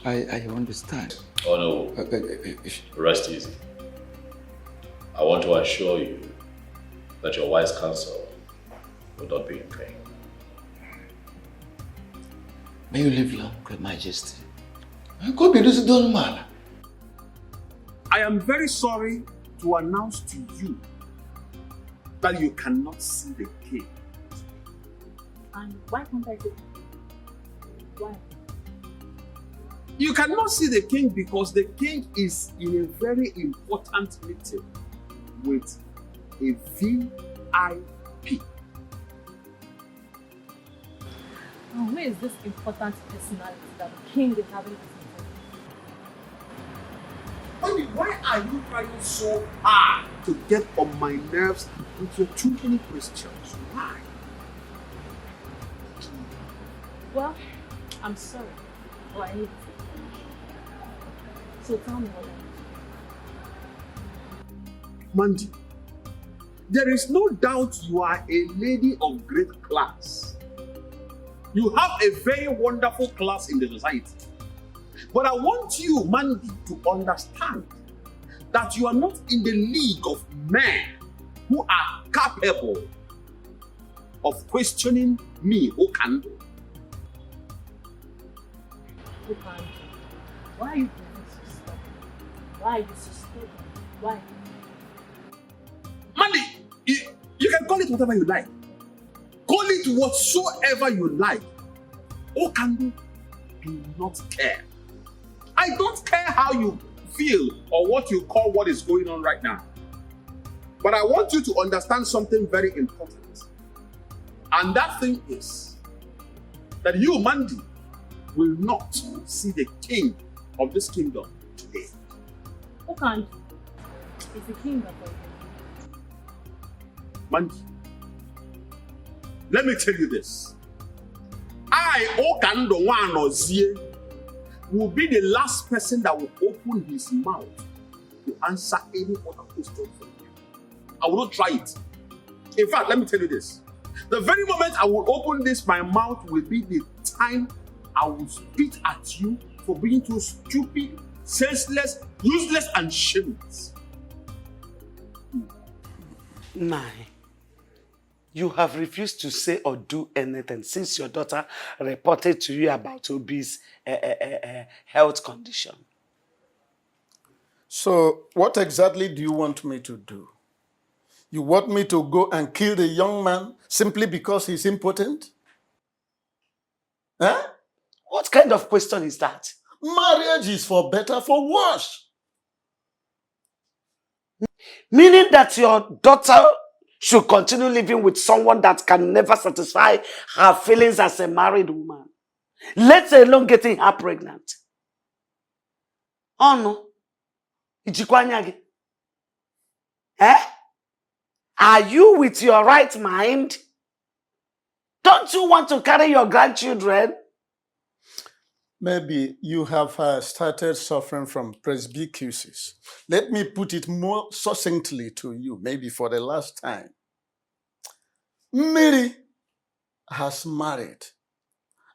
I understand. Oh no, rest easy. I want to assure you that your wise counsel will not be in vain. May you live long, Your Majesty. Go be this done man. I am very sorry to announce to you that you cannot see the king. And why can't I do? Why? You cannot see the king because the king is in a very important meeting with a VIP. Oh, where is this important personality that the king is having this Honey, why are you trying so hard to get on my nerves with your too many questions? Why? Well, I'm sorry, but I need to. So tell me what Mandy, there is no doubt you are a lady of great class. You have a very wonderful class in the society. But I want you, Mandy, to understand that you are not in the league of men who are capable of questioning me, who can do. Who can't do? Why are you doing so stubborn? Why are you so stubborn? Why? Mandy, you can call it whatever you like. Call it whatsoever you like. Okandu do not care. I don't care how you feel or what you call what is going on right now. But I want you to understand something very important. And that thing is that you, Mandy, will not see the king of this kingdom today. Who can't? It's the king that will. Mandy, let me tell you this. I, Okando Wanozie, will be the last person that will open his mouth to answer any other question from you. I will not try it. In fact, let me tell you this. The very moment I will open my mouth will be the time I will spit at you for being too stupid, senseless, useless, and shameless. Nine. You have refused to say or do anything since your daughter reported to you about Obi's health condition. So, what exactly do you want me to do? You want me to go and kill the young man simply because he's impotent? Huh? What kind of question is that? Marriage is for better, for worse. Meaning that your daughter should continue living with someone that can never satisfy her feelings as a married woman, let alone getting her pregnant. Oh no. Ichikwanyagi. Eh? Are you with your right mind? Don't you want to carry your grandchildren? Maybe you have started suffering from presbycusis. Let me put it more succinctly to you, maybe for the last time. Mary has married,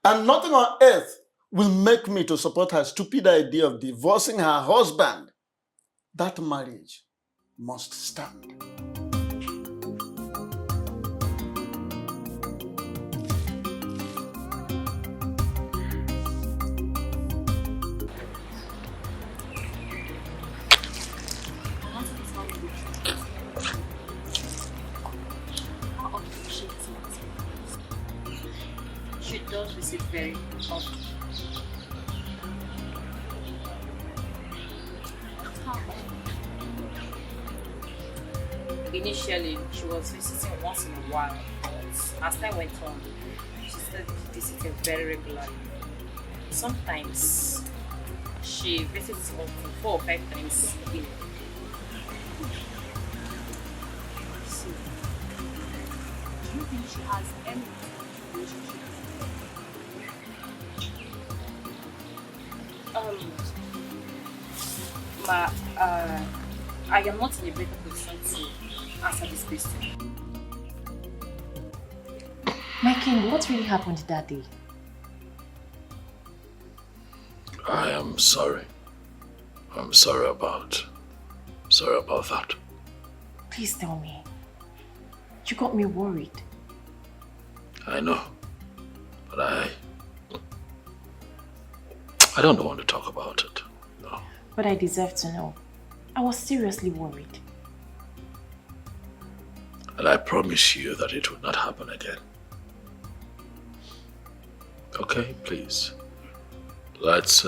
and nothing on earth will make me to support her stupid idea of divorcing her husband. That marriage must stand. She does visit very often. Initially, she was visiting once in a while, but as time went on, she started visiting very regularly. Sometimes she visits up to 4 or 5 times a year. So, do you think she has any relationship? I am not in a better position to answer this question. My king, what really happened that day? I am sorry. I'm sorry about that. Please tell me. You got me worried. I know, but I don't want to talk about it. No. But I deserve to know. I was seriously worried. And I promise you that it will not happen again. Okay, please. Let's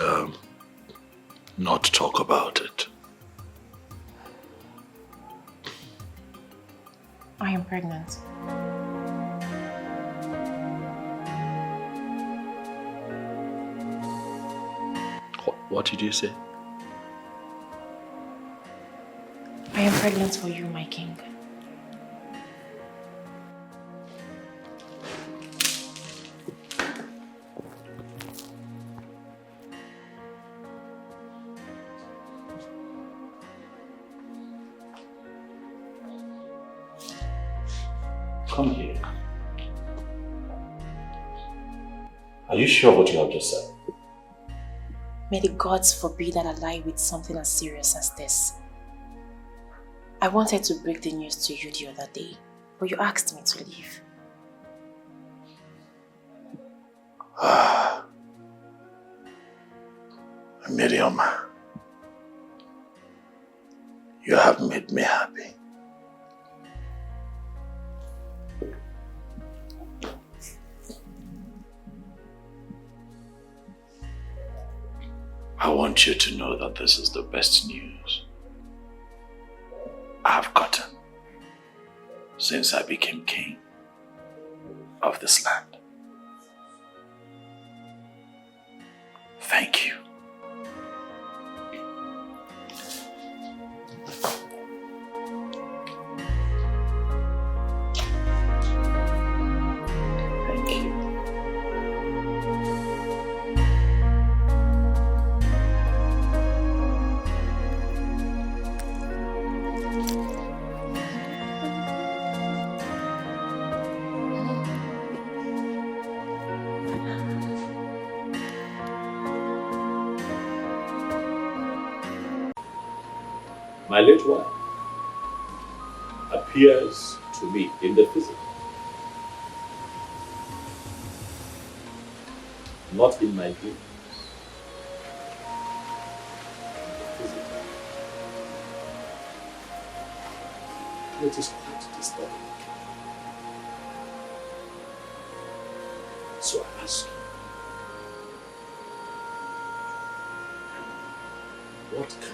not talk about it. I am pregnant. What did you say? I am pregnant for you, my king. Come here. Are you sure what you have just said? May the gods forbid that I lie with something as serious as this. I wanted to break the news to you the other day, but you asked me to leave. Miriam, you have made me happy. I want you to know that this is the best news I've gotten since I became king of this land. Thank you. Thank you. My late wife appears to me in the physical, not in my dreams. Physical. It is quite disturbing. So I ask you, what can we do?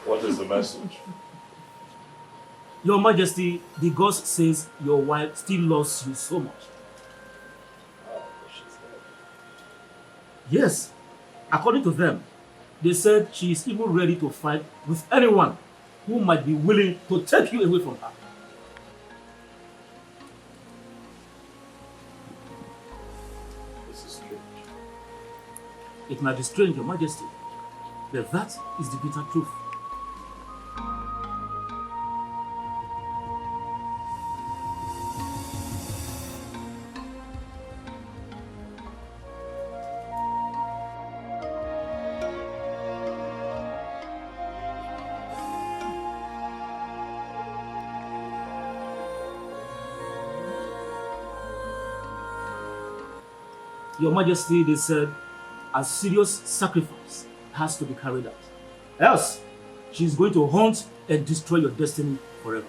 What is the message? Your Majesty, the ghost says your wife still loves you so much. Yes, according to them, they said she is even ready to fight with anyone who might be willing to take you away from her. This is strange. It might be strange, Your Majesty, but that is the bitter truth. Your Majesty, they said, a serious sacrifice has to be carried out. Else, she is going to haunt and destroy your destiny forever.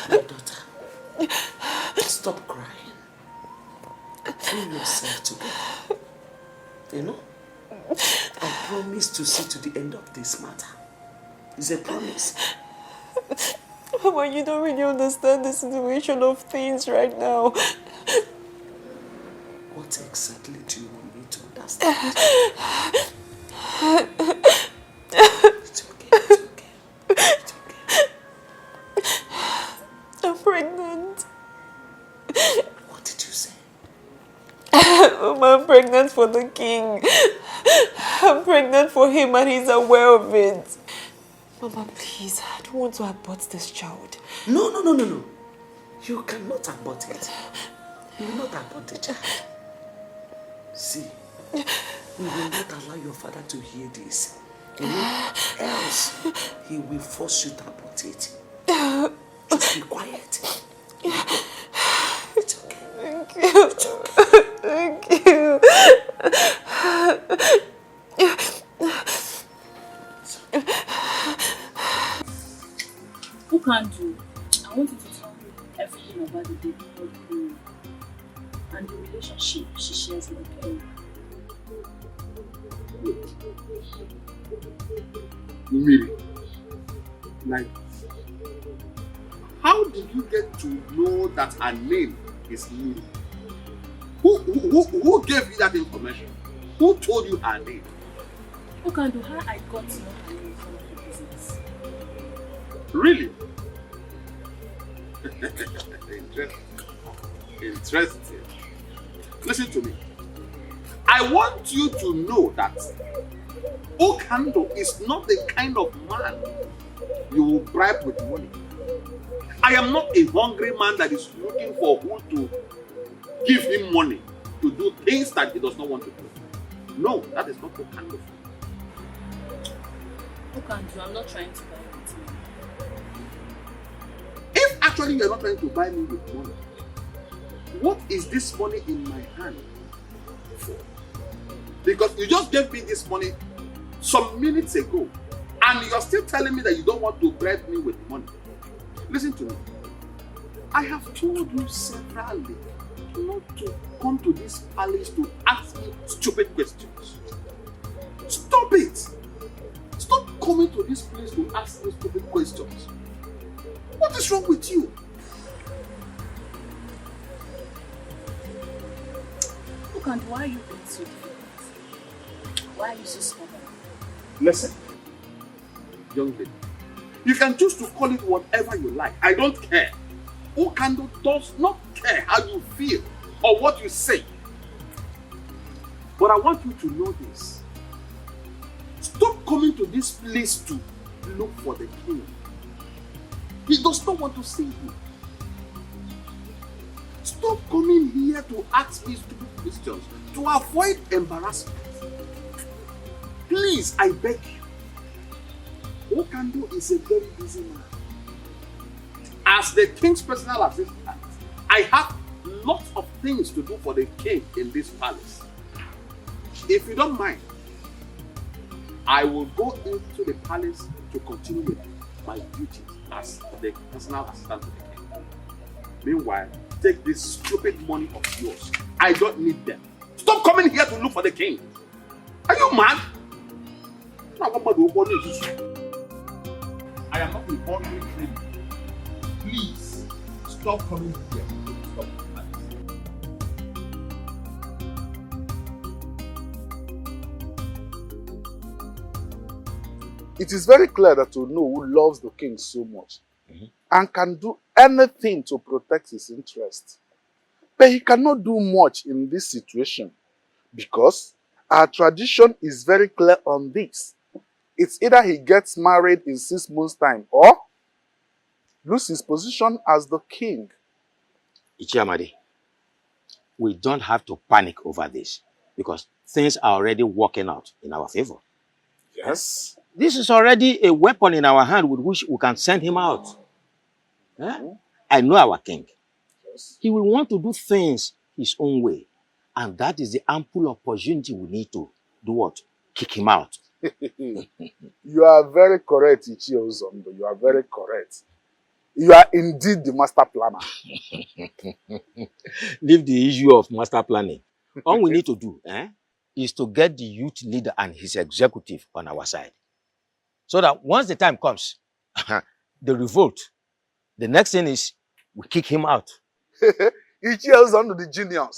My daughter, stop crying. Pull yourself together. You know? I promise to see to the end of this matter. It's a promise. Mama, you don't really understand the situation of things right now. What exactly do you want me to understand? It's okay, it's okay. It's okay. I'm pregnant. What did you say? Mama, I'm pregnant for the king. I'm pregnant for him and he's aware of it. Mama, please, I don't want to abort this child. No. You cannot abort it. You will not abort the child. See, we will not allow your father to hear this. You know, else he will force you to abort it. Just be quiet. It's okay. Thank you. It's okay. Thank you. Who can do? I want you to tell me everything about the baby boy and the relationship she shares with him. Miri, like, how did you get to know that her name is Miri? Who gave you that information? Who told you her name? Who can do? How I got to know her name from the business? Really? Interesting. Listen to me. I want you to know that Okando is not the kind of man you will bribe with money. I am not a hungry man that is looking for who to give him money to do things that he does not want to do. No, that is not Okando. Okando, I'm not trying to buy anything. If actually you are not trying to buy me with money, what is this money in my hand for? Because you just gave me this money some minutes ago and you are still telling me that you don't want to bribe me with money. Listen to me. I have told you severally not to come to this palace to ask me stupid questions. Stop it! Stop coming to this place to ask me stupid questions. What is wrong with you? Okando, why are you being so difficult? Why are you so stubborn? Listen, young lady. You can choose to call it whatever you like. I don't care. Okando does not care how you feel or what you say. But I want you to know this. Stop coming to this place to look for the king. He does not want to see you. Stop coming here to ask me stupid questions to avoid embarrassment. Please, I beg you. Okando is a very busy man. As the king's personal assistant, I have lots of things to do for the king in this palace. If you don't mind, I will go into the palace to continue with my duties as the personal assistant to the king. Meanwhile, take this stupid money of yours. I don't need them. Stop coming here to look for the king. Are you mad? I am not an ordinary criminal. Please, stop coming here. Stop. It is very clear that Ono who loves the king so much and can do anything to protect his interests. But he cannot do much in this situation because our tradition is very clear on this. It's either he gets married in 6 months' time or lose his position as the king. Ichiamadi, we don't have to panic over this because things are already working out in our favor. Yes. This is already a weapon in our hand with which we can send him out. I know our king. Yes. He will want to do things his own way. And that is the ample opportunity we need to do what? Kick him out. You are very correct, Ichie Ozondo. You are very correct. You are indeed the master planner. Leave the issue of master planning. All we need to do is to get the youth leader and his executive on our side. So that once the time comes, the revolt, the next thing is we kick him out. Ichie Ozondo the genius.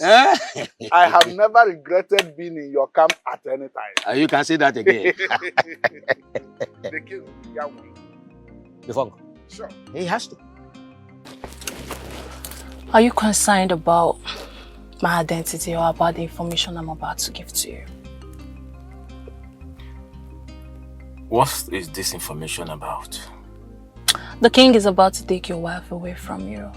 I have never regretted being in your camp at any time. You can say that again. The king will win. The funk. Sure. He has to. Are you concerned about my identity or about the information I'm about to give to you? What is this information about? The king is about to take your wife away from you.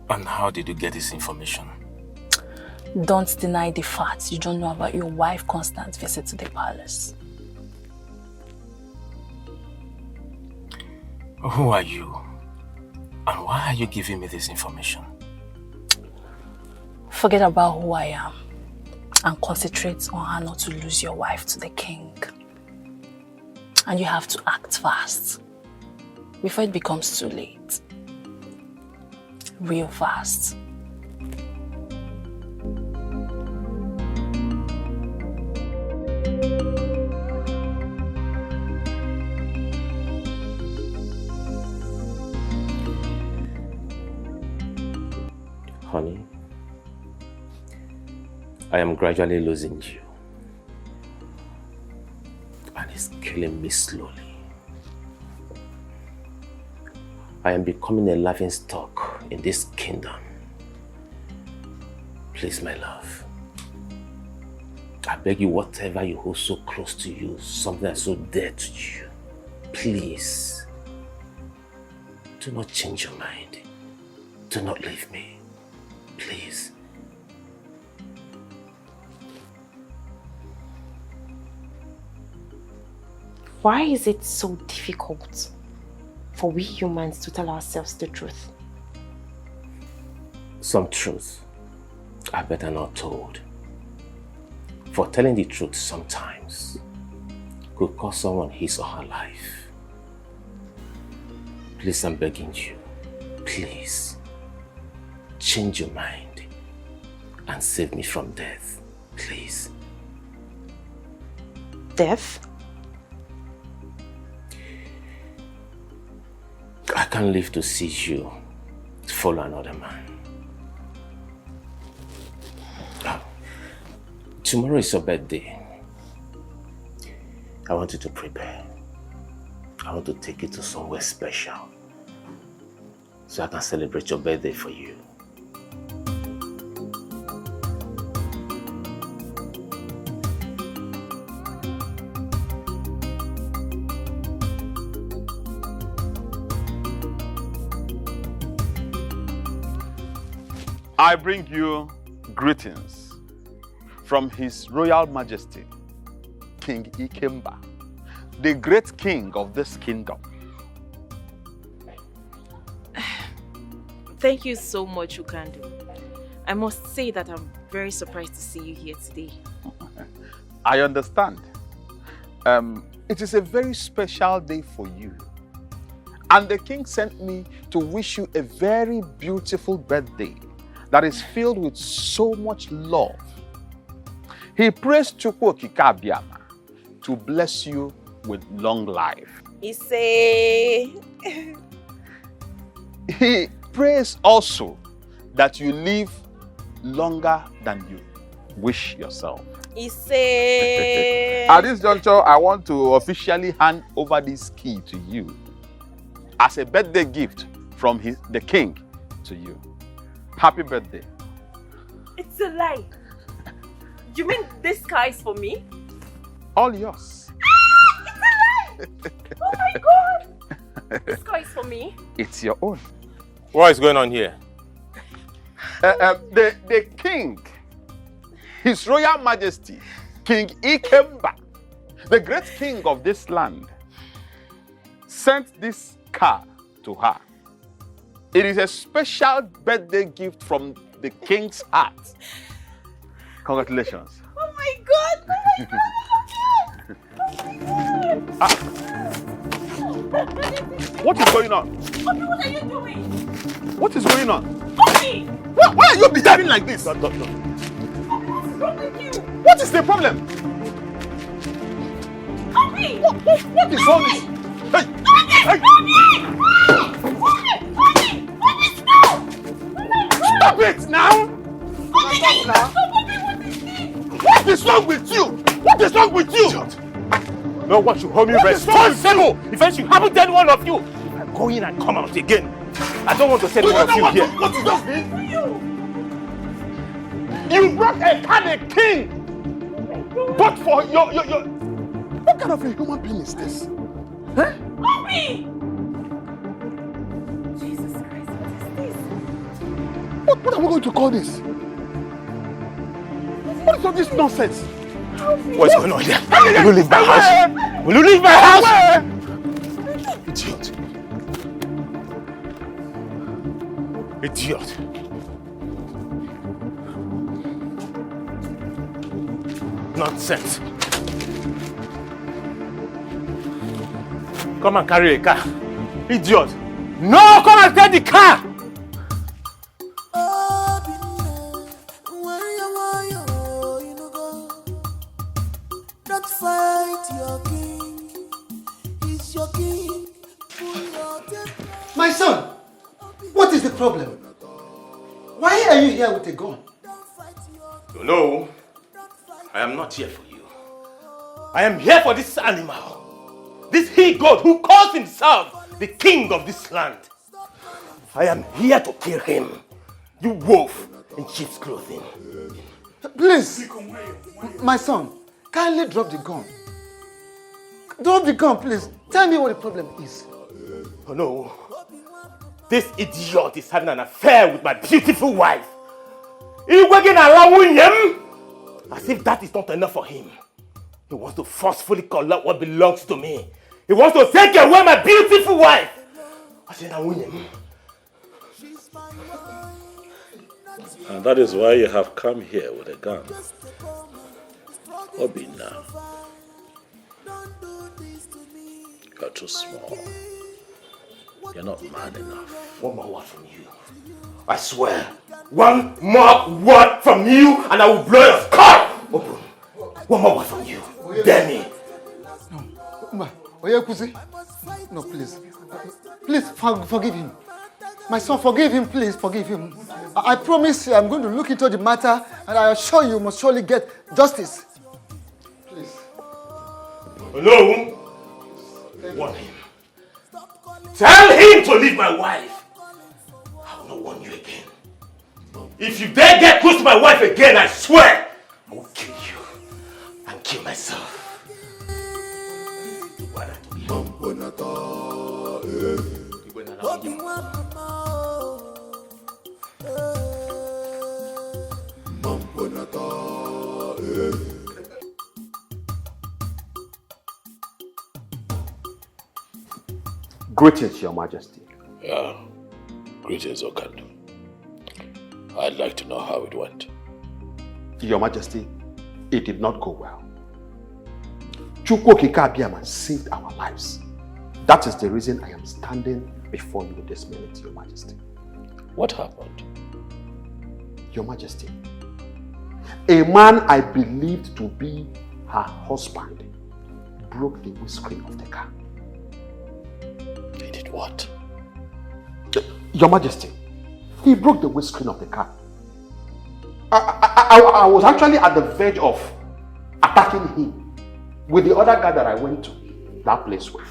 And how did you get this information? Don't deny the facts. You don't know about your wife Constance's visit to the palace. Who are you? And why are you giving me this information? Forget about who I am and concentrate on how not to lose your wife to the king. And you have to act fast before it becomes too late. Real fast. Honey, I am gradually losing you. And it's killing me slowly. I am becoming a laughing stock in this kingdom. Please, my love. I beg you, whatever you hold so close to you, something that's so dear to you, please, do not change your mind. Do not leave me. Please. Why is it so difficult for we humans to tell ourselves the truth? Some truths are better not told. For telling the truth sometimes could cost someone his or her life. Please, I'm begging you, please, change your mind and save me from death, please. Death? I can't live to see you follow another man. Tomorrow is your birthday. I want you to prepare. I want to take you to somewhere special so I can celebrate your birthday for you. I bring you greetings from His Royal Majesty, King Ikemba, the great king of this kingdom. Thank you so much, Ukandu. I must say that I'm very surprised to see you here today. I understand. It is a very special day for you. And the king sent me to wish you a very beautiful birthday that is filled with so much love. He prays Chukwu Okike Abiama to bless you with long life. He prays also that you live longer than you wish yourself. At this juncture, I want to officially hand over this key to you as a birthday gift from the king to you. Happy birthday. It's a lie. You mean this car is for me? All yours. It's a lie! Oh my God! This car is for me? It's your own. What is going on here? The king, His Royal Majesty, King Ikemba, the great king of this land, sent this car to her. It is a special birthday gift from the king's heart. Congratulations. Oh my God! Oh my God! Oh my God! What is going on? Obi, what are you doing? What is going on? Obi! Why are you behaving like this? Obi, what's wrong with you? What is the problem? Obi! What is wrong with you? Hey! Hey! Stop it now! What is wrong with you? What is wrong with you? No one should hold me responsible if anything happens to any one of you. If I go in and come out again, I don't want to see any one of you here. What is this? You brought a car, the king! But for your... What kind of a human being is this? Huh? Obi! Jesus Christ, what is this? What are we going to call this? What is all this nonsense? What's going on here? Will you leave my house? Will you leave my house? Idiot. Idiot. Nonsense. Come and carry a car. Idiot. No, come and get the car. Don't fight your king. He's your king. My son, what is the problem? Why are you here with a gun? No, I am not here for you. I am here for this animal. This he-goat who calls himself the king of this land. I am here to kill him. You wolf in sheep's clothing. Please, my son, kindly drop the gun. Drop the gun, please. Tell me what the problem is. Oh no. This idiot is having an affair with my beautiful wife. He's working around him as if that is not enough for him. He wants to forcefully collect what belongs to me. He wants to take away my beautiful wife. I said, I win him. And that is why you have come here with a gun. Obi now. You're too small. You're not man enough. One more word from you. I swear. One more word from you and I will blow your skull open. One more word from you. Dare me. No, please. Please forgive him. My son, forgive him, please, forgive him. I promise you, I'm going to look into the matter and I assure you must surely get justice. Please. No! Warn him. Tell him to leave my wife. I will not warn you again. If you dare get close to my wife again, I swear, I will kill you and kill myself. Greetings, Your Majesty. Yeah, greetings, Okandu. I'd like to know how it went. Your Majesty, it did not go well. Chukwokika Abiyama saved our lives. That is the reason I am standing before you this minute, Your Majesty. What happened? Your Majesty, a man I believed to be her husband broke the windscreen of the car. He did what? Your Majesty, he broke the windscreen of the car. I was actually at the verge of attacking him with the other guy that I went to that place with,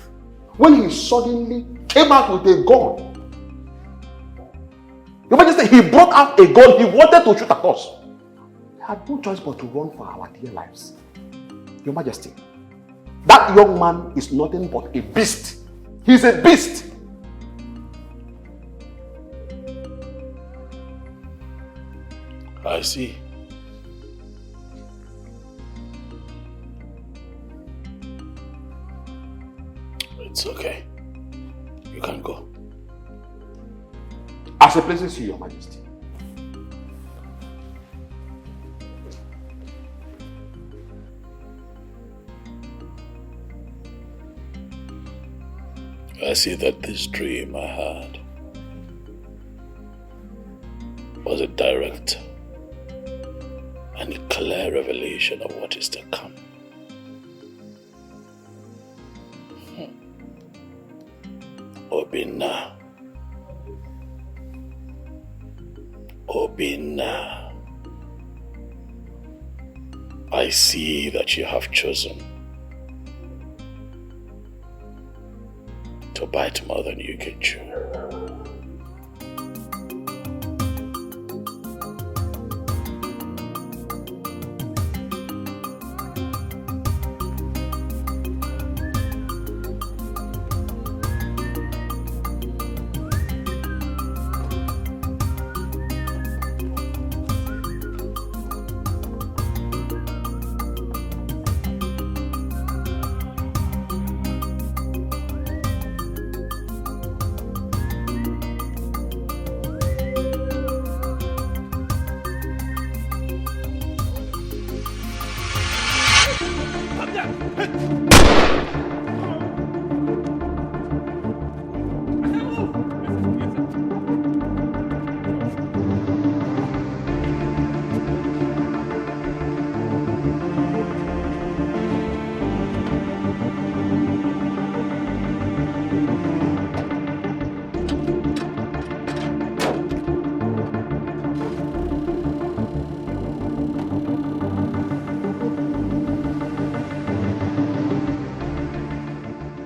when he suddenly came out with a gun. Your Majesty, he brought out a gun. He wanted to shoot at us. We had no choice but to run for our dear lives. Your Majesty, that young man is nothing but a beast. He's a beast. I see. It's okay. You can go. As it pleases you, Your Majesty. I see that this dream I had was a direct and clear revelation of what is to come. Obinna. Obinna. I see that you have chosen to bite more than you can chew.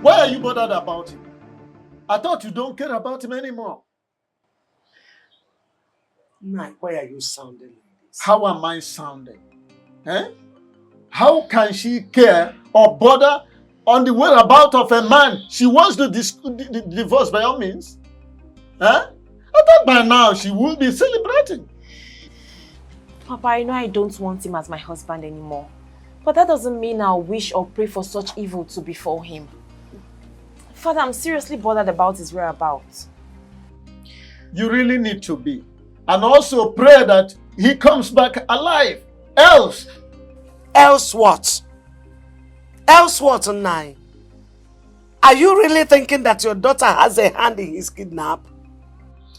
Why are you bothered about him? I thought you don't care about him anymore. Nah, why are you sounding like this? How am I sounding? Eh? How can she care or bother on the whereabouts of a man she wants to divorce by all means? Eh? I thought by now she would be celebrating. Papa, I know I don't want him as my husband anymore. But that doesn't mean I'll wish or pray for such evil to befall him. Father, I'm seriously bothered about his whereabouts. You really need to be. And also pray that he comes back alive. Else. Else what? Else what, Nai? Are you really thinking that your daughter has a hand in his kidnap?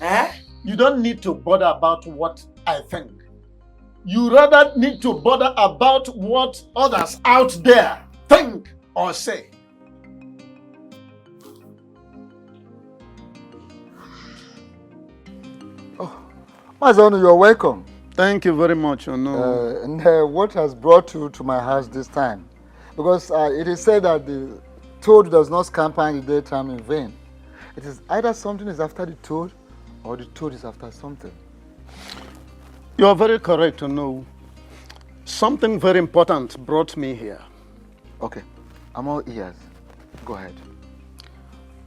Eh? You don't need to bother about what I think. You rather need to bother about what others out there think or say. Mazonu, you're welcome. Thank you very much, Ono. And what has brought you to my house this time? Because it is said that the toad does not scamper in the daytime in vain. It is either something is after the toad or the toad is after something. You are very correct to know. Something very important brought me here. Okay, I'm all ears. Go ahead.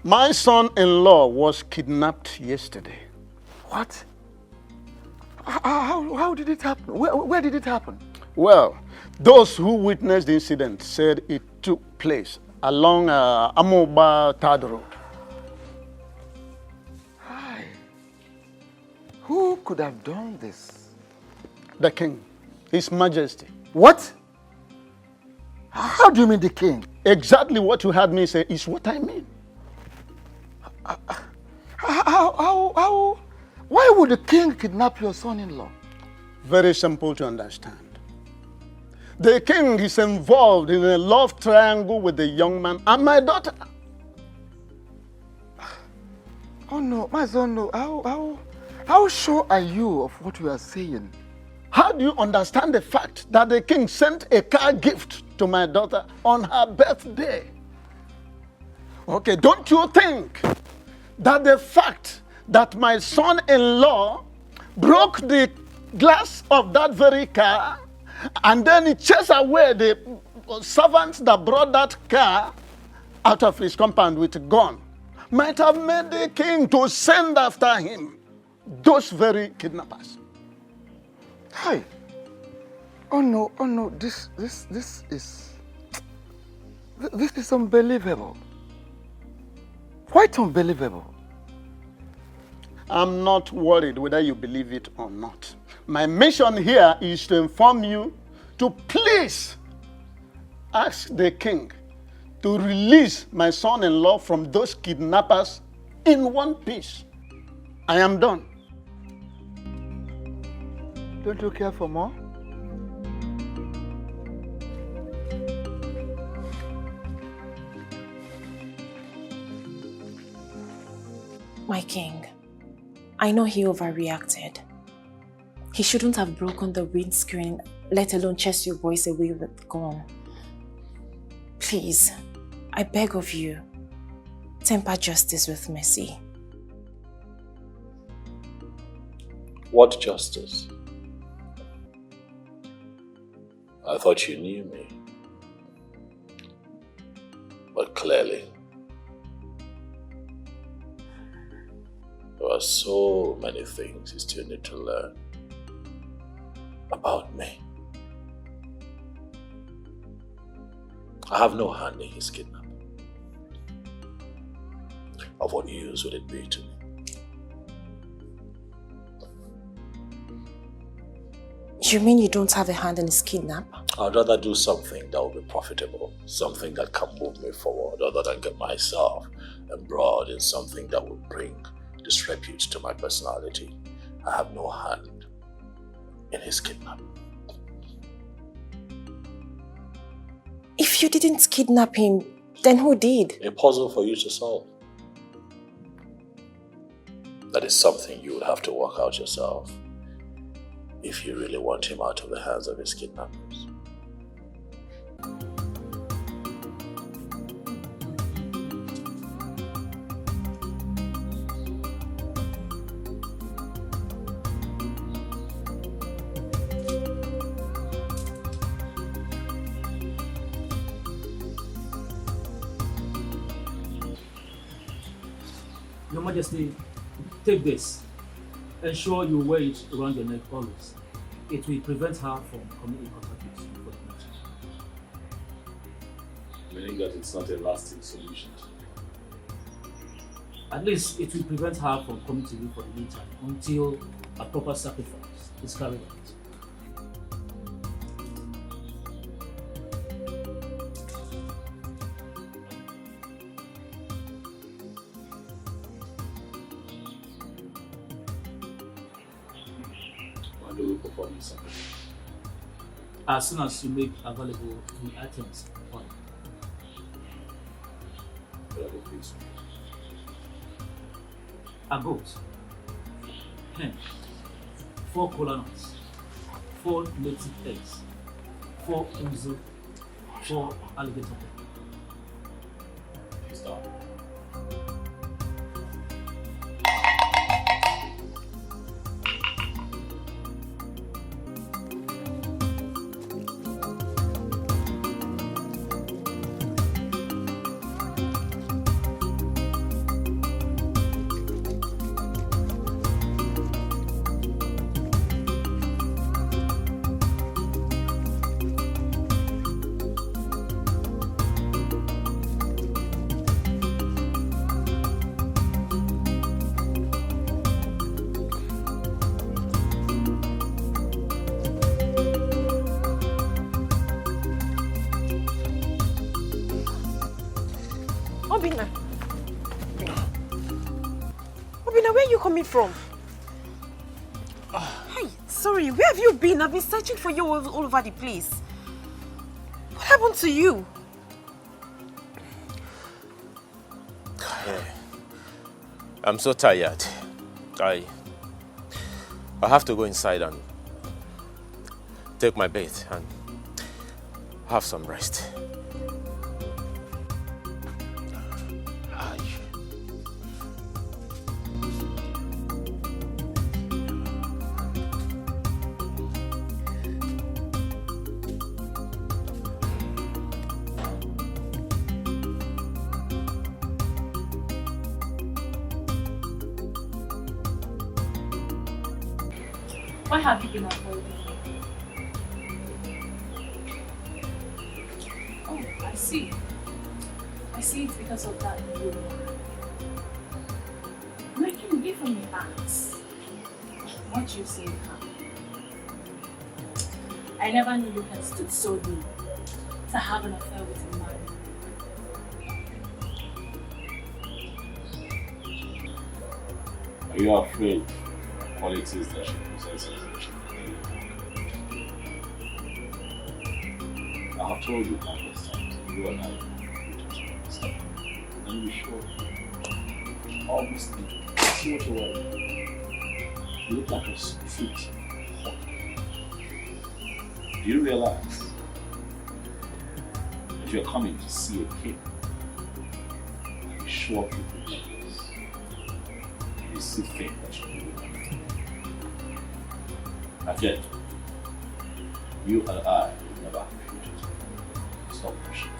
My son-in-law was kidnapped yesterday. What? How did it happen? Where did it happen? Well, those who witnessed the incident said it took place along Amoba Third Road. Hi. Who could have done this? The king, His Majesty. What? How do you mean the king? Exactly what you had me say is what I mean. How? Why would the king kidnap your son-in-law? Very simple to understand. The king is involved in a love triangle with the young man and my daughter. Oh no, my son, no. How sure are you of what you are saying? How do you understand the fact that the king sent a car gift to my daughter on her birthday? Okay, don't you think that the fact that my son-in-law broke the glass of that very car and then he chased away the servants that brought that car out of his compound with a gun might have made the king to send after him those very kidnappers? Hi. Oh no, this is unbelievable. Quite unbelievable. I'm not worried whether you believe it or not. My mission here is to inform you to please ask the king to release my son-in-law from those kidnappers in one piece. I am done. Don't you care for more? My king, I know he overreacted. He shouldn't have broken the windscreen, let alone chase you boys away with gun. Please, I beg of you, temper justice with mercy. What justice? I thought you knew me. But clearly, there are so many things you still need to learn about me. I have no hand in his kidnapping. Of what use would it be to me? You mean you don't have a hand in his kidnap? I'd rather do something that will be profitable, something that can move me forward, other than get myself embroiled in something that will bring disrepute to my personality. I have no hand in his kidnap. If you didn't kidnap him, then who did? A puzzle for you to solve. That is something you would have to work out yourself if you really want him out of the hands of his kidnappers. Your Majesty, take this. Ensure you wear it around your neck always. It will prevent her from coming in contact with you for the future. Meaning that it's not a lasting solution. At least it will prevent her from coming to you for the meantime until a proper sacrifice is carried out. As soon as you make available the items on a goat, hen, 4 kola nuts, 4 native eggs, 4 uzu, or alligator. Stop. Obina. Obina, where are you coming from? Hi, sorry, where have you been? I've been searching for you all over the place. What happened to you? I'm so tired. I have to go inside and take my bath and have some rest. Why have you been avoiding me? Oh, I see. I see it's because of that billionaire. Making me from your hands. What you say happened. I never knew you had stood so deep to have an affair with a man. Are you afraid of qualities that she possesses? I have told you countless times, you and I will understand. And we sure almost see what you want. You look like a street hawk. Do you realize that you're coming to see a king? I'm sure people like this. You still think that you're doing anything. And yet, you and I will never have a future together. Stop pushing.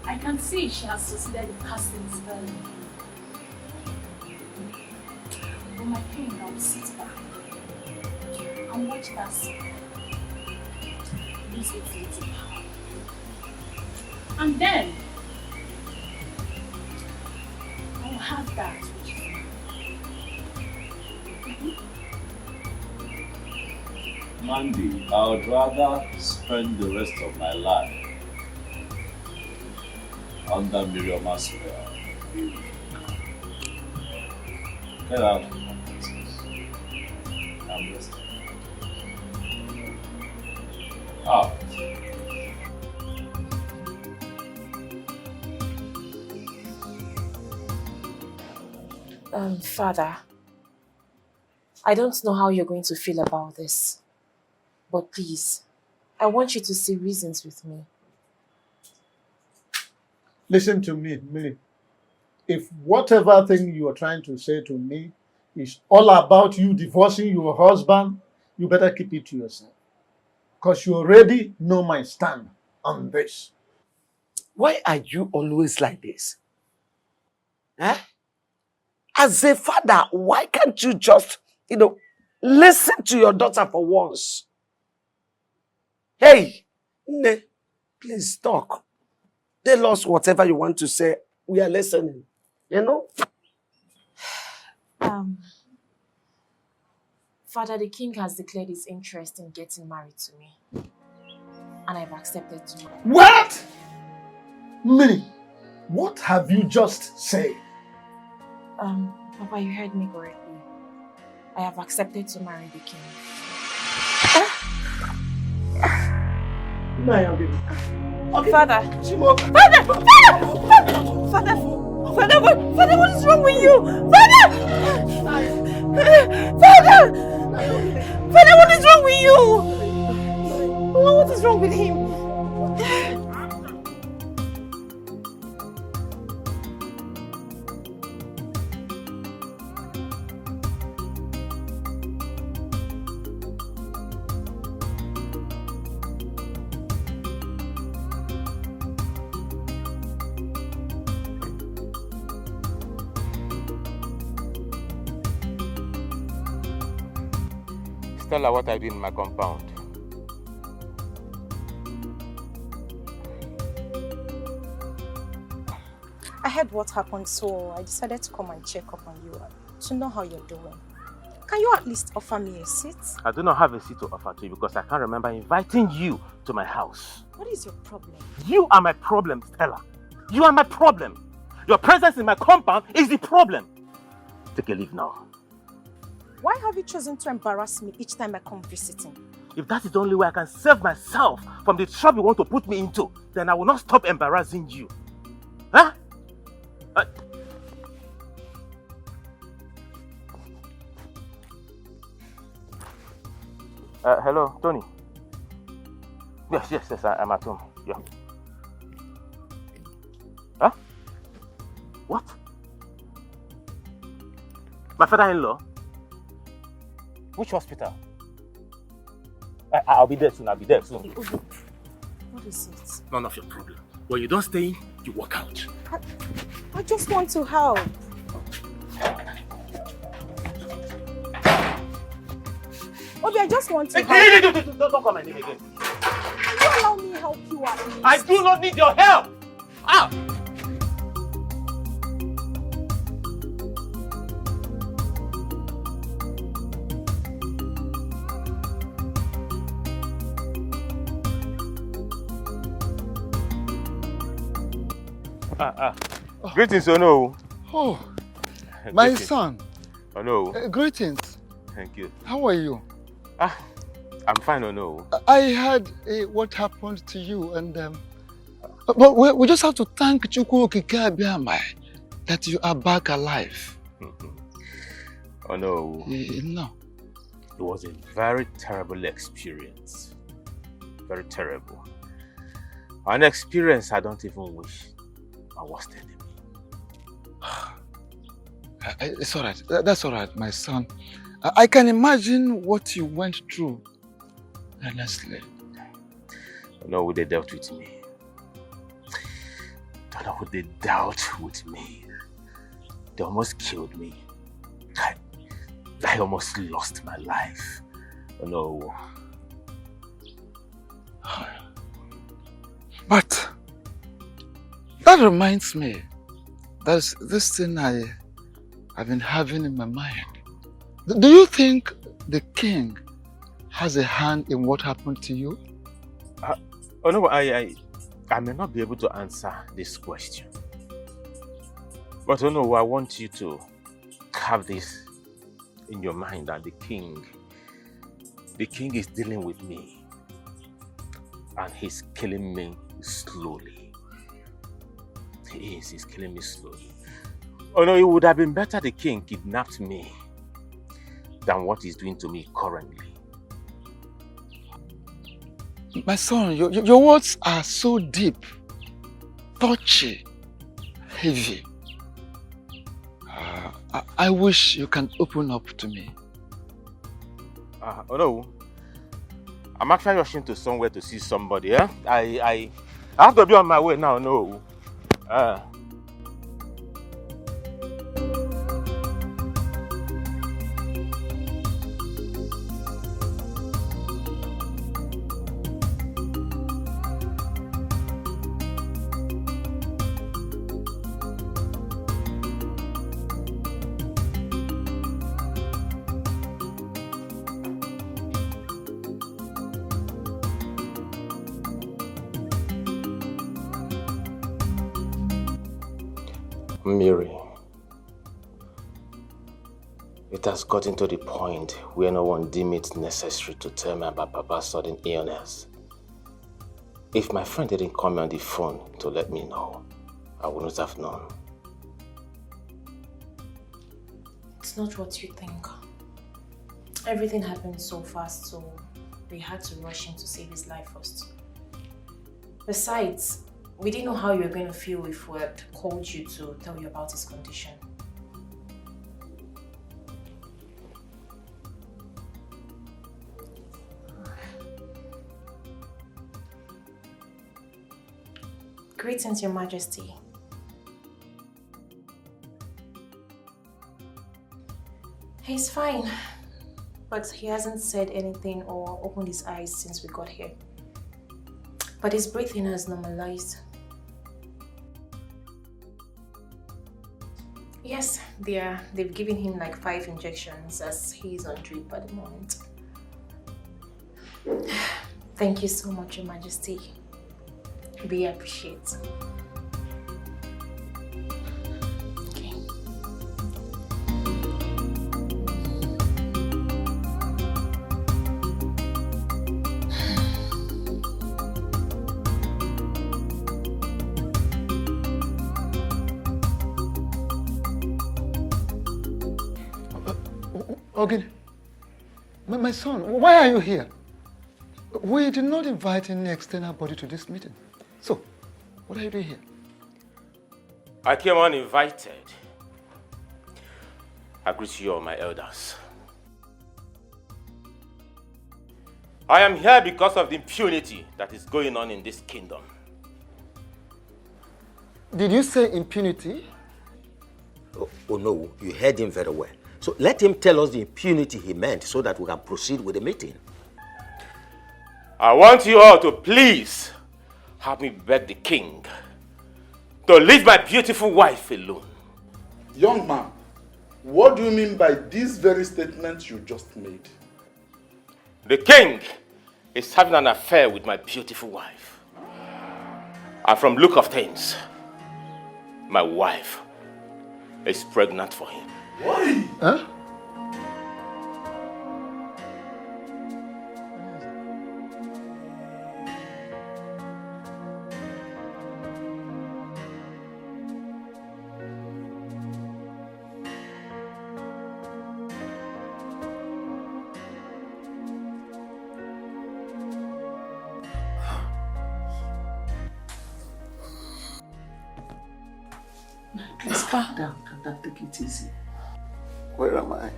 I can see she has succeeded in casting the spell. But my king, I will sit back and watch that spell lose its little power. And then I will have that which is mine. Mandy, I would rather spend the rest of my life under Miriam's spell. Get out of my business. I'm listening. Out. Father, I don't know how you're going to feel about this, but please, I want you to see reasons with me. Listen to me, Millie. If whatever thing you are trying to say to me is all about you divorcing your husband, you better keep it to yourself. Because you already know my stand on this. Why are you always like this? Eh? As a father, why can't you just, listen to your daughter for once? Hey, Ne, please talk. Tell us whatever you want to say. We are listening. Father, the king has declared his interest in getting married to me. And I've accepted to. What? Millie, what have you just said? Papa, you heard me correctly. I have accepted to marry the king. Father, Father, what is wrong with you? Father, what is wrong with you? What is wrong with him? Stella what I do in my compound. I heard what happened, so I decided to come and check up on you to know how you're doing. Can you at least offer me a seat? I do not have a seat to offer to you because I can't remember inviting you to my house. What is your problem? You are my problem, Stella. You are my problem. Your presence in my compound is the problem. Take a leave now. Why have you chosen to embarrass me each time I come visiting? If that is the only way I can save myself from the trouble you want to put me into, then I will not stop embarrassing you. Huh? Hello, Tony. Yes, I'm at home. Yeah. Huh? What? My father-in-law? Which hospital? I'll be there soon. What is it? None of your problem. When you don't stay in, you walk out. I just want to help. Obi, I just want to help. Don't call my name again. Can you allow me help you at least? I do not need your help! Ah! Greetings, Ono. Oh, my son. Ono. Greetings. Thank you. How are you? I'm fine, Ono. I heard what happened to you, and but we just have to thank Chukwu Kikabiamai that you are back alive. Oh no. No. It was a very terrible experience. Very terrible. An experience I don't even wish I was telling me. It's all right. That's all right, my son. I can imagine what you went through. Honestly. No, they dealt with me. Don't know what they dealt with me. They almost killed me. I almost lost my life. Oh no. But that reminds me, there's this thing I've been having in my mind. Do you think the king has a hand in what happened to you? Oh no, I may not be able to answer this question. But oh no, I want you to have this in your mind that the king is dealing with me and he's killing me slowly. He's killing me slowly. Oh no, it would have been better the king kidnapped me than what he's doing to me currently. My son, your words are so deep, touchy, heavy. I wish you can open up to me. Oh no, I'm actually rushing to somewhere to see somebody. Yeah? I have to be on my way now. No. Mary, it has gotten to the point where no one deemed it necessary to tell me about Papa's sudden illness. If my friend didn't call me on the phone to let me know, I wouldn't have known. It's not what you think. Everything happened so fast, so we had to rush him to save his life first. Besides, we didn't know how you were going to feel if we had called you to tell you about his condition. Greetings, Your Majesty. He's fine. But he hasn't said anything or opened his eyes since we got here. But his breathing has normalized. Yes, they've given him like 5 injections as he's on drip at the moment. Thank you so much, Your Majesty. We appreciate. Okay. Ogin, my son, why are you here? We did not invite any external body to this meeting. So, what are you doing here? I came uninvited. I greet you all, my elders. I am here because of the impunity that is going on in this kingdom. Did you say impunity? Oh no, you heard him very well. So let him tell us the impunity he meant so that we can proceed with the meeting. I want you all to please help me beg the king to leave my beautiful wife alone. Young man, what do you mean by this very statement you just made? The king is having an affair with my beautiful wife. And from look of things, my wife is pregnant for him. Why? Huh? Please calm down, take it easy. Where am I?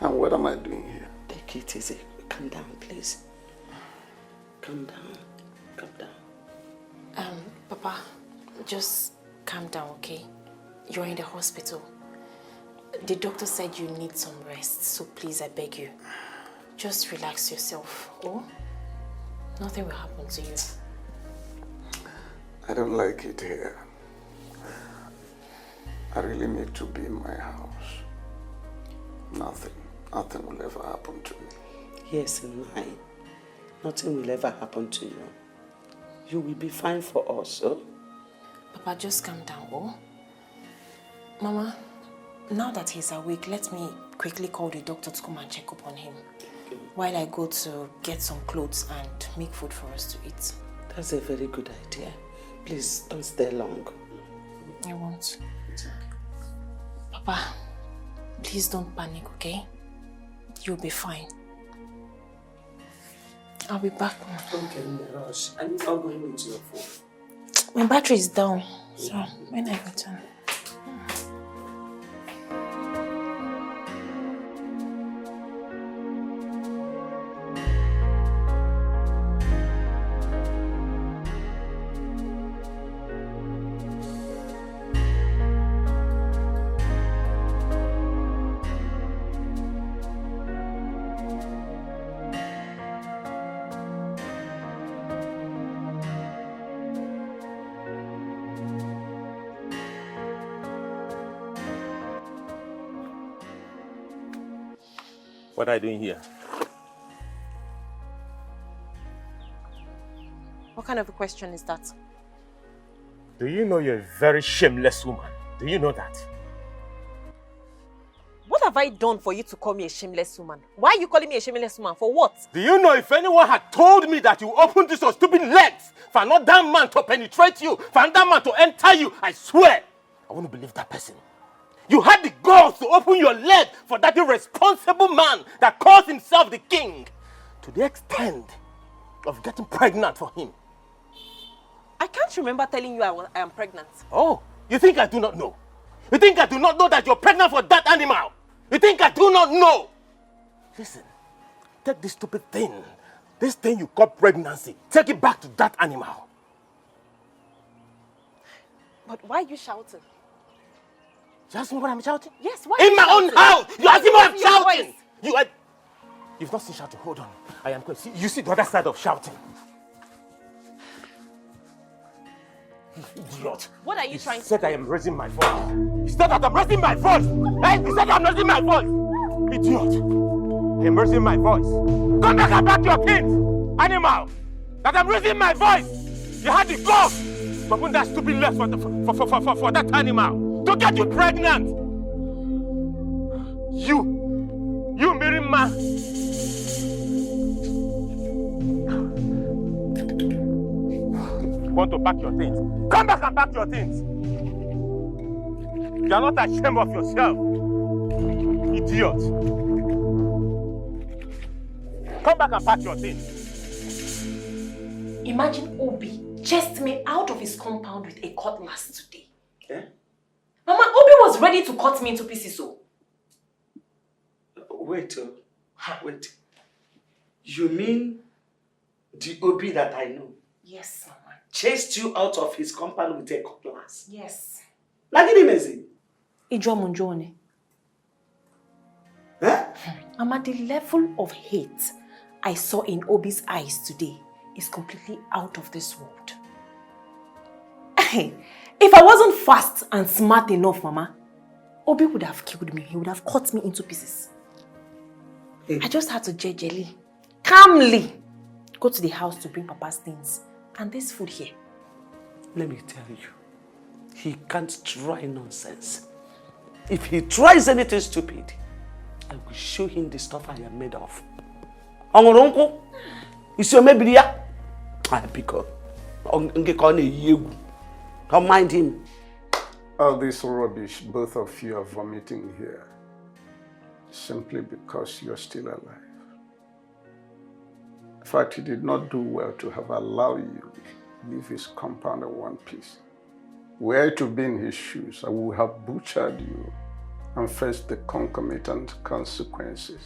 And what am I doing here? Take it easy. Calm down, please. Calm down. Calm down. Papa, just calm down, okay? You're in the hospital. The doctor said you need some rest, so please, I beg you. Just relax yourself, oh? Nothing will happen to you. I don't like it here. I really need to be in my house. Nothing will ever happen to me. Yes, in mine. Nothing will ever happen to you. You will be fine for us, oh? Papa, just calm down, oh? Mama, now that he's awake, let me quickly call the doctor to come and check up on him. Okay. While I go to get some clothes and make food for us to eat. That's a very good idea. Please, don't stay long. I won't. Papa, please don't panic, okay? You'll be fine. I'll be back. Okay, rush. I'm not going with your phone. My battery is down, so when I return. What are you doing here? What kind of a question is that? Do you know you're a very shameless woman? Do you know that? What have I done for you to call me a shameless woman? Why are you calling me a shameless woman? For what? Do you know if anyone had told me that you opened this your stupid legs for another man to penetrate you, for another man to enter you, I swear, I wouldn't believe that person. You had the balls to open your leg for that irresponsible man that calls himself the king, to the extent of getting pregnant for him. I can't remember telling you I am pregnant. Oh, you think I do not know? You think I do not know that you're pregnant for that animal? You think I do not know? Listen, take this stupid thing, this thing you call pregnancy, take it back to that animal. But why are you shouting? You ask me what I'm shouting? Yes, why in my own house! You ask me what I'm shouting! You've not seen shouting. Hold on. I am going. You see the other side of shouting. Idiot. What are you trying to do? He said I am raising my voice. He said that I'm raising my voice. Hey, he said I'm raising my voice. Idiot. I am raising my voice. Come back and back your kids. Animal. That I'm raising my voice. You had the gall. But when that stupid left for that animal to get you pregnant. You married man. Want to pack your things? Come back and pack your things. You are not ashamed of yourself, idiot. Come back and pack your things. Imagine Obi chased me out of his compound with a cutlass today. Mama, Obi was ready to cut me into pieces. Wait. You mean the Obi that I know? Yes, Mama. Chased you out of his compound with a cutlass? Yes. Nagini mezi? Ijuamunjone. Mama, the level of hate I saw in Obi's eyes today is completely out of this world. If I wasn't fast and smart enough, Mama, Obi would have killed me. He would have cut me into pieces. I just had to jejely, calmly go to the house to bring Papa's things. And this food here. Let me tell you, he can't try nonsense. If he tries anything stupid, I will show him the stuff I am made of. Ongoronko, is your maybe ya? Becos. Don't mind him. All this rubbish both of you are vomiting here simply because you're still alive. In fact, he did not do well to have allowed you to leave his compound in one piece. Were to be in his shoes, I would have butchered you and faced the concomitant consequences.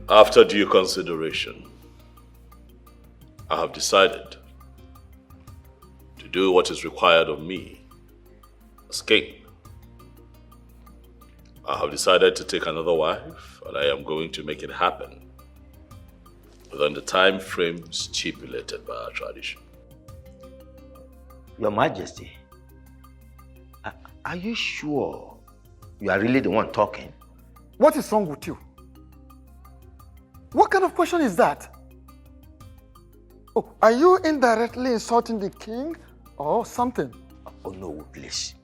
After due consideration, I have decided to do what is required of me as king. I have decided to take another wife, and I am going to make it happen within the time frame stipulated by our tradition. Your Majesty, are you sure you are really the one talking? What is wrong with you? What kind of question is that? Oh, are you indirectly insulting the king or something? Oh no, please.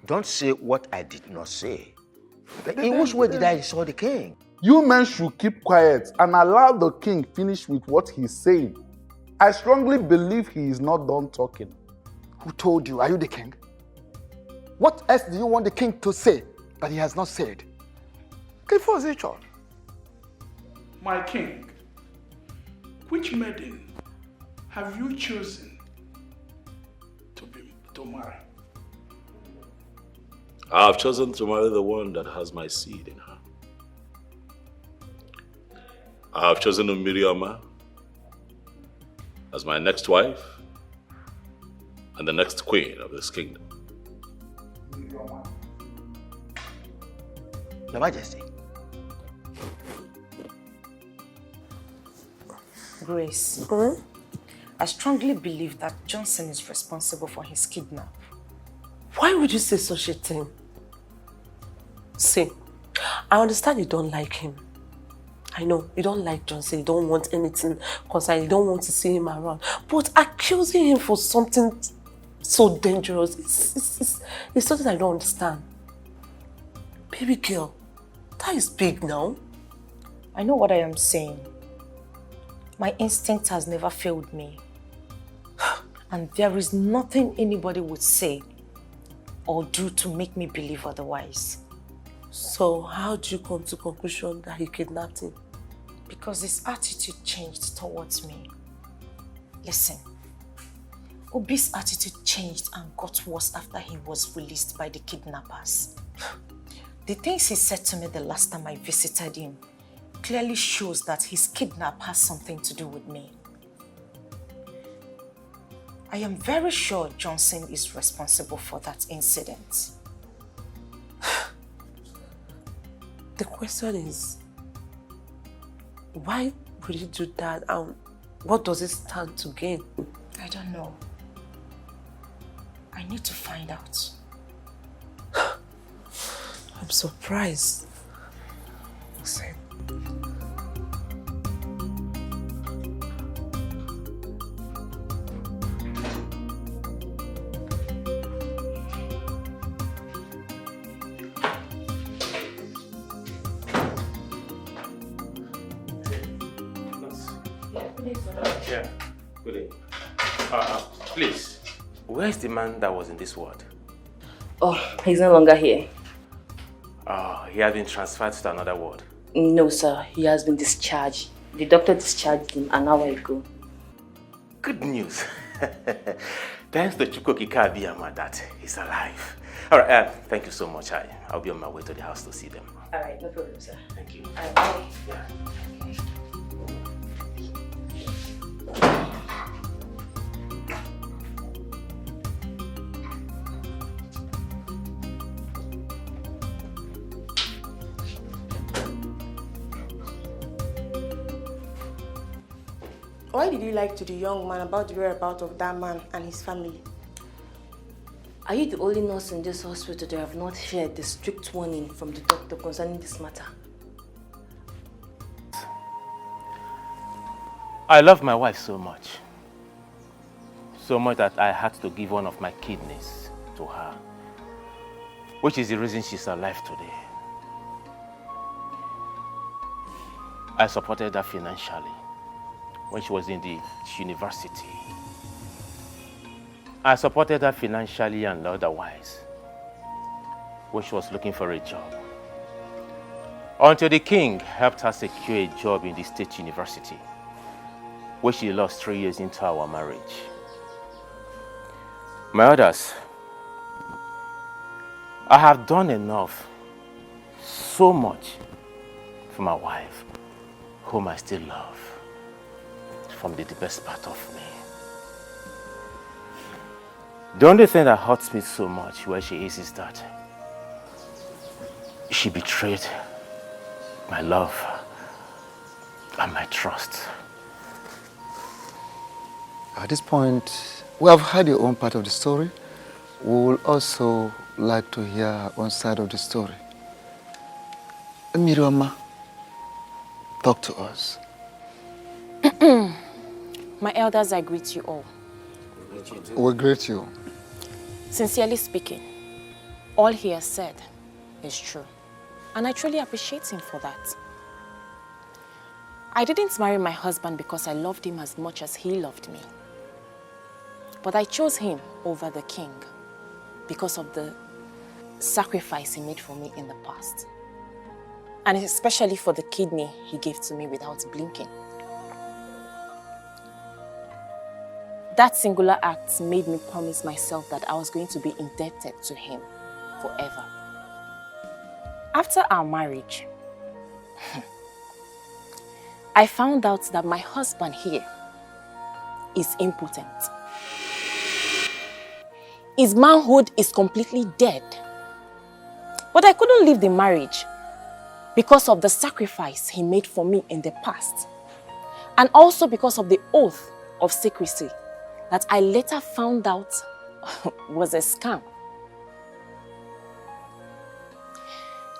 Don't say what I did not say. In which way did I insult the king? You men should keep quiet and allow the king finish with what he's saying. I strongly believe he is not done talking. Who told you? Are you the king? What else do you want the king to say that he has not said? My king, which maiden have you chosen to marry? I have chosen to marry the one that has my seed in her. I have chosen Miriama as my next wife and the next queen of this kingdom. Your Majesty. Grace, I strongly believe that Johnson is responsible for his kidnap. Why would you say such a thing? See, I understand you don't like him. I know, you don't like Johnson, you don't want anything concerning, you don't want to see him around. But accusing him for something so dangerous, it's something I don't understand. Baby girl, that is big now. I know what I am saying. My instinct has never failed me. And there is nothing anybody would say or do to make me believe otherwise. So how do you come to the conclusion that he kidnapped him? Because his attitude changed towards me. Listen, Obi's attitude changed and got worse after he was released by the kidnappers. The things he said to me the last time I visited him clearly shows that his kidnap has something to do with me. I am very sure Johnson is responsible for that incident. The question is, why would he do that and what does it stand to gain? I don't know. I need to find out. I'm surprised. Listen. Yeah, good day. Please, where's the man that was in this ward? Oh, he's no longer here. He has been transferred to another ward. No, sir. He has been discharged. The doctor discharged him an hour ago. Good news. Thanks to Chukwukika Abiyama that he's alive. All right, thank you so much. I'll be on my way to the house to see them. All right, no problem, sir. Thank you. All right, bye. Yeah. Why did you lie to the young man about the whereabouts of that man and his family? Are you the only nurse in this hospital that have not heard the strict warning from the doctor concerning this matter? I love my wife so much. So much that I had to give one of my kidneys to her, which is the reason she's alive today. I supported her financially when she was in the university. I supported her financially and otherwise when she was looking for a job. Until the king helped her secure a job in the state university, where she lost 3 years into our marriage. My others, I have done enough, so much, for my wife, whom I still love, from the deepest part of me. The only thing that hurts me so much where she is that she betrayed my love and my trust. At this point, we have heard your own part of the story. We will also like to hear our own side of the story. Miriama, talk to us. My elders, I greet you all. We greet you. Sincerely speaking, all he has said is true. And I truly appreciate him for that. I didn't marry my husband because I loved him as much as he loved me. But I chose him over the king because of the sacrifice he made for me in the past. And especially for the kidney he gave to me without blinking. That singular act made me promise myself that I was going to be indebted to him forever. After our marriage, I found out that my husband here is impotent. His manhood is completely dead. But I couldn't leave the marriage because of the sacrifice he made for me in the past. And also because of the oath of secrecy that I later found out was a scam.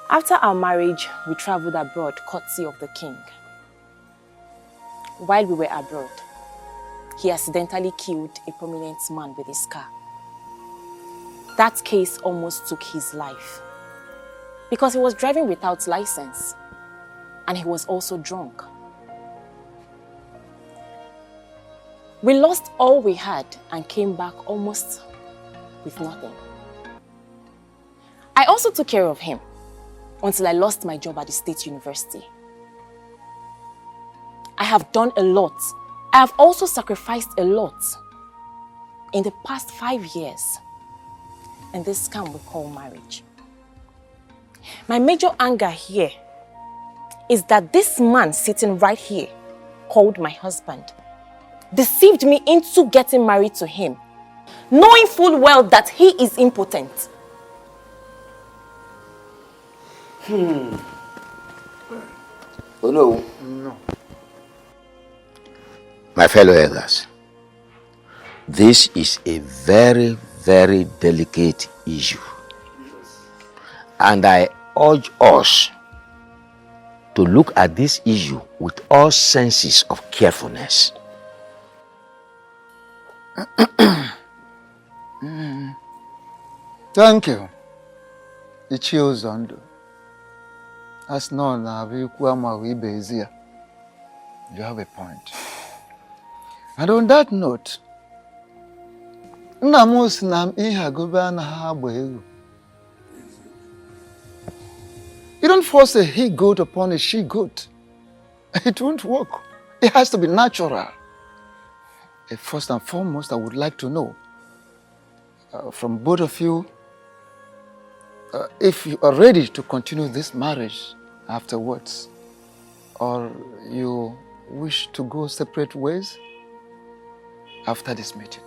After our marriage, we traveled abroad courtesy of the king. While we were abroad, he accidentally killed a prominent man with his car. That case almost took his life because he was driving without license and he was also drunk. We lost all we had and came back almost with nothing. I also took care of him until I lost my job at the state university. I have done a lot. I have also sacrificed a lot in the past 5 years in this scam we call marriage. My major anger here is that this man sitting right here, called my husband, deceived me into getting married to him, knowing full well that he is impotent. Oh no. No. My fellow elders, this is a very, very delicate issue. And I urge us to look at this issue with all senses of carefulness. Thank you. Ichie Uzondo. As known, you have a point. And on that note, you don't force a he-goat upon a she-goat. It won't work. It has to be natural. First and foremost, I would like to know from both of you if you are ready to continue this marriage afterwards, or you wish to go separate ways after this meeting.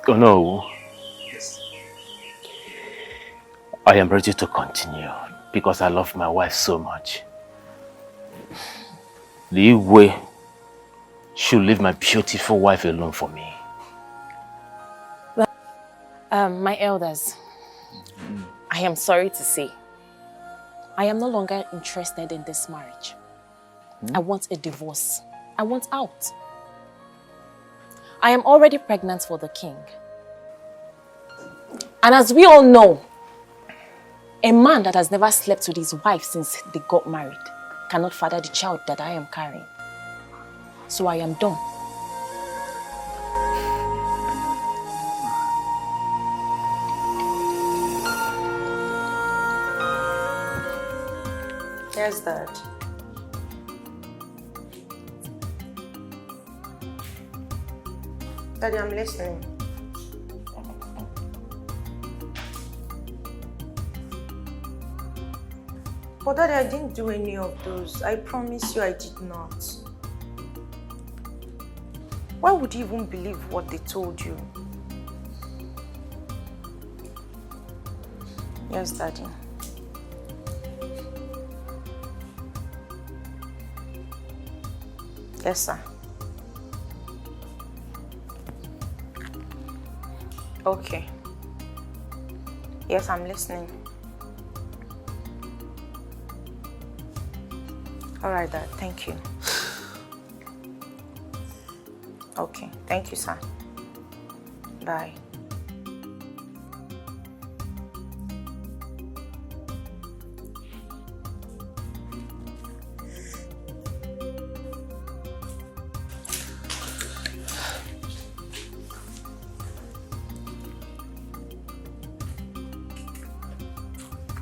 Oh no. Yes. I am ready to continue because I love my wife so much. The Igwe should leave my beautiful wife alone for me. My elders, I am sorry to say, I am no longer interested in this marriage. I want a divorce. I want out. I am already pregnant for the king. And as we all know, a man that has never slept with his wife since they got married cannot father the child that I am carrying. So I am done. Yes, Dad. Daddy, I'm listening. But Daddy, I didn't do any of those. I promise you I did not. Why would you even believe what they told you? Yes, Daddy. Yes, sir. Okay. Yes, I'm listening. All right, Dad. Thank you. Okay. Thank you, sir. Bye.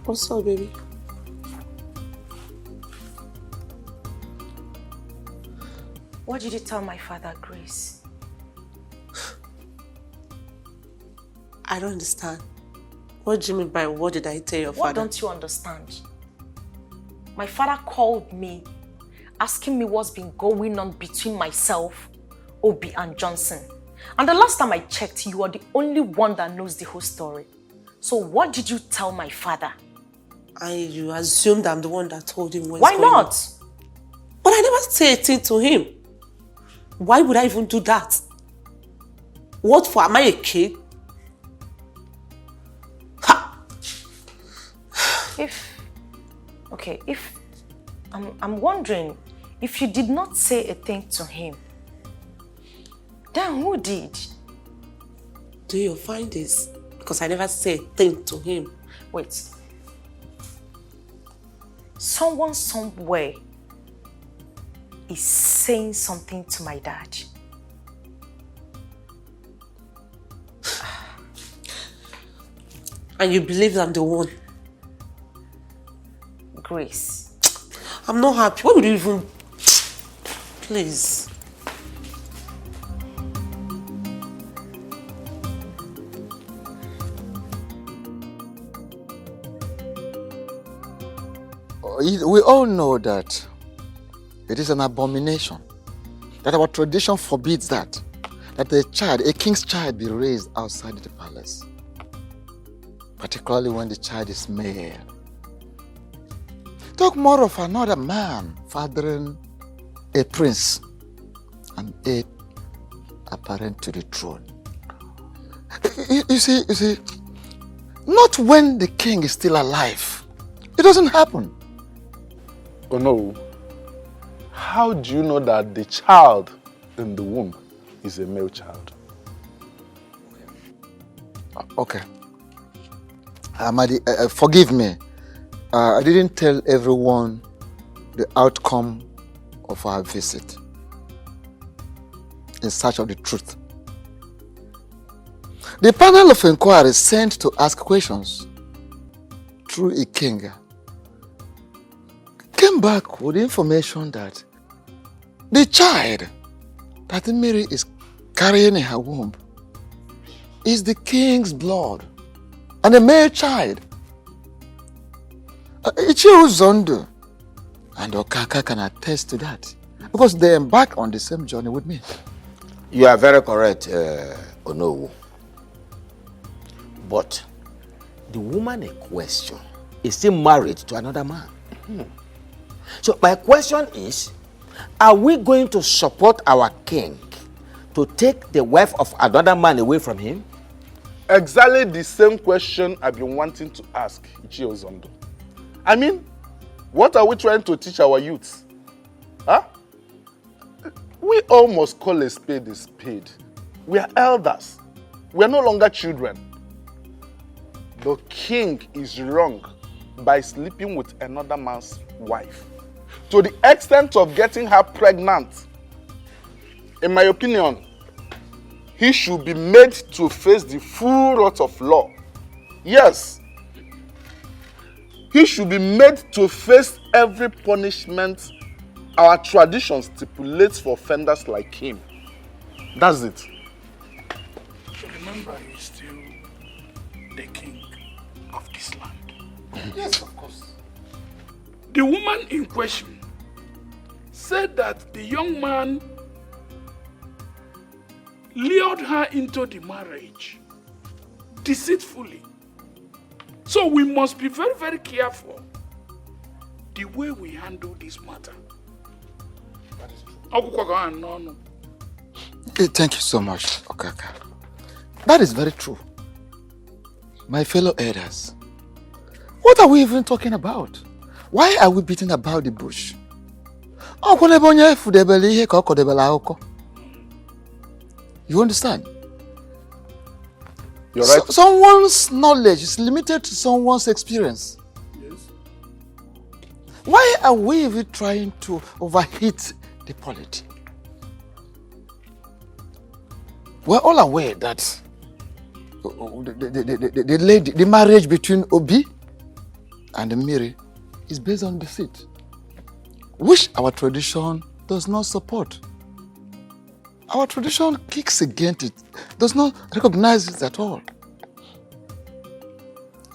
What's up, baby? What did you tell my father, Grace? I don't understand. What do you mean by what did I tell your father? What don't you understand? My father called me, asking me what's been going on between myself, Obi, and Johnson. And the last time I checked, you are the only one that knows the whole story. So what did you tell my father? You assumed I'm the one that told him what's Why going on. not? But I never said a thing to him. Why would I even do that? What for? Am I a kid? I'm wondering, if you did not say a thing to him, then who did? Do your findings, because I never said a thing to him. Wait. Someone somewhere is saying something to my dad. And you believe I'm the one? Grace. I'm not happy. Why would you even... Please. We all know that it is an abomination, that our tradition forbids that a king's child be raised outside the palace, particularly when the child is male. Talk more of another man fathering a prince and heir apparent to the throne. You see, not when the king is still alive. It doesn't happen. Oh no. How do you know that the child in the womb is a male child? Okay. Amadi, forgive me. I didn't tell everyone the outcome of our visit in search of the truth. The panel of inquiry sent to ask questions through a king came back with information that the child that Mary is carrying in her womb is the king's blood and a male child. Ichio Zondo and Okaka can attest to that because they embarked on the same journey with me. You are very correct, Onowu. But the woman in question is still married to another man. So my question is, are we going to support our king to take the wife of another man away from him? Exactly the same question I've been wanting to ask Ichio Zondo. I mean, what are we trying to teach our youths? Huh? We all must call a spade a spade. We are elders. We are no longer children. The king is wrong by sleeping with another man's wife to the extent of getting her pregnant. In my opinion, he should be made to face the full wrath of law. Yes, he should be made to face every punishment our tradition stipulates for offenders like him. That's it. Remember, he's still the king of this land. Yes, of course. The woman in question said that the young man lured her into the marriage deceitfully. So we must be very, very careful the way we handle this matter. That is true. Okay, thank you so much, Okaka. That is very true. My fellow elders, what are we even talking about? Why are we beating about the bush? You understand? You're right. Someone's knowledge is limited to someone's experience. Yes. Why are we even trying to overheat the polity? We're all aware that the marriage between Obi and Miri is based on deceit, which our tradition does not support. Our tradition kicks against it, does not recognize it at all.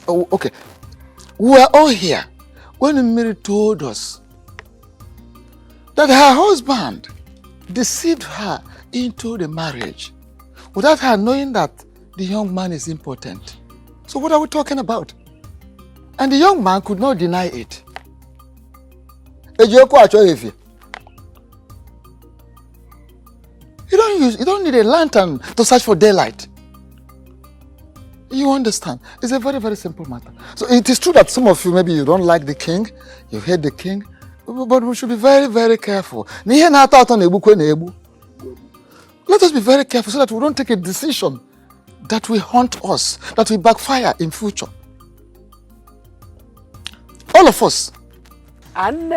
Oh, okay. We are all here when Mary told us that her husband deceived her into the marriage without her knowing that the young man is impotent. So what are we talking about? And the young man could not deny it. You don't need a lantern to search for daylight. You understand? It's a very, very simple matter. So it is true that some of you, maybe you don't like the king, you hate the king, but we should be very, very careful. Let us be very careful so that we don't take a decision that will haunt us, that will backfire in future. All of us. Anne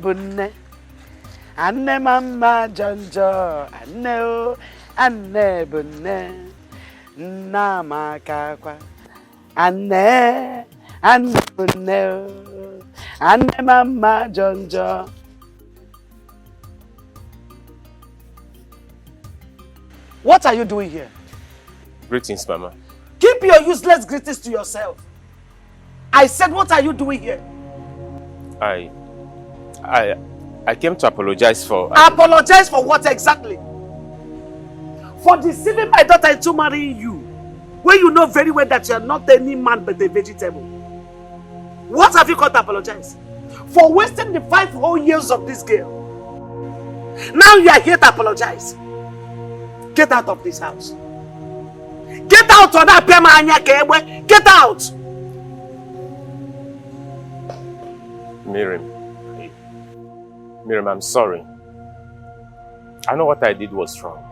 bunne. Anne mama jonjo. Anne bunne. Nama kakwa. Anne bunne. Anne mama jonjo. What are you doing here? Greetings, Mama. Keep your useless greetings to yourself. I said, what are you doing here? I came to apologize for... Apologize for what exactly? For deceiving my daughter into marrying you, when you know very well that you are not any man but a vegetable. What have you got to apologize? For wasting the 5 whole years of this girl. Now you are here to apologize. Get out of this house. Get out of that pema anya kebwe. Get out. Miriam, I'm sorry. I know what I did was wrong.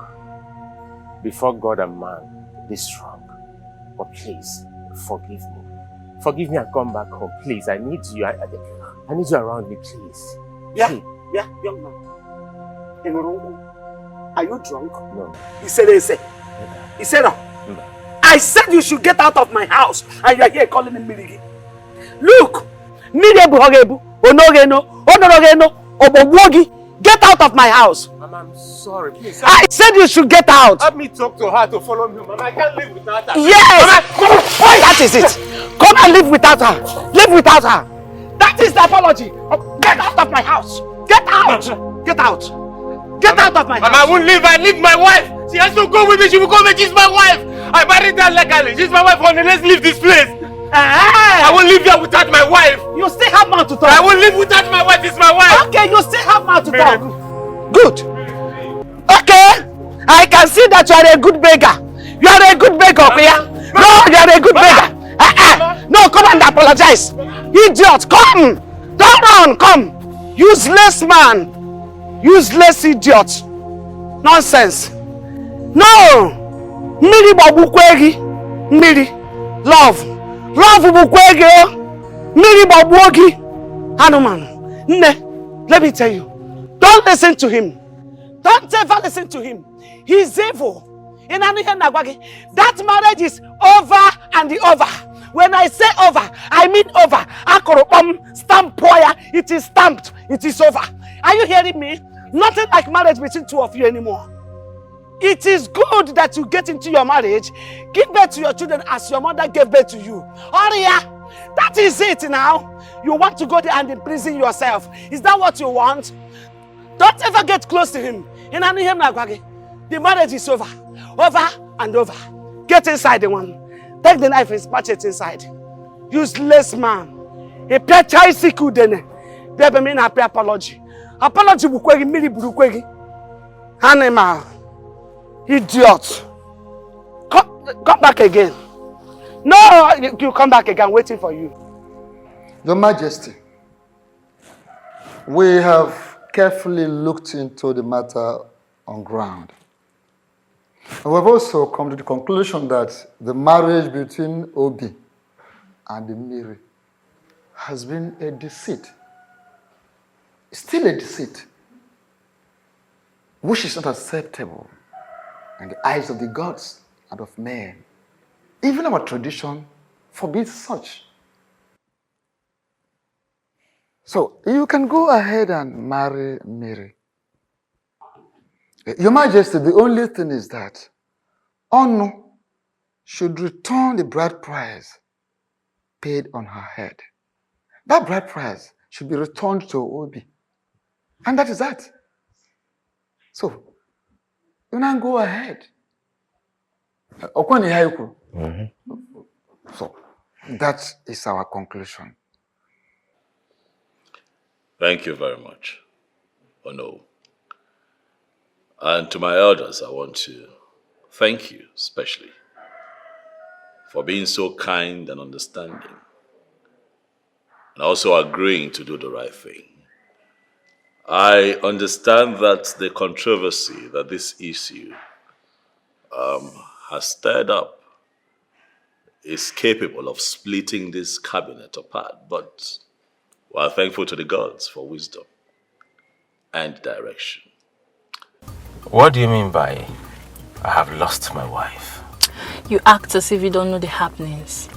Before God and man, this wrong. But please, forgive me. Forgive me and come back home. Please, I need you. I need you around me, please. Yeah, young man. Are you drunk? No. He said no. I said you should get out of my house, and you are here calling me Mirigi. Look, get out of my house. Mama, I'm sorry. Please. I said you should get out. Help me talk to her to follow me, Mama. I can't live without her. Yes. Mama, that is it. Come and live without her. Live without her. That is the apology. Get out of my house. Get out. Get out. Get out of my house. Mama, I won't leave. I leave my wife. She has to go with me. She will go with me. She's my wife. I married her legally. She's my wife. Honey, let's leave this place. I won't live here without my wife. You still have mouth to talk. I won't live without my wife. It's my wife. Okay, you still have mouth to talk. Good. Okay. I can see that you are a good beggar. You are a good beggar, Pia. No, you are a good beggar. No, come and apologize. Idiot, come. Don't run, come. Useless man. Useless idiot. Nonsense. No. Miri babukwegi. Miri. Love. Love bukwegi. Miri babuogi. Hanuman. Ne. Let me tell you. Don't listen to him. Don't ever listen to him. He's evil. That marriage is over and over. When I say over, I mean over. Stamp. It is stamped. It is over. Are you hearing me? Nothing like marriage between two of you anymore. It is good that you get into your marriage, give birth to your children as your mother gave birth to you. Oria, that is it now. You want to go there and imprison yourself. Is that what you want? Don't ever get close to him. The marriage is over. Over and over. Get inside the one. Take the knife and smash it inside. Useless man. A pia siku dene. Baby mean happy apology. Apology bukwegi mili bukwegi. Animal. Idiot. Come back again. No, you come back again, waiting for you. Your Majesty, we have carefully looked into the matter on ground. And we've also come to the conclusion that the marriage between Obi and Miri has been a deceit. Still a deceit, which is not acceptable in the eyes of the gods and of men. Even our tradition forbids such. So you can go ahead and marry Mary. Your Majesty, the only thing is that Onu should return the bride price paid on her head. That bride price should be returned to Obi. And that is that. So, you now go ahead. So, that is our conclusion. Thank you very much, Ono. And to my elders, I want to thank you especially for being so kind and understanding and also agreeing to do the right thing. I understand that the controversy that this issue has stirred up is capable of splitting this cabinet apart, but we are thankful to the gods for wisdom and direction. What do you mean by I have lost my wife? You act as if you don't know the happenings.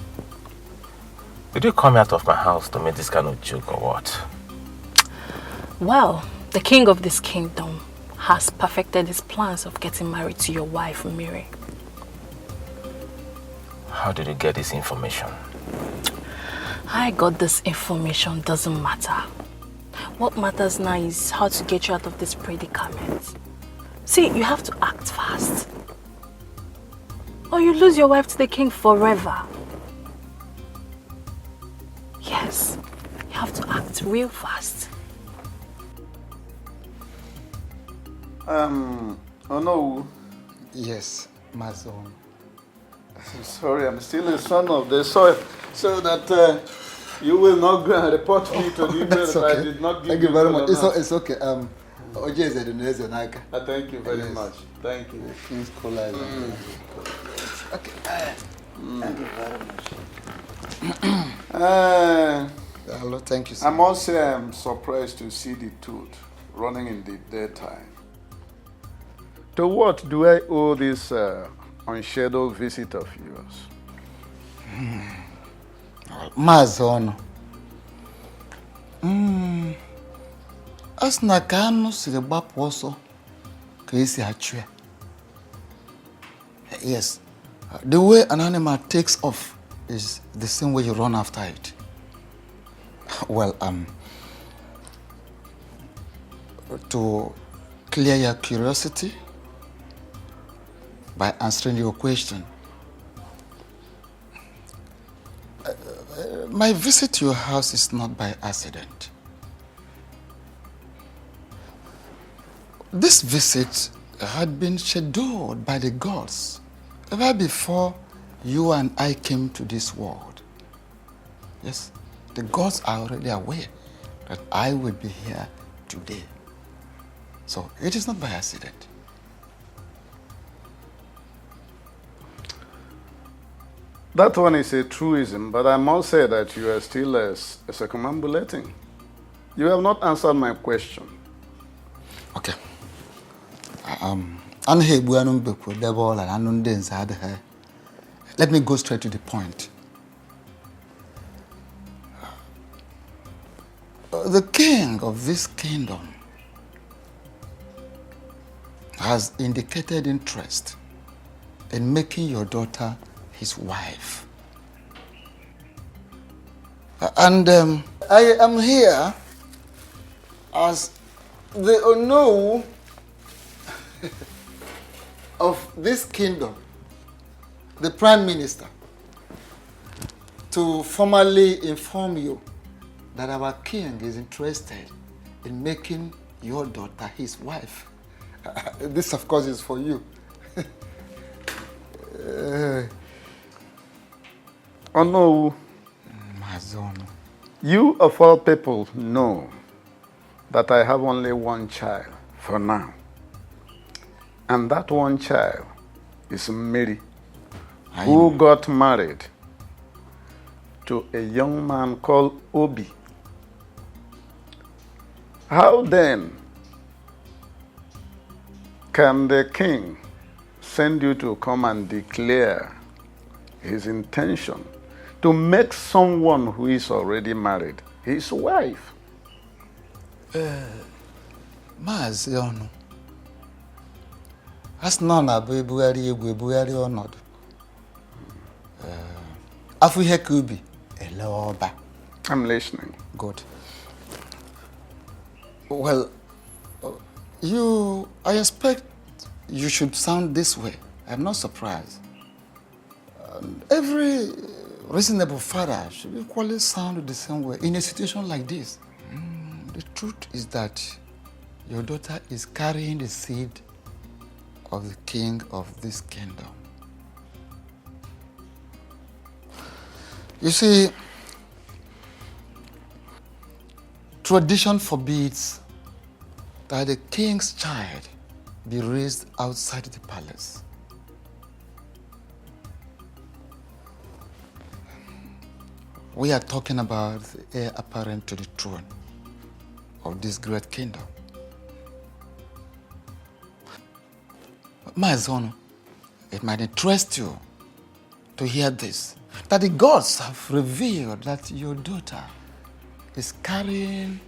Did you come out of my house to make this kind of joke or what? Well, the king of this kingdom has perfected his plans of getting married to your wife, Miri. How did you get this information? How I got this information doesn't matter. What matters now is how to get you out of this predicament. See, you have to act fast. Or you lose your wife to the king forever. Yes, you have to act real fast. Oh no. Yes, my son. I'm sorry, I'm still a son of the soil, so that you will not go and report me to the email That's that okay. I did not give Thank you very much. full It's okay. Thank you very much. Thank you. Okay. Thank you very much. Hello, thank you, sir. I must say I'm surprised to see the tooth running in the daytime. To what do I owe this unscheduled visit of yours? Mazono. As na ka anụ siri gbapụ ọsọ ka esi achụ ya. Yes, the way an animal takes off is the same way you run after it. Well, to clear your curiosity by answering your question, my visit to your house is not by accident. This visit had been scheduled by the gods ever before you and I came to this world. Yes, the gods are already aware that I will be here today. So it is not by accident. That one is a truism, but I must say that you are still circumambulating. You have not answered my question. Okay. Let me go straight to the point. The king of this kingdom has indicated interest in making your daughter his wife. And I am here as the Onowu of this kingdom, the Prime Minister, to formally inform you that our king is interested in making your daughter his wife. This, of course, is for you. Onowu, you of all people know that I have only one child for now. And that one child is Mary, who got married to a young man called Obi. How then can the king send you to come and declare his intention to make someone who is already married his wife? Maazi ọnụ. As nọ na bụ ebugharị egwu ebugharị ọnọdụ. Afọ ihe ka ubi ele ọba. I'm listening. Good. Well, I expect you should sound this way. I'm not surprised. Every reasonable father should equally sound the same way in a situation like this. The truth is that your daughter is carrying the seed of the king of this kingdom. You see, tradition forbids that the king's child be raised outside the palace. We are talking about the heir apparent to the throne of this great kingdom. My son, it might interest you to hear this, that the gods have revealed that your daughter is carrying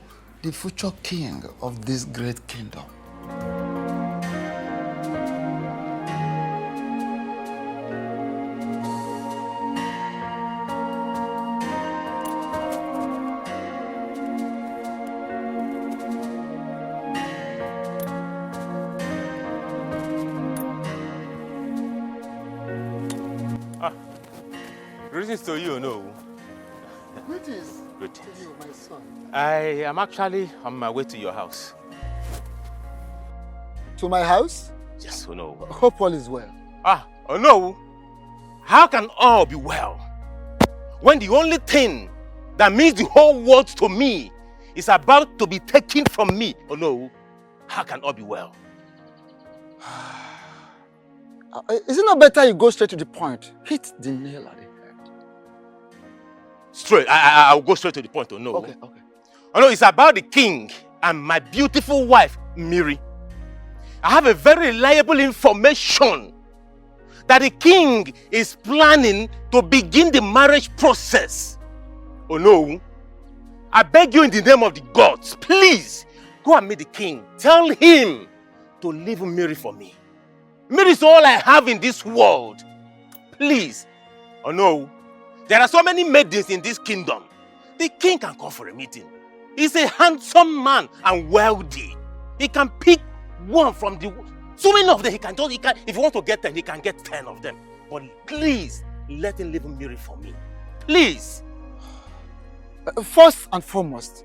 the future king of this great kingdom. Greetings to you, no? Greetings. Greetings. To you, my son. I am actually on my way to your house. To my house? Yes, oh no. Hope all is well. Oh no. How can all be well when the only thing that means the whole world to me is about to be taken from me? Oh no. How can all be well? Is it not better you go straight to the point? Hit the nail at the head. Straight. I'll go straight to the point. Oh no. Okay. Oh no, it's about the king and my beautiful wife, Miri. I have a very reliable information that the king is planning to begin the marriage process. Oh no. I beg you in the name of the gods, please go and meet the king. Tell him to leave Miri for me. Miri is all I have in this world. Please. Oh no. There are so many maidens in this kingdom. The king can call for a meeting. He's a handsome man and wealthy. He can pick one from the... So many of them, if he wants to get 10, he can get 10 of them. But please, let him leave Miri for me. Please. First and foremost,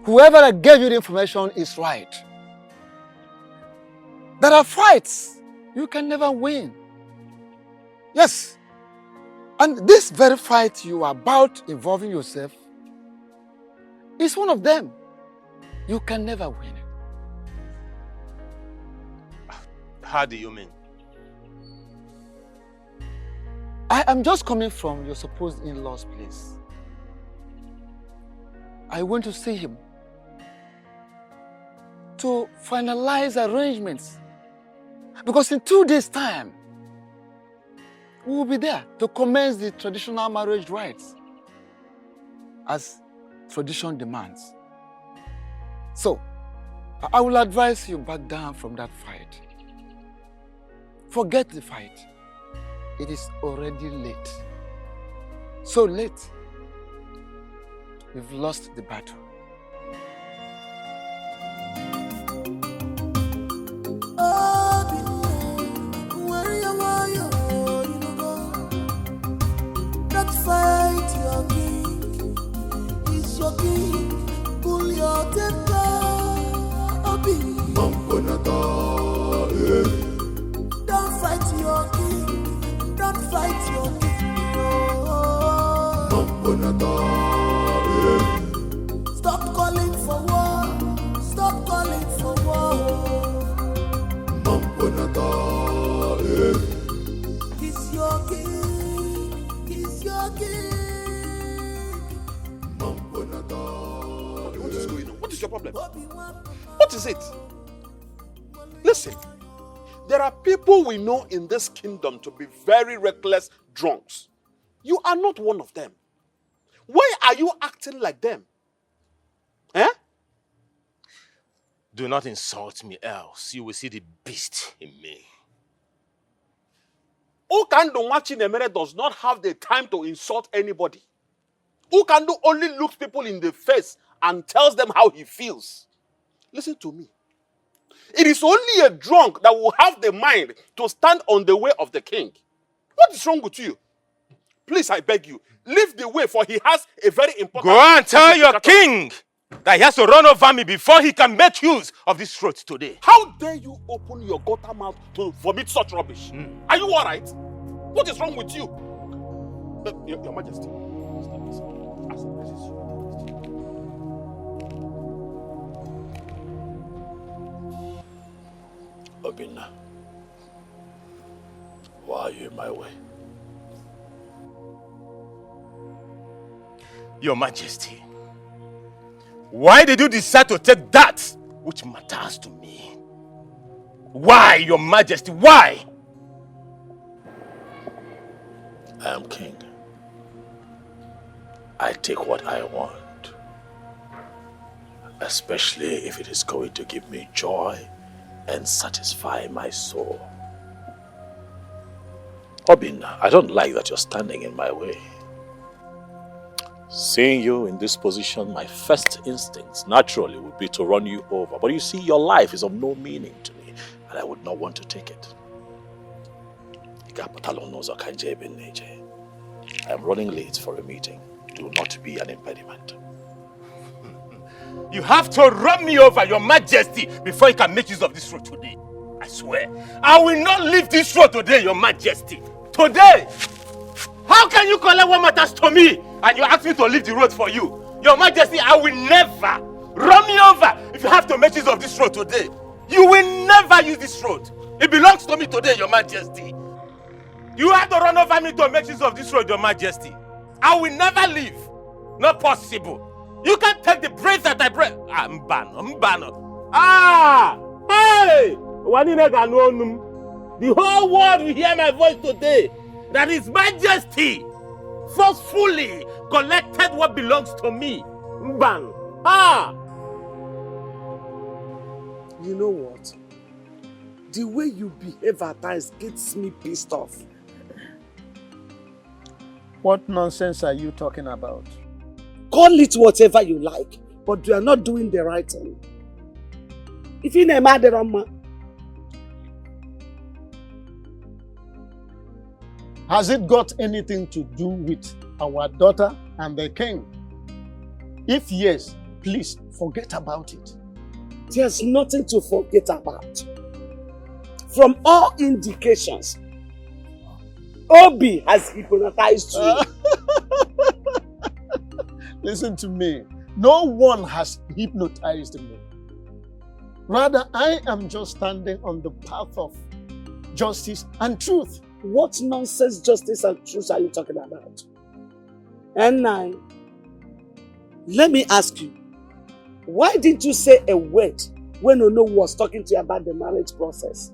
whoever that gave you the information is right. There are fights you can never win. Yes. And this very fight you are about involving yourself is one of them. You can never win it. How do you mean? I am just coming from your supposed in-law's place. I went to see him to finalize arrangements. Because in 2 days' time, we will be there to commence the traditional marriage rites as tradition demands. So, I will advise you back down from that fight. Forget the fight. It is already late. So late, we've lost the battle. Fight your king, he's your king, pull your temper, Obi. Don't fight your king, don't fight your king. Stop calling for war, stop calling for war. He's your king. What is going on? What is your problem? What is it? Listen, there are people we know in this kingdom to be very reckless drunks. You are not one of them. Why are you acting like them? Eh? Do not insult me, else you will see the beast in me. Ukando Machinemere does not have the time to insult anybody. Ukando only looks people in the face and tells them how he feels. Listen to me. It is only a drunk that will have the mind to stand on the way of the king. What is wrong with you? Please, I beg you, leave the way, for he has a very important... Go and tell your king that he has to run over me before he can make use of this throat today. How dare you open your gutter mouth to vomit such rubbish? Are you all right? What is wrong with you? Your Majesty. Obinna, why are you in my way? Your Majesty, why did you decide to take that which matters to me? Why, Your Majesty, why? I am king. I take what I want, especially if it is going to give me joy and satisfy my soul. Obinna, I don't like that you're standing in my way. Seeing you in this position, my first instincts naturally would be to run you over. But you see, your life is of no meaning to me, and I would not want to take it. I'm running late for a meeting. Do not be an impediment. You have to run me over, Your Majesty, before you can make use of this road today. I swear. I will not leave this road today, Your Majesty. Today! How can you collect what matters to me and you ask me to leave the road for you? Your Majesty, I will never run me over if you have to make use of this road today. You will never use this road. It belongs to me today, Your Majesty. You have to run over me to make use of this road, Your Majesty. I will never leave. Not possible. You can't take the breath that I breathe. I'm banned. Ah! Hey! The whole world will hear my voice today. That His Majesty forcefully collected what belongs to me. Mban. Ah! You know what? The way you behave at times gets me pissed off. What nonsense are you talking about? Call it whatever you like, but you are not doing the right thing. If you name Aderoma, has it got anything to do with our daughter and the king? If yes, please forget about it. There's nothing to forget about. From all indications, Obi has hypnotized you. Listen to me. No one has hypnotized me. Rather, I am just standing on the path of justice and truth. What nonsense justice and truth are you talking about? And now, let me ask you, why didn't you say a word when Ono was talking to you about the marriage process?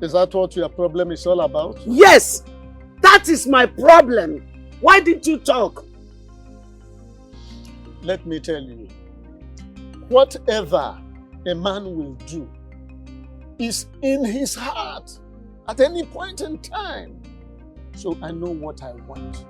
Is that what your problem is all about? Yes! That is my problem. Why didn't you talk? Let me tell you, whatever a man will do is in his heart at any point in time. So I know what I want.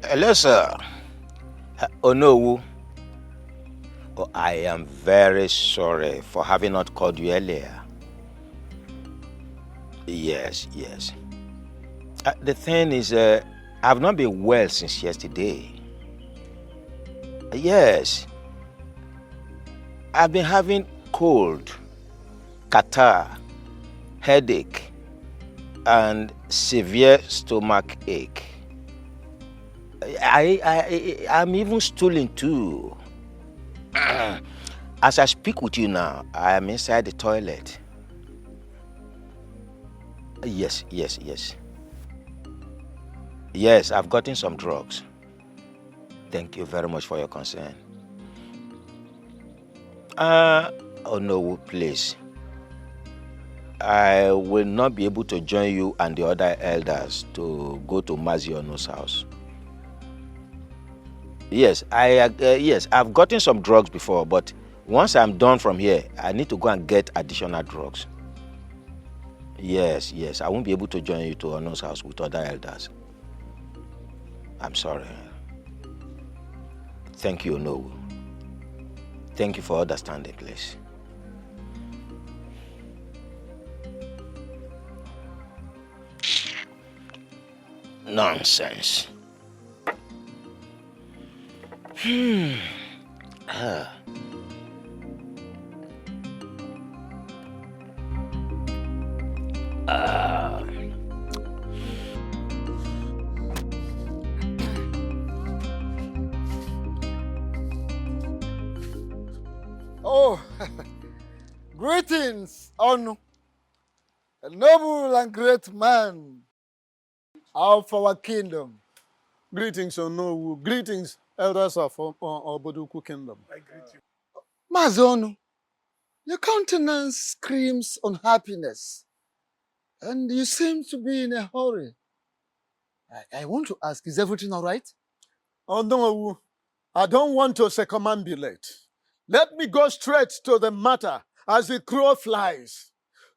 Hello, sir. Onowu. Oh, I am very sorry for having not called you earlier. Yes. The thing is, I've not been well since yesterday. Yes. I've been having cold, catarrh, headache, and severe stomach ache. I'm even stooling too. As I speak with you now, I am inside the toilet. Yes. Yes, I've gotten some drugs. Thank you very much for your concern. Oh no, please. I will not be able to join you and the other elders to go to Maziono's house. Yes, I've gotten some drugs before, but once I'm done from here, I need to go and get additional drugs. Yes, I won't be able to join you to Ono's house with other elders. I'm sorry. Thank you, Ono. Thank you for understanding, please. Nonsense. Oh, greetings, Onu, a noble and great man of our kingdom. Greetings, Onowu. Greetings, elders of Oboduku Kingdom. I greet you. Mazi Onu, your countenance screams unhappiness. And you seem to be in a hurry. I want to ask, is everything all right? Oh, no, I don't want to circumambulate. Let me go straight to the matter as the crow flies.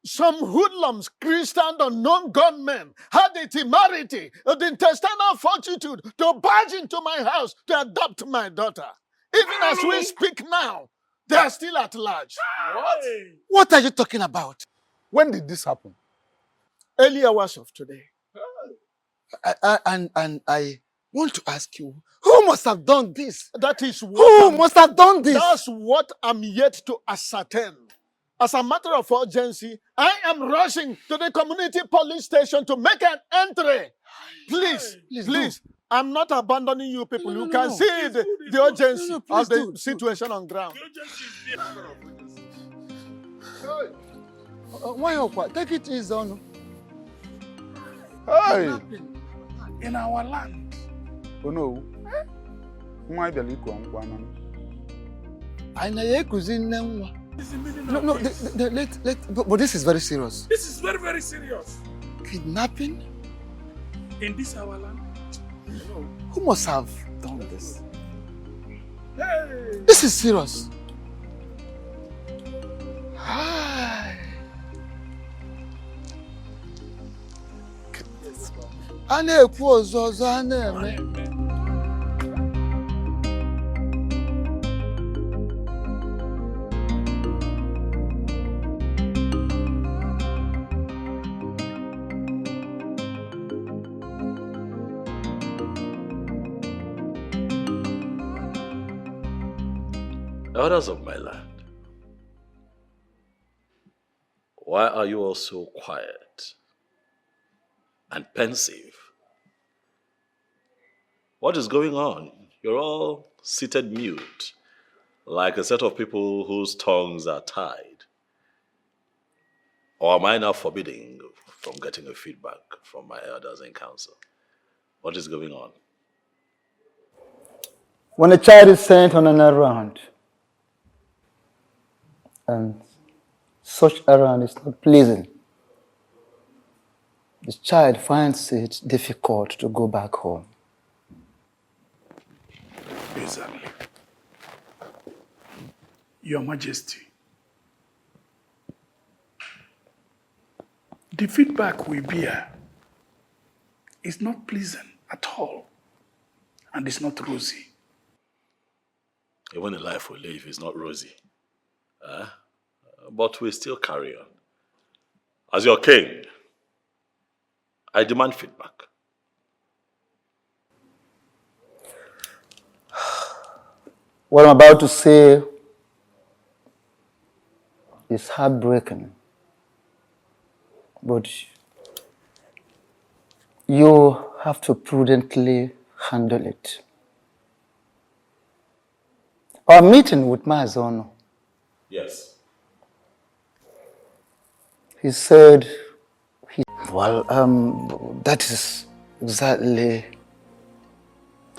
Some hoodlums, Christian unknown gunmen, had the temerity, the intestinal fortitude to barge into my house to adopt my daughter. Even as we speak now, they are still at large. What? What are you talking about? When did this happen? Early hours of today. And I want to ask you, who must have done this? That is what Who must have done this? That's what I'm yet to ascertain. As a matter of urgency, I am rushing to the community police station to make an entry. Please, I'm not abandoning you people. You can see the urgency of the situation on ground. Why, take it easy on. Hey! In our land. Oh no. Why the little one? I know No, but this is very serious. This is very, very serious. Kidnapping? In this our land? No. Who must have done this? Hey. This is serious. Hi. Elders of my land, why are you all so quiet and pensive? What is going on? You're all seated mute, like a set of people whose tongues are tied. Or am I now forbidding from getting a feedback from my elders in council? What is going on? When a child is sent on an errand, and such errand is not pleasing, the child finds it difficult to go back home. Exactly. Your Majesty, the feedback we bear is not pleasant at all, and it's not rosy. Even the life we live is not rosy. But we still carry on. As your king, I demand feedback. What I'm about to say is heartbreaking, but you have to prudently handle it. Our meeting with Mazono, Yes. he said, that is exactly,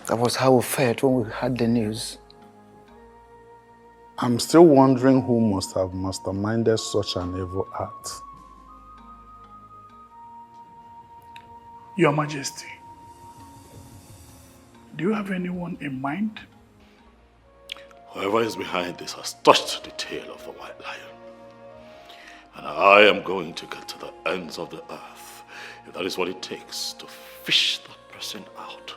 that was how we felt when we heard the news. I'm still wondering who must have masterminded such an evil act. Your Majesty, do you have anyone in mind? Whoever is behind this has touched the tail of the white lion. And I am going to get to the ends of the earth, if that is what it takes to fish that person out.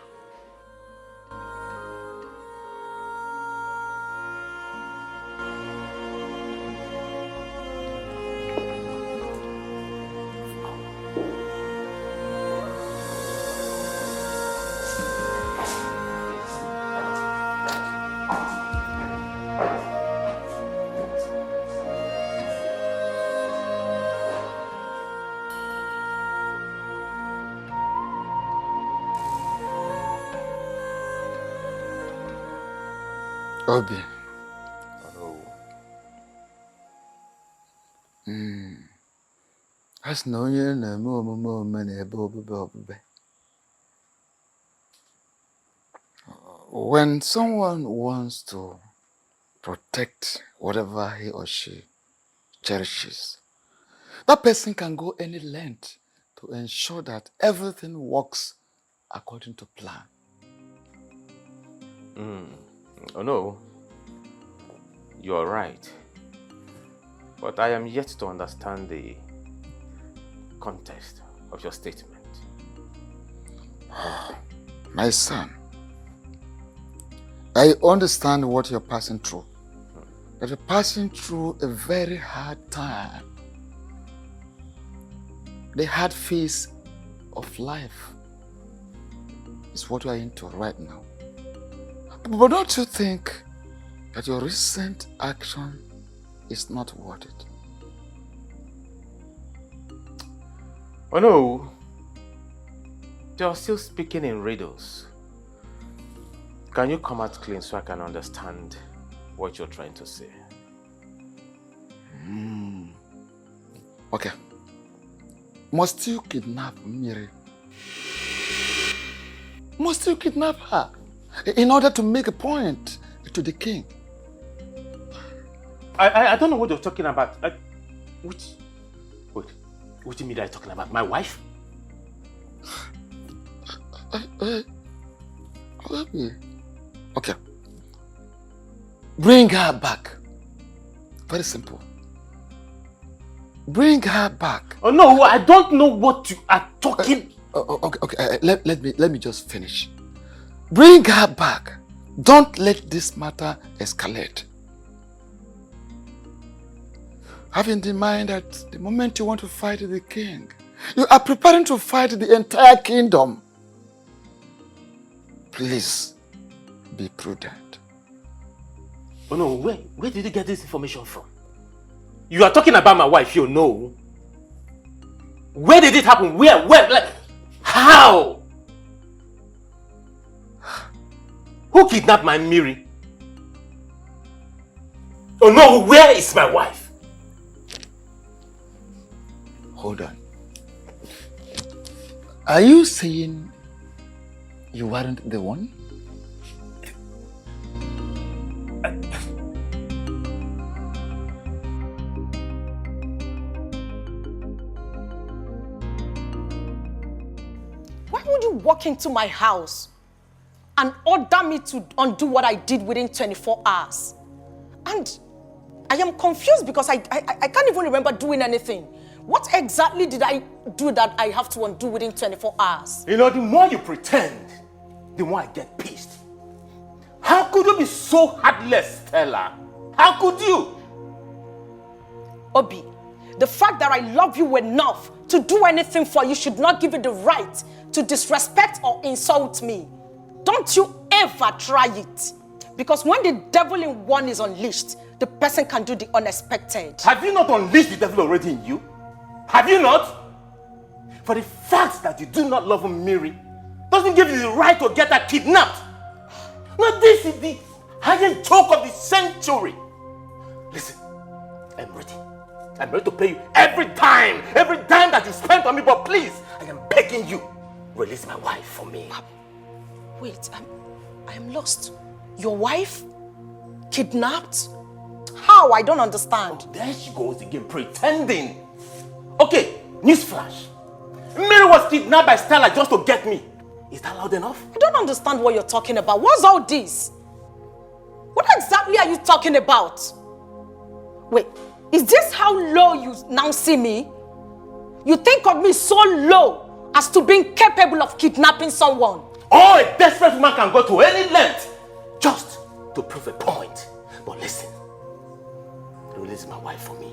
Obi. As no onye na-eme omume n'ebe obube. When someone wants to protect whatever he or she cherishes, that person can go any length to ensure that everything works according to plan. Oh no, you're right. But I am yet to understand the context of your statement. My son, I understand what you're passing through. That you're passing through a very hard time. The hard phase of life is what you're into right now. But don't you think that your recent action is not worth it? Oh no, you're still speaking in riddles. Can you come out clean so I can understand what you're trying to say? Okay. Must you kidnap Miri? Must you kidnap her in order to make a point to the king? I don't know what you're talking about. Which Miri are you talking about? My wife? Okay. Bring her back. Very simple. Bring her back. Oh no, I don't know what you are talking. Okay. Let me just finish. Bring her back. Don't let this matter escalate. Have in mind that the moment you want to fight the king, you are preparing to fight the entire kingdom. Please be prudent. Oh no, where did you get this information from? You are talking about my wife, you know. Where did it happen? Where? Like, how? Who kidnapped my Miri? Oh no, where is my wife? Hold on. Are you saying you weren't the one? Why would you walk into my house and order me to undo what I did within 24 hours? And I am confused because I can't even remember doing anything. What exactly did I do that I have to undo within 24 hours? You know, the more you pretend, the more I get pissed. How could you be so heartless, Stella? How could you? Obi, the fact that I love you enough to do anything for you should not give you the right to disrespect or insult me. Don't you ever try it. Because when the devil in one is unleashed, the person can do the unexpected. Have you not unleashed the devil already in you? Have you not? For the fact that you do not love Miri doesn't give you the right to get her kidnapped. No, this is the highest joke of the century. Listen, I'm ready. I'm ready to pay you every dime that you spend on me, but please, I am begging you, release my wife for me. Wait, I am lost. Your wife? Kidnapped? How? I don't understand. Oh, there she goes again, pretending. Okay, newsflash. Mary was kidnapped by Stella just to get me. Is that loud enough? I don't understand what you're talking about. What's all this? What exactly are you talking about? Wait, is this how low you now see me? You think of me so low as to being capable of kidnapping someone? Oh, a desperate woman can go to any length just to prove a point. But listen, release my wife for me.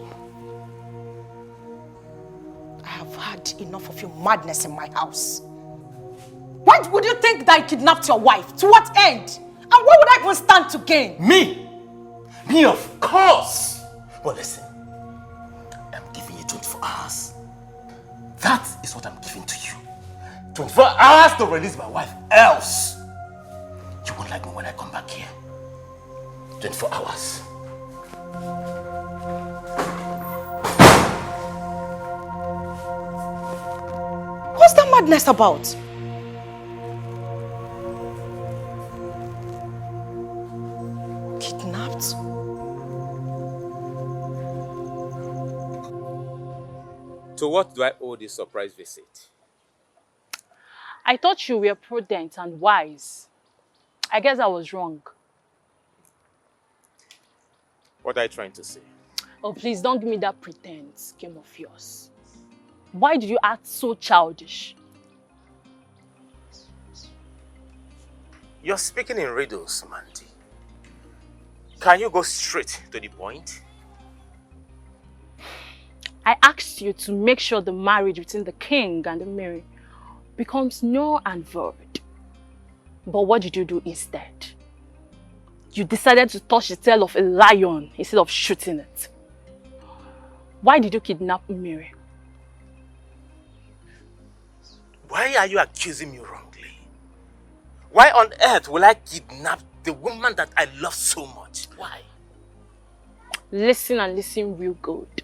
I have had enough of your madness in my house. Why would you think that I kidnapped your wife? To what end? And what would I even stand to gain? Me? Me, of course. But listen, I'm giving you 24 hours. That is what I'm giving to you. 24 hours to release my wife. Else, you won't like me when I come back here. 24 hours. What's that madness about? Kidnapped? To what do I owe this surprise visit? I thought you were prudent and wise. I guess I was wrong. What are you trying to say? Oh, please don't give me that pretense game of yours. Why did you act so childish? You're speaking in riddles, Mandy. Can you go straight to the point? I asked you to make sure the marriage between the king and the Mary becomes null and void. But what did you do instead? You decided to touch the tail of a lion instead of shooting it. Why did you kidnap Mary? Why are you accusing me wrongly? Why on earth will I kidnap the woman that I love so much? Why? Listen and listen real good.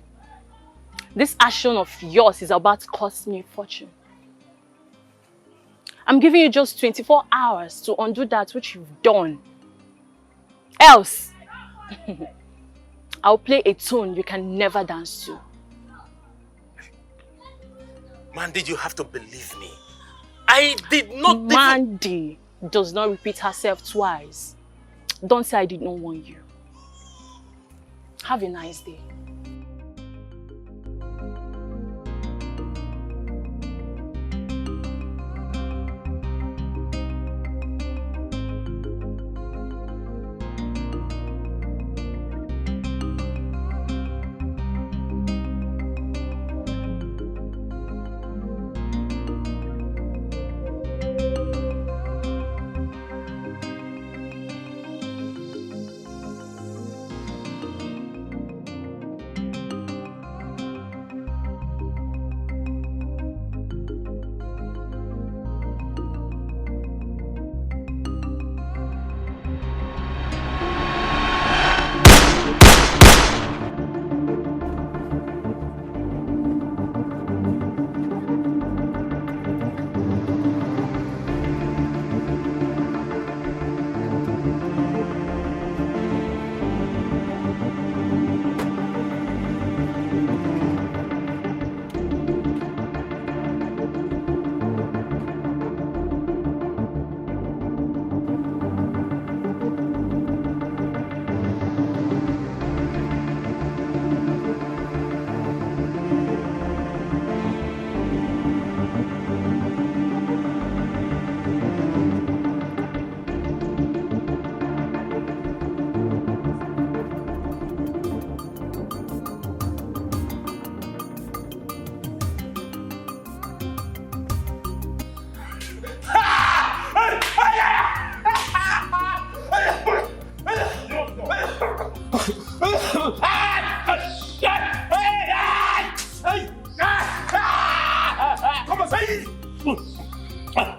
This action of yours is about to cost me a fortune. I'm giving you just 24 hours to undo that which you've done. Else, I'll play a tune you can never dance to. Mandy, you have to believe me. I did not... Mandy does not repeat herself twice. Don't say I did not warn you. Have a nice day.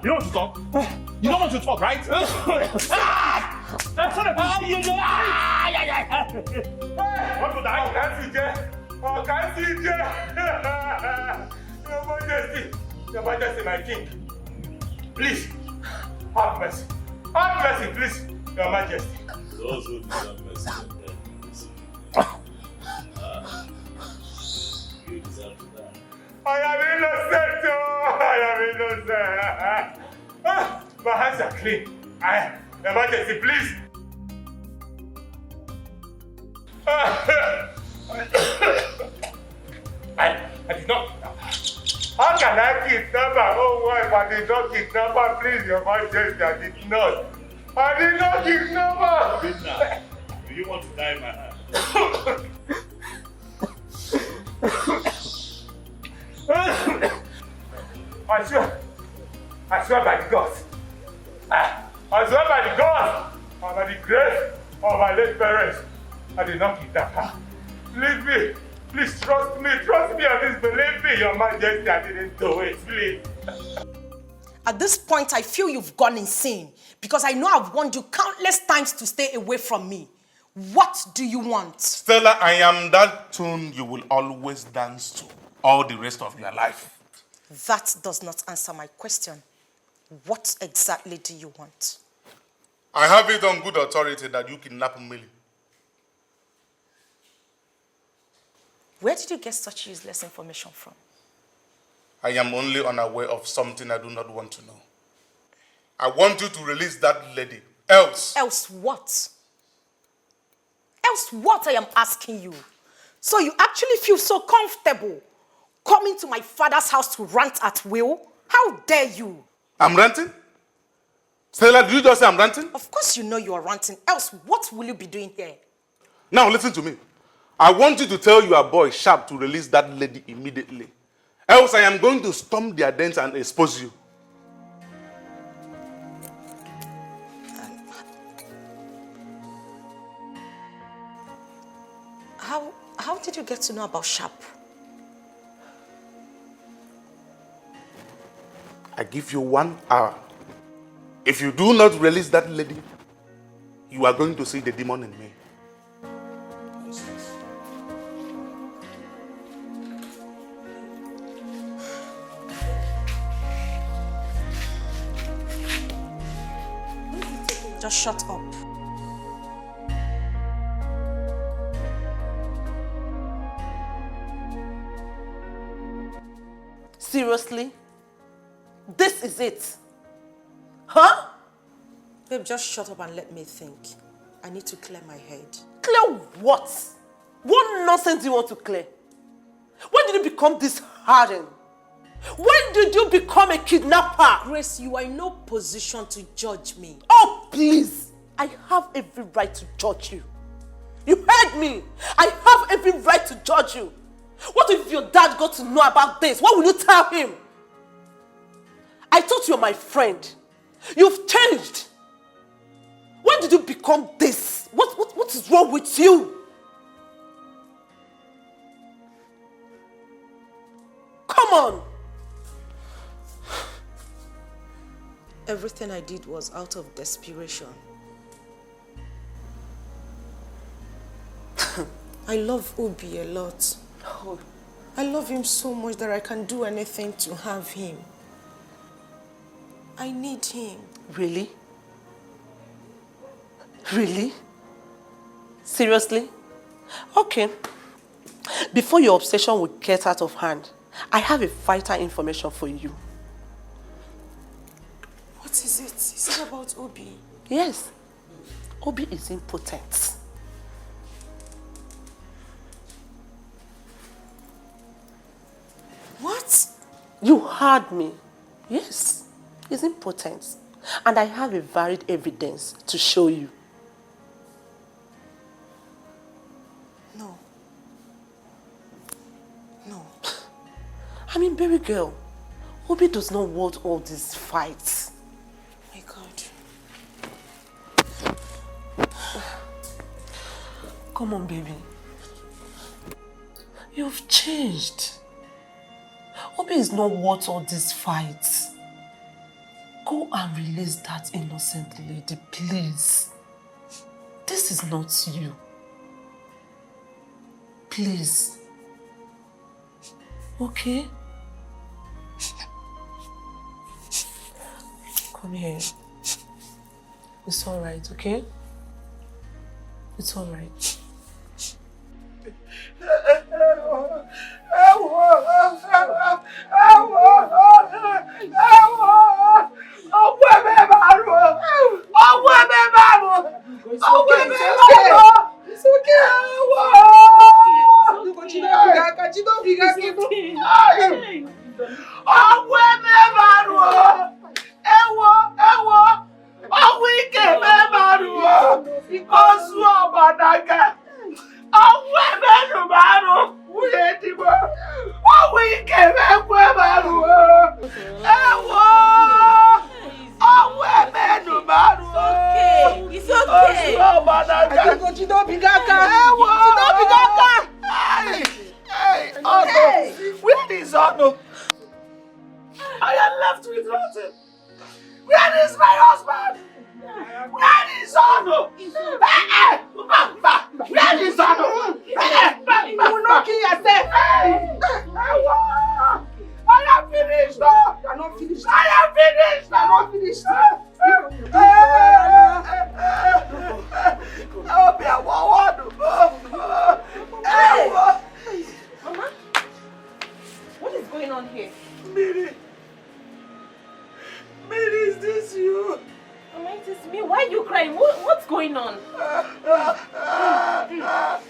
You don't want to talk? You don't want to talk, right? Want to die? Oh, can't see Your Majesty, my king. Please, have mercy. Have mercy, please, Your Majesty. Those who deserve mercy and death, you deserve to die. I am innocent, I am innocent. My hands are clean. Your Majesty, please. I did not kidnap her. How can I kidnap my own wife? I did not kidnap her, please, Your Majesty. I did not. I did not kidnap her. Billionaire, do you want to die in my hand? I swear by the gods. I swear by the gods and by the grace of my late parents. I did not kidnap her. Leave me. Please trust me and please believe me, Your Majesty. I didn't do it, please. At this point, I feel you've gone insane because I know I've warned you countless times to stay away from me. What do you want? Stella, I am that tune you will always dance to all the rest of your life. That does not answer my question. What exactly do you want? I have it on good authority that you kidnapped Millie. Where did you get such useless information from? I am only unaware of something I do not want to know. I want you to release that lady. Else. Else what? Else what, I am asking you? So you actually feel so comfortable coming to my father's house to rant at will? How dare you? I'm ranting? Stella, did you just say I'm ranting? Of course you know you are ranting. Else what will you be doing here? Now listen to me. I want you to tell your boy Sharp to release that lady immediately. Else I am going to storm their dens and expose you. How did you get to know about Sharp? I give you 1 hour. If you do not release that lady, you are going to see the demon in me. Just shut up. Seriously? This is it? Huh? Babe, just shut up and let me think. I need to clear my head. Clear what? What nonsense do you want to clear? When did you become this hardened? When did you become a kidnapper? Grace, you are in no position to judge me. Oh, please. I have every right to judge you. You heard me. I have every right to judge you. What if your dad got to know about this? What will you tell him? I thought you were my friend. You've changed. When did you become this? What is wrong with you? Come on. Everything I did was out of desperation. I love Obi a lot. Oh. I love him so much that I can do anything to have him. I need him. Really? Really? Seriously? Okay. Before your obsession will get out of hand, I have a vital information for you. What is it? Is it about Obi? Yes. Obi is impotent. What? You heard me. Yes. He's impotent. And I have a varied evidence to show you. No. No. I mean, baby girl, Obi does not want all these fights. My God. Come on, baby. You've changed. Obi is not worth all these fights. Go and release that innocent lady, please. This is not you. Please. Okay? Come here. It's all right, okay? It's all right. on here? Miri! Miri, is this you? Mama, it is me. Why are you crying? What's going on? Mama,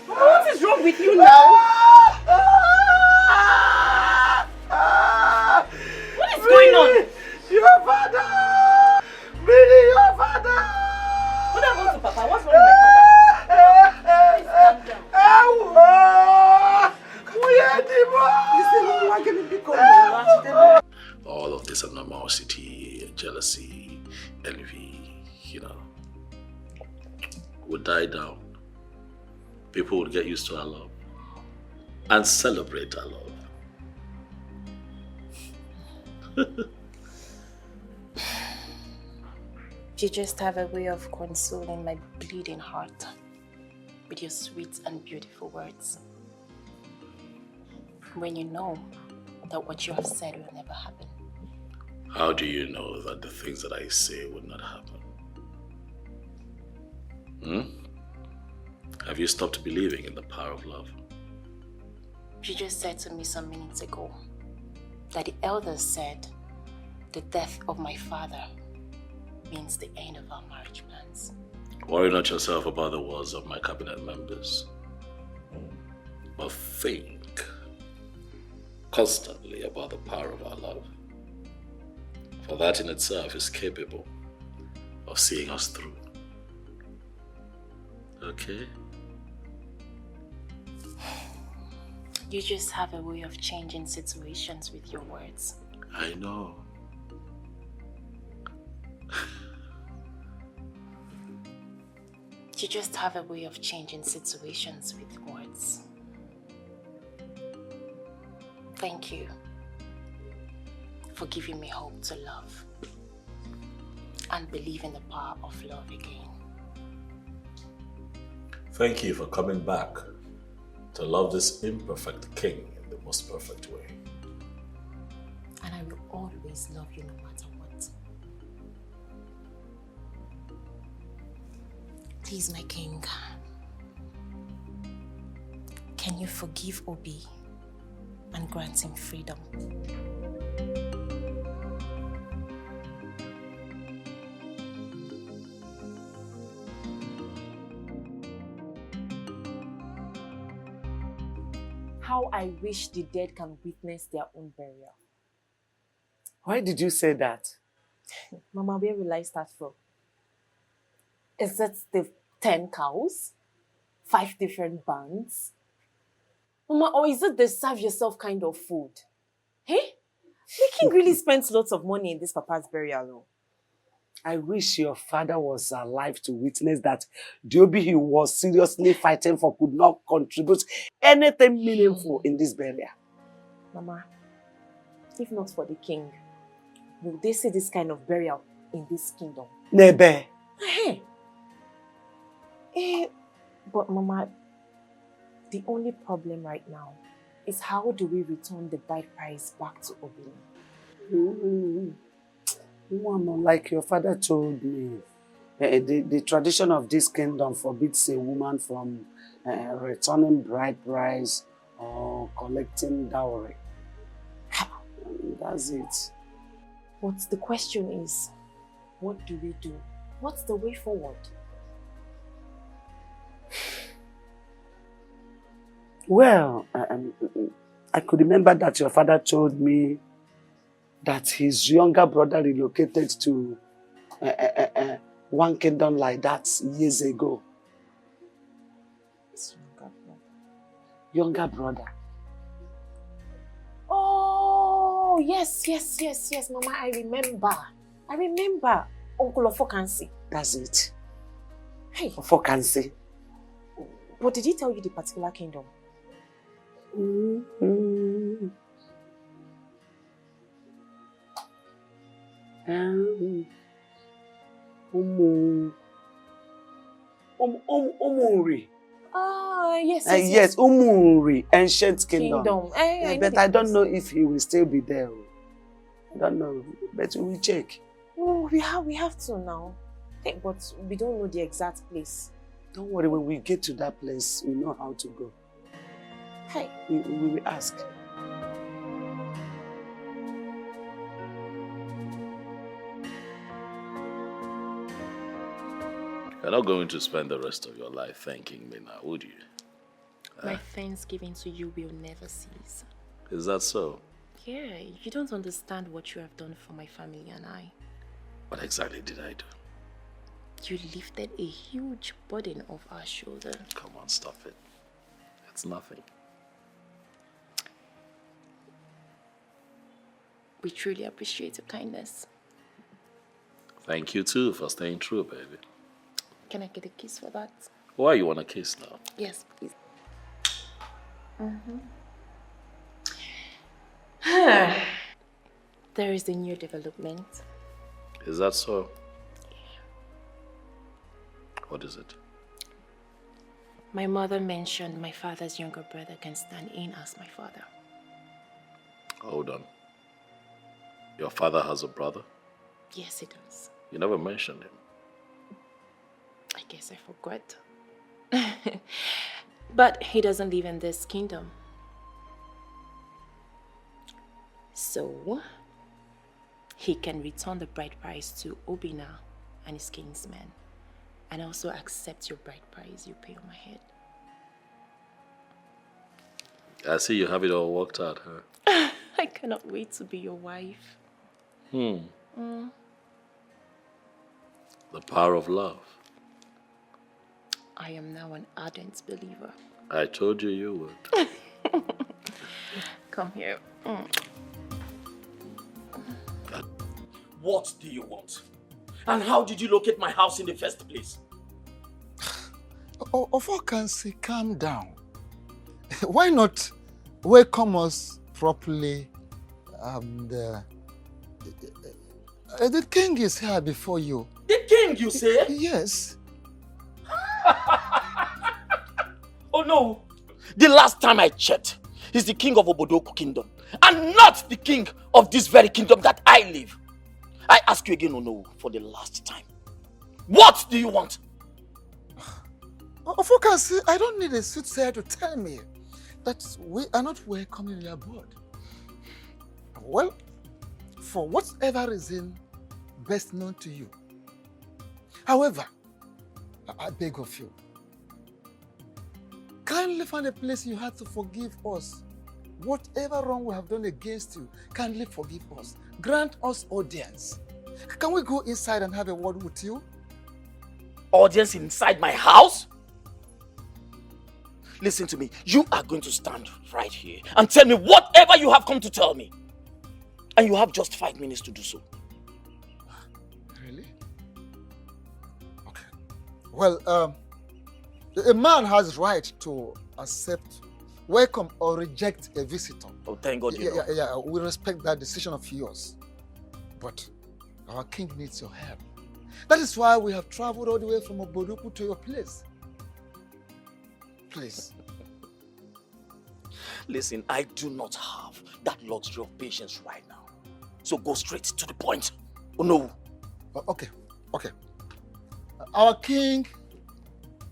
what is wrong with you now? What is going on? Your father! Miri, your father! What happened to Papa? What's wrong with my father? Please calm down. All of this animosity, jealousy, envy, would die down. People would get used to our love and celebrate our love. You just have a way of consoling my bleeding heart with your sweet and beautiful words. When you know that what you have said will never happen. How do you know that the things that I say would not happen? Have you stopped believing in the power of love? You just said to me some minutes ago that the elders said the death of my father means the end of our marriage plans. Worry not yourself about the words of my cabinet members, but think constantly about the power of our love. For that in itself is capable of seeing us through. Okay? You just have a way of changing situations with your words. I know. You just have a way of changing situations with words. Thank you for giving me hope to love and believe in the power of love again. Thank you for coming back to love this imperfect king in the most perfect way. And I will always love you no matter what. Please, my king, can you forgive Obi and grant him freedom? How I wish the dead can witness their own burial. Why did you say that? Mama, where will I start from? Is it the 10 cows? 5 different bands? Mama, or is it the serve yourself kind of food? Hey? The king really spends lots of money in this papa's burial. I wish your father was alive to witness that the Obi he was seriously fighting for could not contribute anything meaningful in this burial. Mama, if not for the king, will they see this kind of burial in this kingdom? Nebe. But Mama, the only problem right now is how do we return the bride price back to Obi? Woman, like your father told me, the tradition of this kingdom forbids a woman from returning bride price or collecting dowry. That's it. But the question is, what do we do? What's the way forward? Well, I could remember that your father told me that his younger brother relocated to one kingdom like that years ago. His younger brother. Younger brother. Oh, yes, Mama, I remember. Uncle Ofokansi. That's it. Hey. Ofokansi. But did he tell you the particular kingdom? Umunri. Yes. Yes, Umunri, ancient kingdom. But I don't know if he will still be there. I don't know, but we will check. Oh, we have to now. Hey, but we don't know the exact place. Don't worry, when we get to that place, we know how to go. Hey. We will ask. You're not going to spend the rest of your life thanking me now, would you? My thanksgiving to you will never cease. Is that so? Yeah, you don't understand what you have done for my family and I. What exactly did I do? You lifted a huge burden off our shoulder. Come on, stop it. It's nothing. We truly appreciate your kindness. Thank you too for staying true, baby. Can I get a kiss for that? Why you want a kiss now? Yes, please. There is a new development. Is that so? What is it? My mother mentioned my father's younger brother can stand in as my father. Hold on. Your father has a brother? Yes, he does. You never mentioned him. I guess I forgot. But he doesn't live in this kingdom. So, he can return the bride price to Obina and his kinsmen, and also accept your bride price you pay on my head. I see you have it all worked out, huh? I cannot wait to be your wife. The power of love. I am now an ardent believer. I told you you would. Come here. What do you want? And how did you locate my house in the first place? Of all can calm down. Why not welcome us properly? The king is here before you. The king, you say? Yes. Oh no! The last time I checked, he's the king of Obodoku kingdom, and not the king of this very kingdom that I live. I ask you again, Ono, for the last time. What do you want? Of all can I don't need a soothsayer to tell me that we are not welcoming your board. Well, for whatever reason best known to you. However, I beg of you, kindly find a place you had to forgive us. Whatever wrong we have done against you, kindly forgive us. Grant us audience. Can we go inside and have a word with you? Audience inside my house? Listen to me. You are going to stand right here and tell me whatever you have come to tell me. And you have just 5 minutes to do so. Really? Okay. Well, a man has right to accept, welcome or reject a visitor. Oh, thank God you know. Yeah, we respect that decision of yours. But our king needs your help. That is why we have traveled all the way from Obodoku to your place. Please. Listen, I do not have that luxury of patience right now. So go straight to the point. Oh no. Okay. Our king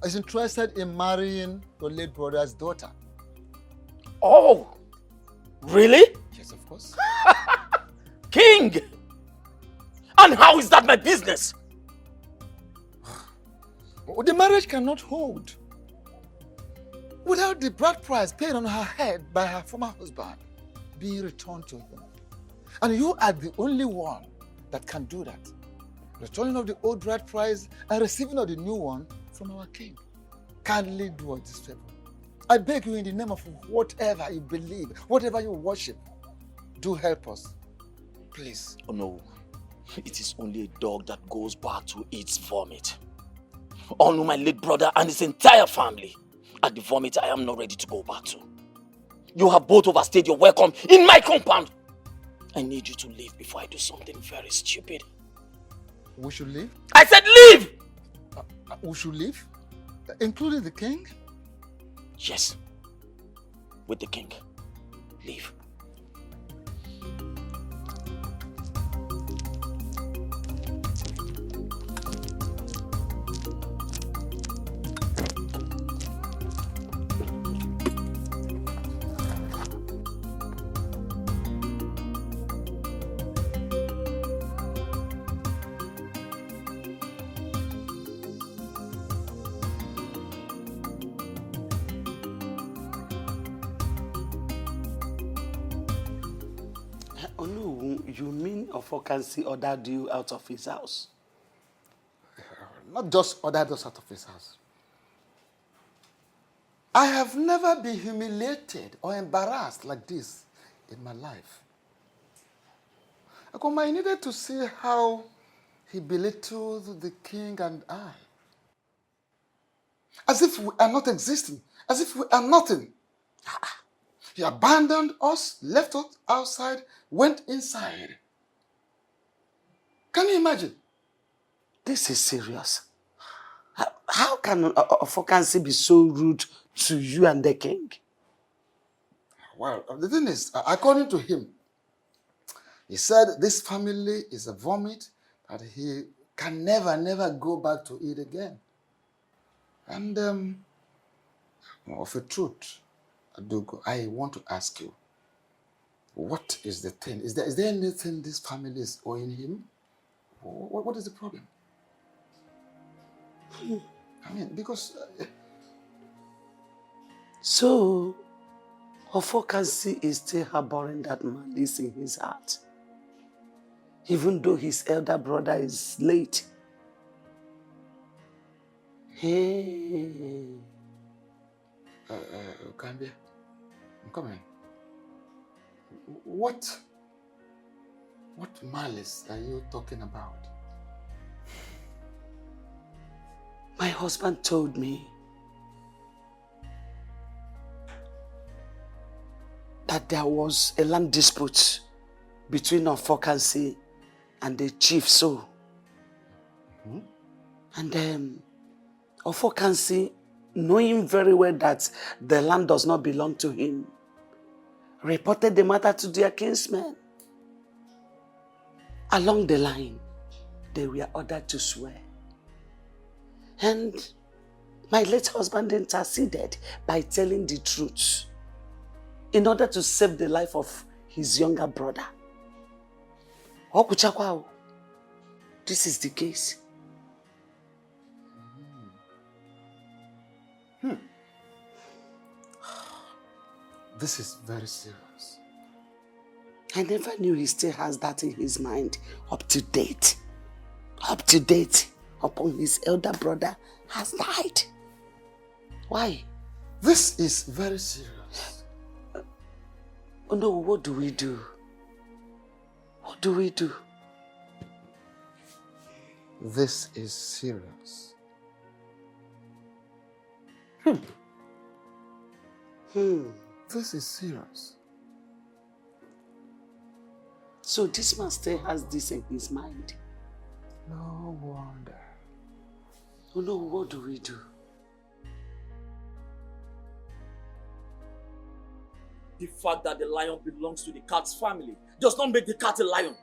is interested in marrying your late brother's daughter. Oh, really? Yes, of course. King! And how is that my business? The marriage cannot hold without the bride price paid on her head by her former husband being returned to him. And you are the only one that can do that. Returning of the old bride price and receiving of the new one from our king. Kindly do us this favor. I beg you in the name of whatever you believe, whatever you worship, do help us. Please. Oh no. It is only a dog that goes back to its vomit. Honor my late brother and his entire family. At the vomit I am not ready to go back to. You have both overstayed your welcome in my compound. I need you to leave before I do something very stupid. We should leave? I said leave! We should leave? Including the king? Yes. With the king. Leave. So, you mean Ofokansi ordered you out of his house? Not just ordered us out of his house. I have never been humiliated or embarrassed like this in my life. I needed to see how he belittled the king and I. As if we are not existing, as if we are nothing. He abandoned us, left us outside, went inside. Can you imagine? This is serious. How can Ofokansi be so rude to you and the king? Well, the thing is, according to him, he said this family is a vomit that he can never go back to it again. And of a truth, Adugo, I want to ask you, what is the thing? Is there anything this family is owing him? What is the problem? I mean, because... So, Ofokansi is still harboring that malice in his heart, even though his elder brother is late. Hey. Kambia, I'm coming. What malice are you talking about? My husband told me that there was a land dispute between Ofokansi and the chief, so. And Ofokansi, knowing very well that the land does not belong to him, reported the matter to their kinsmen. Along the line, they were ordered to swear. And my late husband interceded by telling the truth in order to save the life of his younger brother. Okuchakwa, this is the case. This is very serious. I never knew he still has that in his mind. Up to date, upon his elder brother has died. Why? This is very serious. Oh no, what do we do? What do we do? This is serious. This is serious. So this man still has this in his mind. No wonder. Oh no, what do we do? The fact that the lion belongs to the cat's family does not make the cat a lion.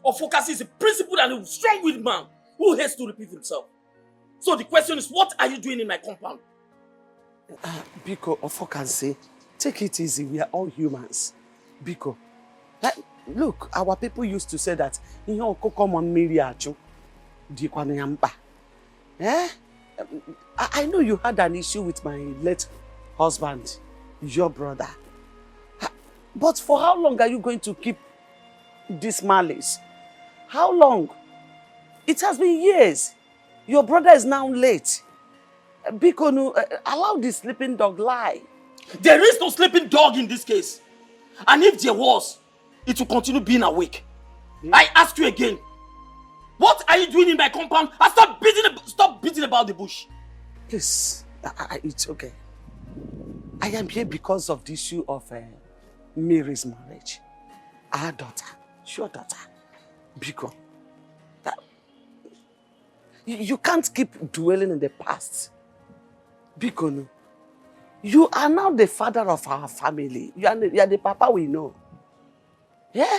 Ofokansi is a principled and a strong-willed man who hates to repeat himself. So the question is, what are you doing in my compound? Biko, Ofokansi, take it easy. We are all humans. Biko, look, our people used to say that I know you had an issue with my late husband, your brother. But for how long are you going to keep this malice? How long? It has been years. Your brother is now late. Biko, allow the sleeping dog lie. There is no sleeping dog in this case. And if there was, it will continue being awake. I ask you again, what are you doing in my compound? And stop beating about the bush. Please, it's okay. I am here because of the issue of Mary's marriage. Our daughter, your daughter, Biko. You can't keep dwelling in the past. Biko, no. You are now the father of our family. You are the papa we know. Yeah?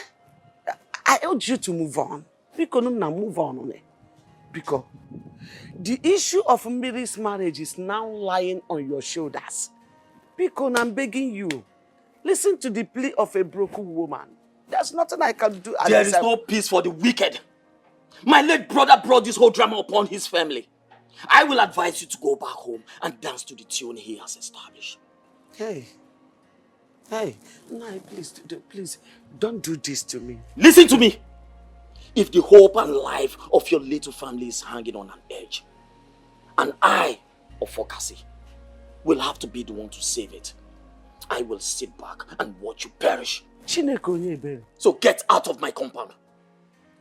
I urge you to move on. Biko, no, move on. Biko, the issue of Mary's marriage is now lying on your shoulders. Biko, I'm begging you. Listen to the plea of a broken woman. There's nothing I can do. There is no peace for the wicked. My late brother brought this whole drama upon his family. I will advise you to go back home and dance to the tune he has established. Hey, Hey, Nai, please, don't do this to me. Listen to me. If the hope and life of your little family is hanging on an edge, and I, Ofokasi, will have to be the one to save it, I will sit back and watch you perish. So get out of my compound.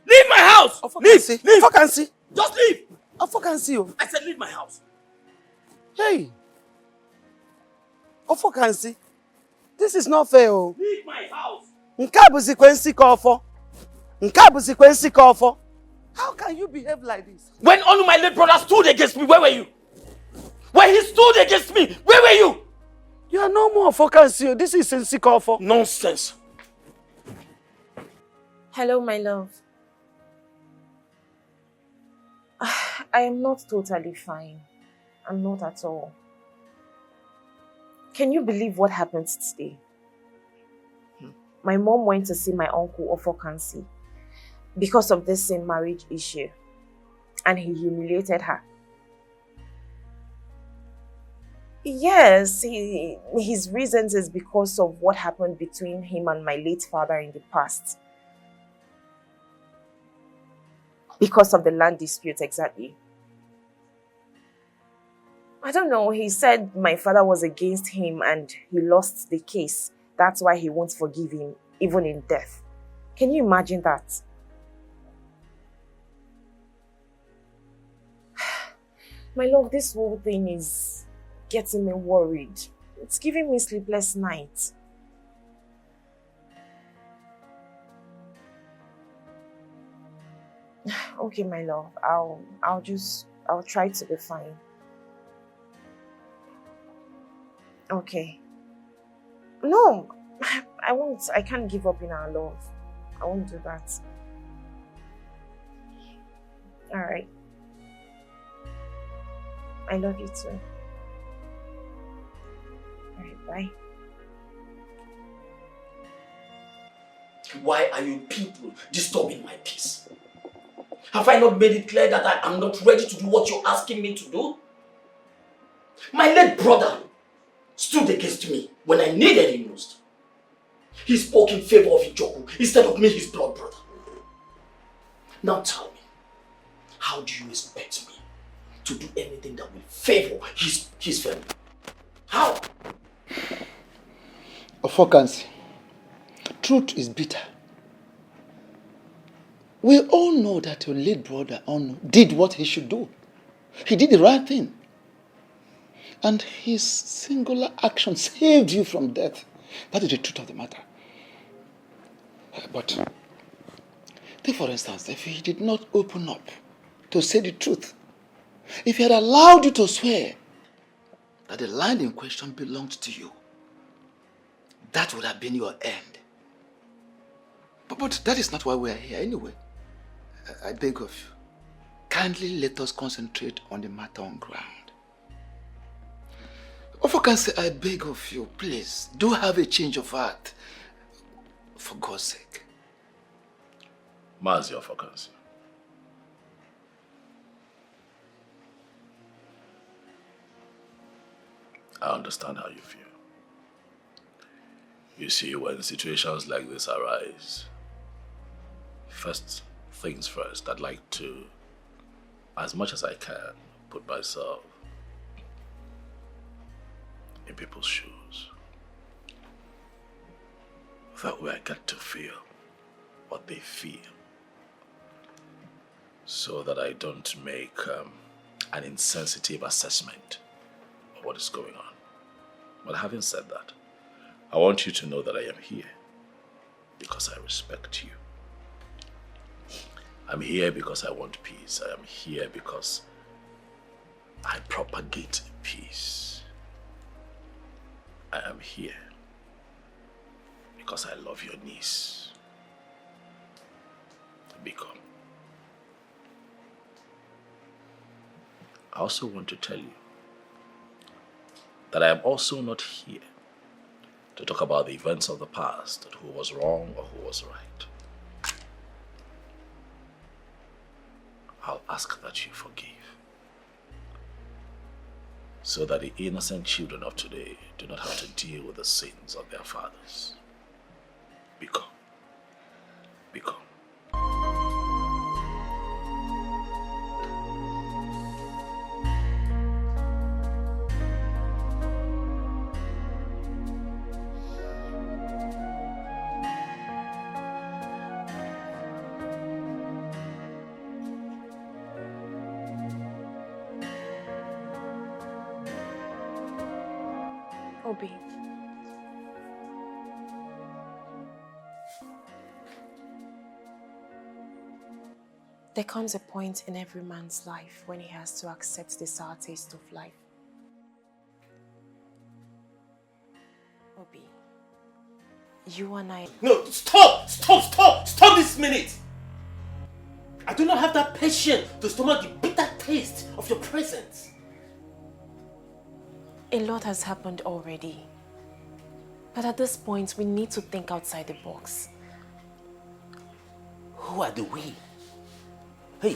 Leave my house! Leave! Ofokansi! Just leave! Ofokansi! I said leave my house. Hey! Ofokansi! This is not fair. Leave my house! How can you behave like this? When only my late brother stood against me, where were you? When he stood against me, where were you? You are no more Ofokansi. This is Nsikofo. Nonsense. Hello, my love. I am not totally fine. I'm not at all. Can you believe what happened today? My mom went to see my uncle Ofokansi because of this same marriage issue, and he humiliated her. Yes, his reasons is because of what happened between him and my late father in the past. Because of the land dispute, exactly. I don't know, he said my father was against him and he lost the case. That's why he won't forgive him, even in death. Can you imagine that? My love, this whole thing is getting me worried. It's giving me sleepless nights. Okay, my love, I'll try to be fine. Okay. No, I can't give up in our love. I won't do that. Alright. I love you too. Alright, bye. Why are you people disturbing my peace? Have I not made it clear that I am not ready to do what you're asking me to do? My late brother stood against me when I needed him most. He spoke in favor of Ijoku instead of me, his blood brother. Now tell me, how do you expect me to do anything that will favor his family? How? Ofokansi, truth is bitter. We all know that your late brother Ono did what he should do. He did the right thing. And his singular action saved you from death. That is the truth of the matter. But, take for instance, if he did not open up to say the truth, if he had allowed you to swear that the land in question belonged to you, that would have been your end. But that is not why we are here anyway. I beg of you, kindly let us concentrate on the matter on ground. Ofokansi, I beg of you, please, do have a change of heart. For God's sake. Mazi Ofokansi. I understand how you feel. You see, when situations like this arise, first things first, I'd like to, as much as I can, put myself in people's shoes. That way I get to feel what they feel, so that I don't make an insensitive assessment of what is going on. But having said that, I want you to know that I am here because I respect you. I'm here because I want peace. I am here because I propagate peace. I am here because I love your niece, Becos. I also want to tell you that I am also not here to talk about the events of the past, who was wrong or who was right. I'll ask that you forgive. so that the innocent children of today do not have to deal with the sins of their fathers. Becos. Becos. Obi. There comes a point in every man's life when he has to accept the sour taste of life. Obi, you and I... No, stop! Stop this minute! I do not have that patience to stomach the bitter taste of your presence. A lot has happened already. But at this point, we need to think outside the box. Who are the we? Hey,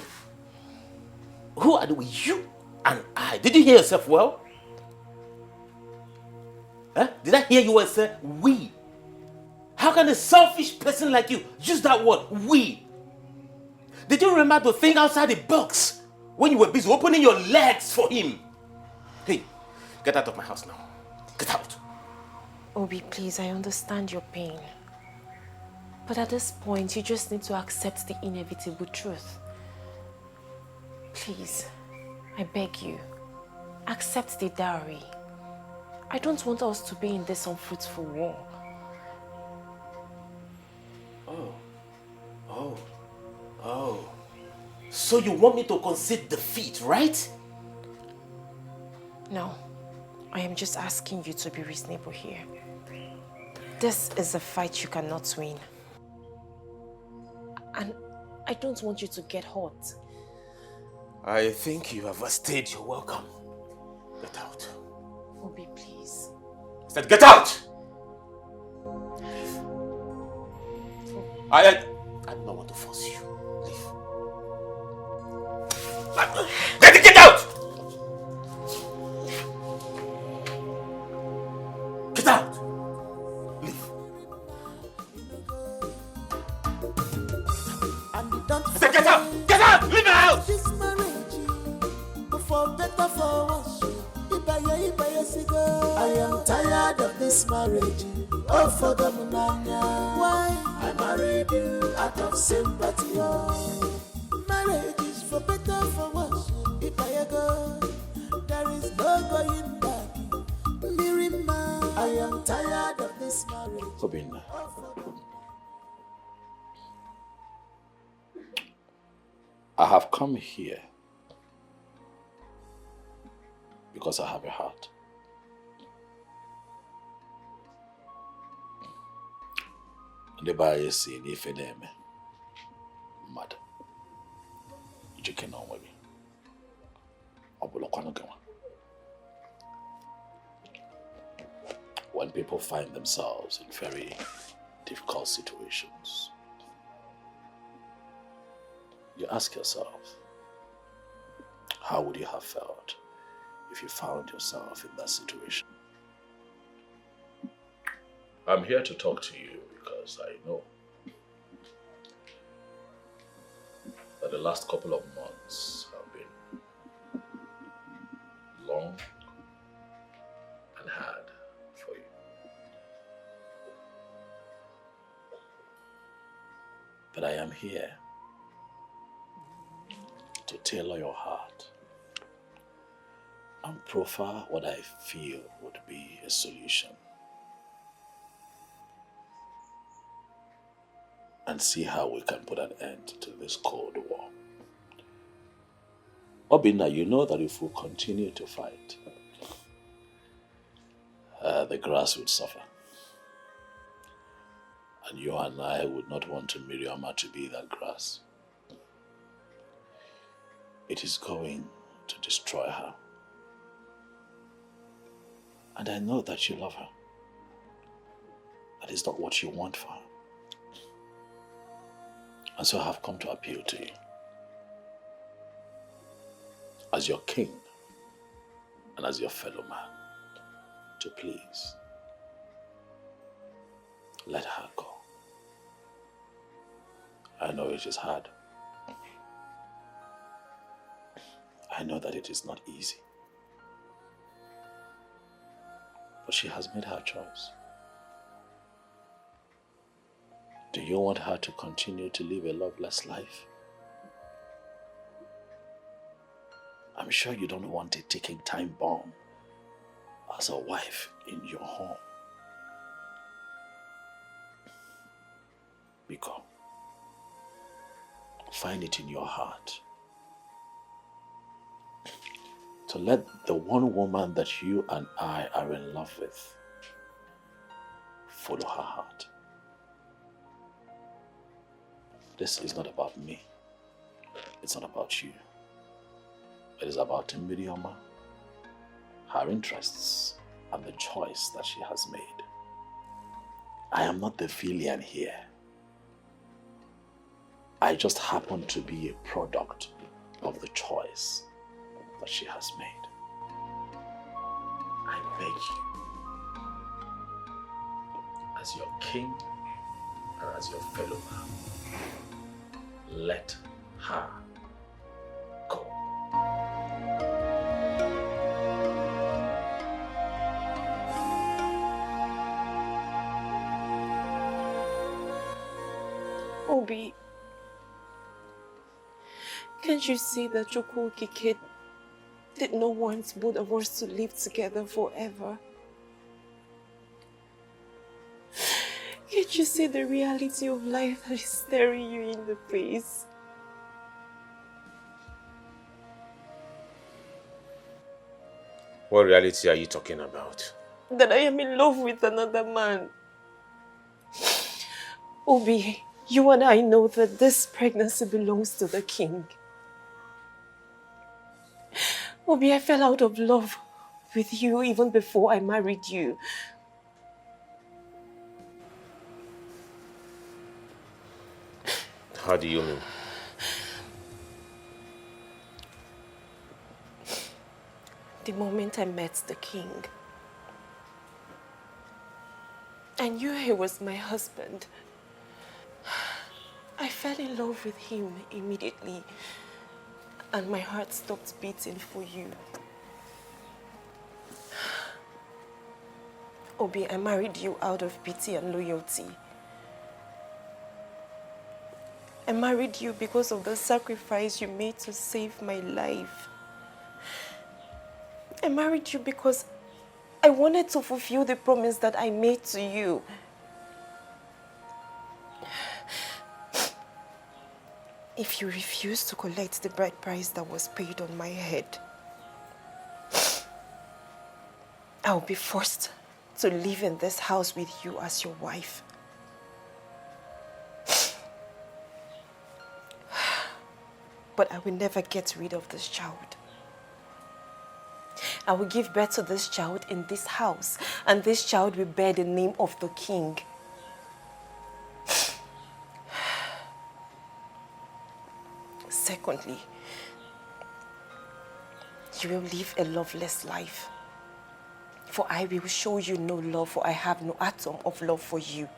who are the we? You and I. Did you hear yourself well? Huh? Did I hear you well say we? How can a selfish person like you use that word, we? Did you remember to think outside the box when you were busy opening your legs for him? Hey, get out of my house now. Get out. Obi, please, I understand your pain. But at this point, you just need to accept the inevitable truth. Please, I beg you, accept the dowry. I don't want us to be in this unfruitful war. Oh. So you want me to concede defeat, right? No, I am just asking you to be reasonable here. This is a fight you cannot win. And I don't want you to get hurt. I think you have overstayed your welcome. Get out. Obi, please. I said get out! I do not want to force you. Leave. Get out! Get out! Leave. I said get out! Get out! Leave my house! This marriage, for better for worse. I am tired of this marriage. Oh, for the munanya. Why? I married you out of sympathy. Oh. Marriage is for better for worse. If I go, there is no going back. Mirima, I am tired of this marriage. Obinna, I have come here because I have a heart. The buyer saying if it name mad. You can know maybe. When people find themselves in very difficult situations, you ask yourself, how would you have felt if you found yourself in that situation? I'm here to talk to you because I know that the last couple of months have been long and hard for you. But I am here to tailor your heart and proffer what I feel would be a solution. And see how we can put an end to this Cold War. Obinna, you know that if we continue to fight, the grass would suffer. And you and I would not want Miriama to be that grass. It is going to destroy her. And I know that you love her. That is not what you want for her. And so I have come to appeal to you. As your king, and as your fellow man to please let her go. I know it is hard. I know that it is not easy. But she has made her choice. Do you want her to continue to live a loveless life? I'm sure you don't want a ticking time bomb as a wife in your home. Becos, find it in your heart to let the one woman that you and I are in love with follow her heart. This is not about me. It's not about you. It is about Miriama, her interests, and the choice that she has made. I am not the villain here. I just happen to be a product of the choice that she has made. I beg you, as your king and as your fellow man, let her go. Obi, can't you see that Chukwukike did not want both of us to live together forever? Can't you see the reality of life that is staring you in the face? What reality are you talking about? That I am in love with another man. Obi, you and I know that this pregnancy belongs to the king. Obi, I fell out of love with you even before I married you. How do you mean? The moment I met the king, I knew he was my husband. I fell in love with him immediately, and my heart stopped beating for you. Obi, I married you out of pity and loyalty. I married you because of the sacrifice you made to save my life. I married you because I wanted to fulfill the promise that I made to you. If you refuse to collect the bride price that was paid on my head, I'll be forced to live in this house with you as your wife. But I will never get rid of this child. I will give birth to this child in this house, and this child will bear the name of the king. Secondly, you will live a loveless life. For I will show you no love, for I have no atom of love for you.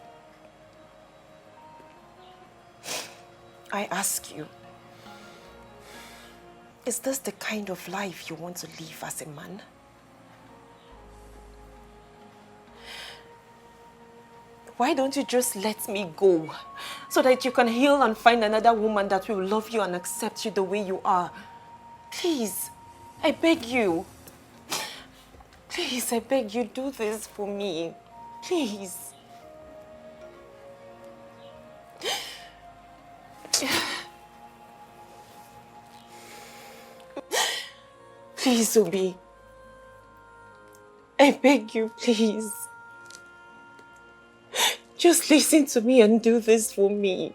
I ask you, is this the kind of life you want to live as a man? Why don't you just let me go so that you can heal and find another woman that will love you and accept you the way you are? Please, I beg you. Please, I beg you, do this for me. Please. Please, Obi. I beg you, please. Just listen to me and do this for me.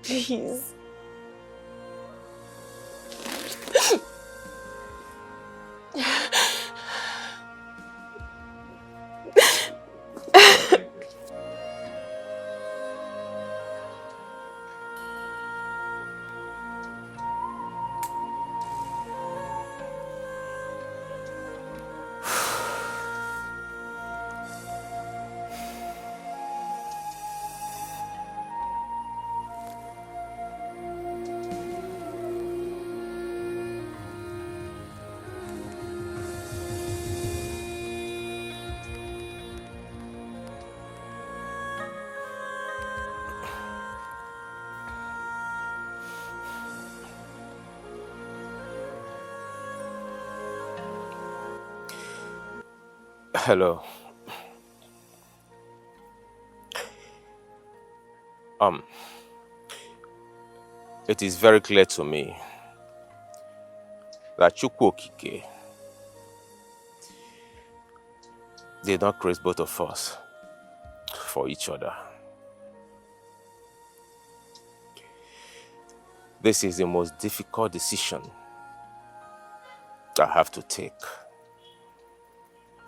Please. Hello. It is very clear to me that Chukwu Okike did not create both of us for each other. This is the most difficult decision I have to take,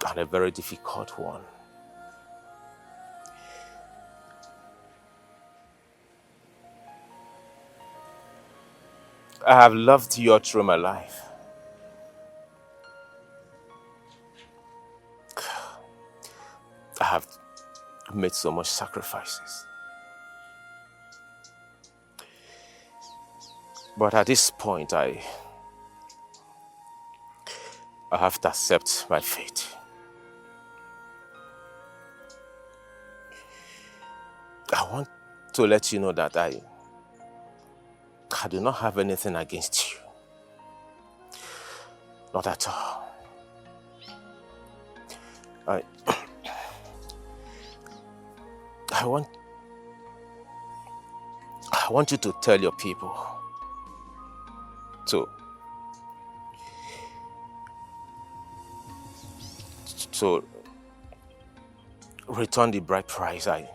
and a very difficult one. I have loved you all through my life. I have made so much sacrifices. But at this point, I have to accept my fate. I want to let you know that I do not have anything against you. Not at all. I want you to tell your people to return the bride price I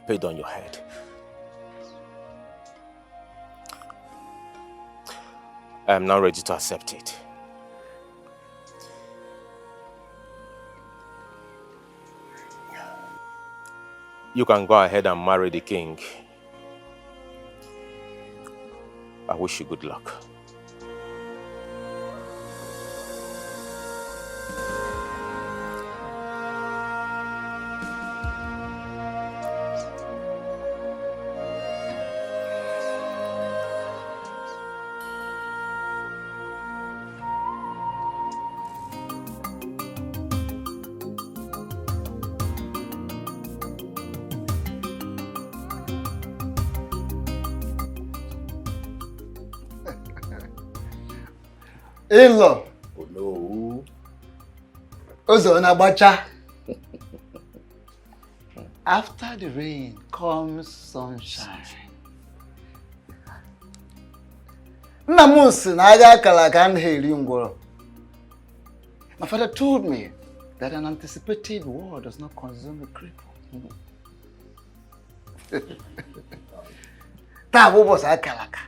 paid on your head. I am now ready to accept it. You can go ahead and marry the king. I wish you good luck. In-law. Oh no. Ozo Nabacha. After the rain comes sunshine. Namus naga kalakan heli ngoro. My father told me that an anticipated war does not consume a cripple. Tabu was akalaka.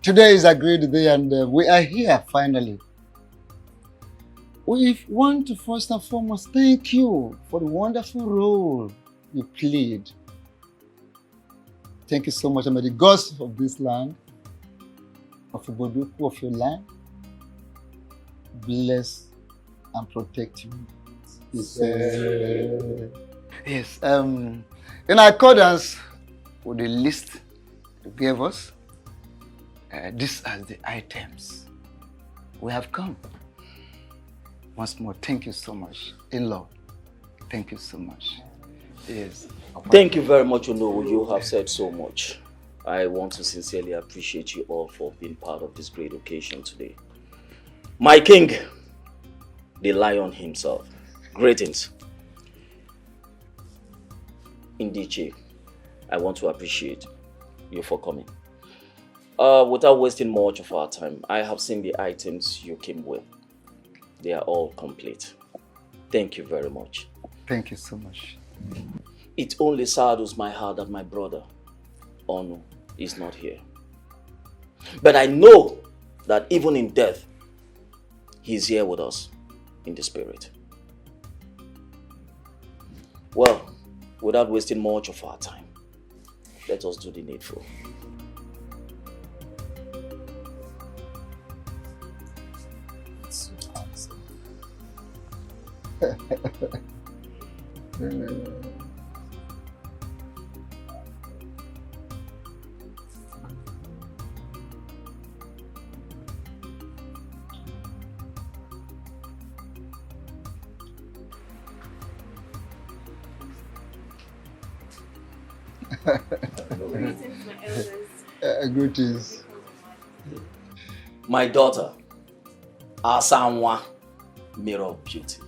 Today is a great day and we are here finally. We want to first and foremost thank you for the wonderful role you played. Thank you so much. And may the gods of this land, of Iboduku, of your land, bless and protect you. Yes. In accordance with the list you gave us, these are the items we have come. Once more, thank you so much. In-law, thank you so much. Yes. Thank you very much, Ono. You have said so much. I want to sincerely appreciate you all for being part of this great occasion today. My king, the lion himself. Greetings. Indiche, I want to appreciate you for coming. Without wasting much of our time, I have seen the items you came with. They are all complete. Thank you very much. Thank you so much. It only saddens my heart that my brother, Onu, is not here. But I know that even in death, he's here with us in the spirit. Well, without wasting much of our time, let us do the needful. Greetings. My daughter, Asanwa, mirror of beauty.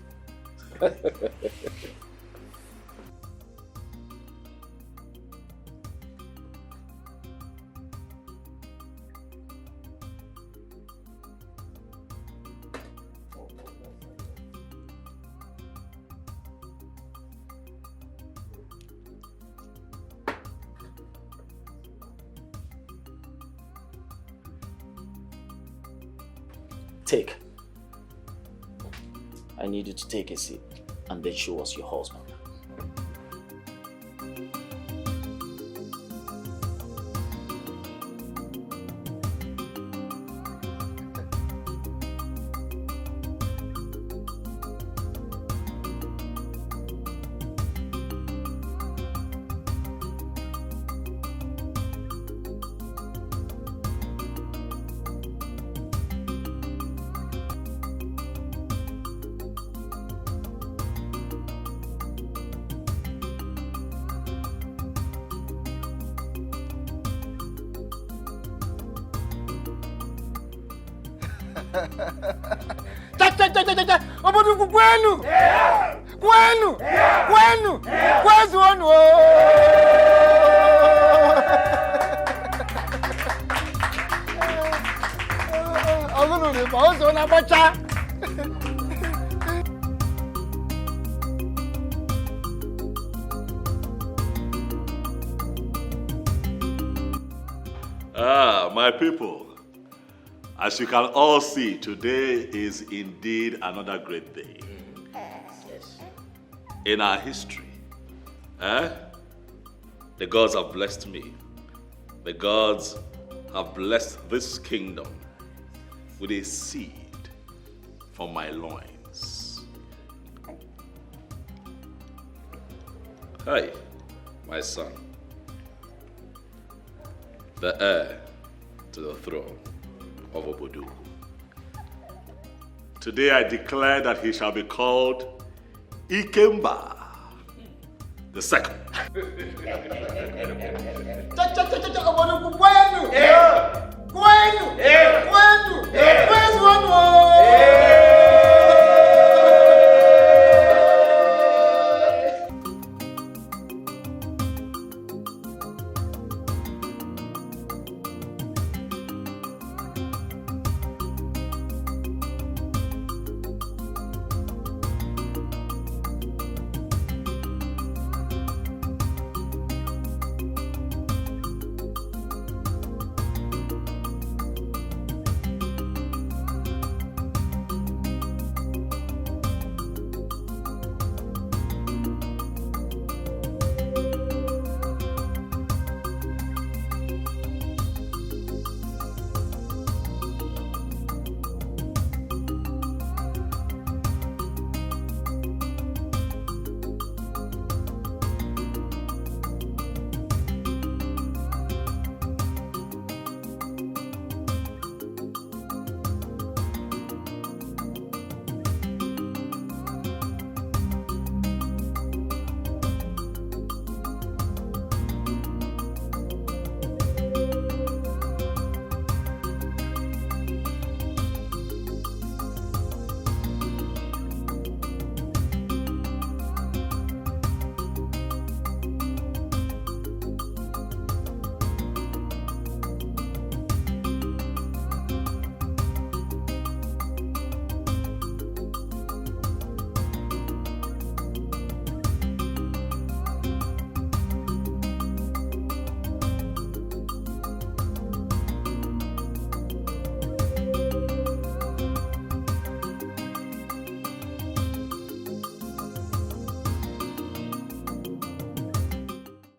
Take. I need you to take a seat and then show us your husband. Oboduku kwenu. Kwenu. Kwenu. Kwezu onu. Ogunu ni ba o so na bacha. My people. As you can all see, today is indeed another great day. Yes. In our history. The gods have blessed me. The gods have blessed this kingdom with a seed from my loins. Hey, my son, the heir to the throne of Oboduku. Today I declare that he shall be called Ikemba the second. Oboduku kwenu. Kwenu. Kwenu.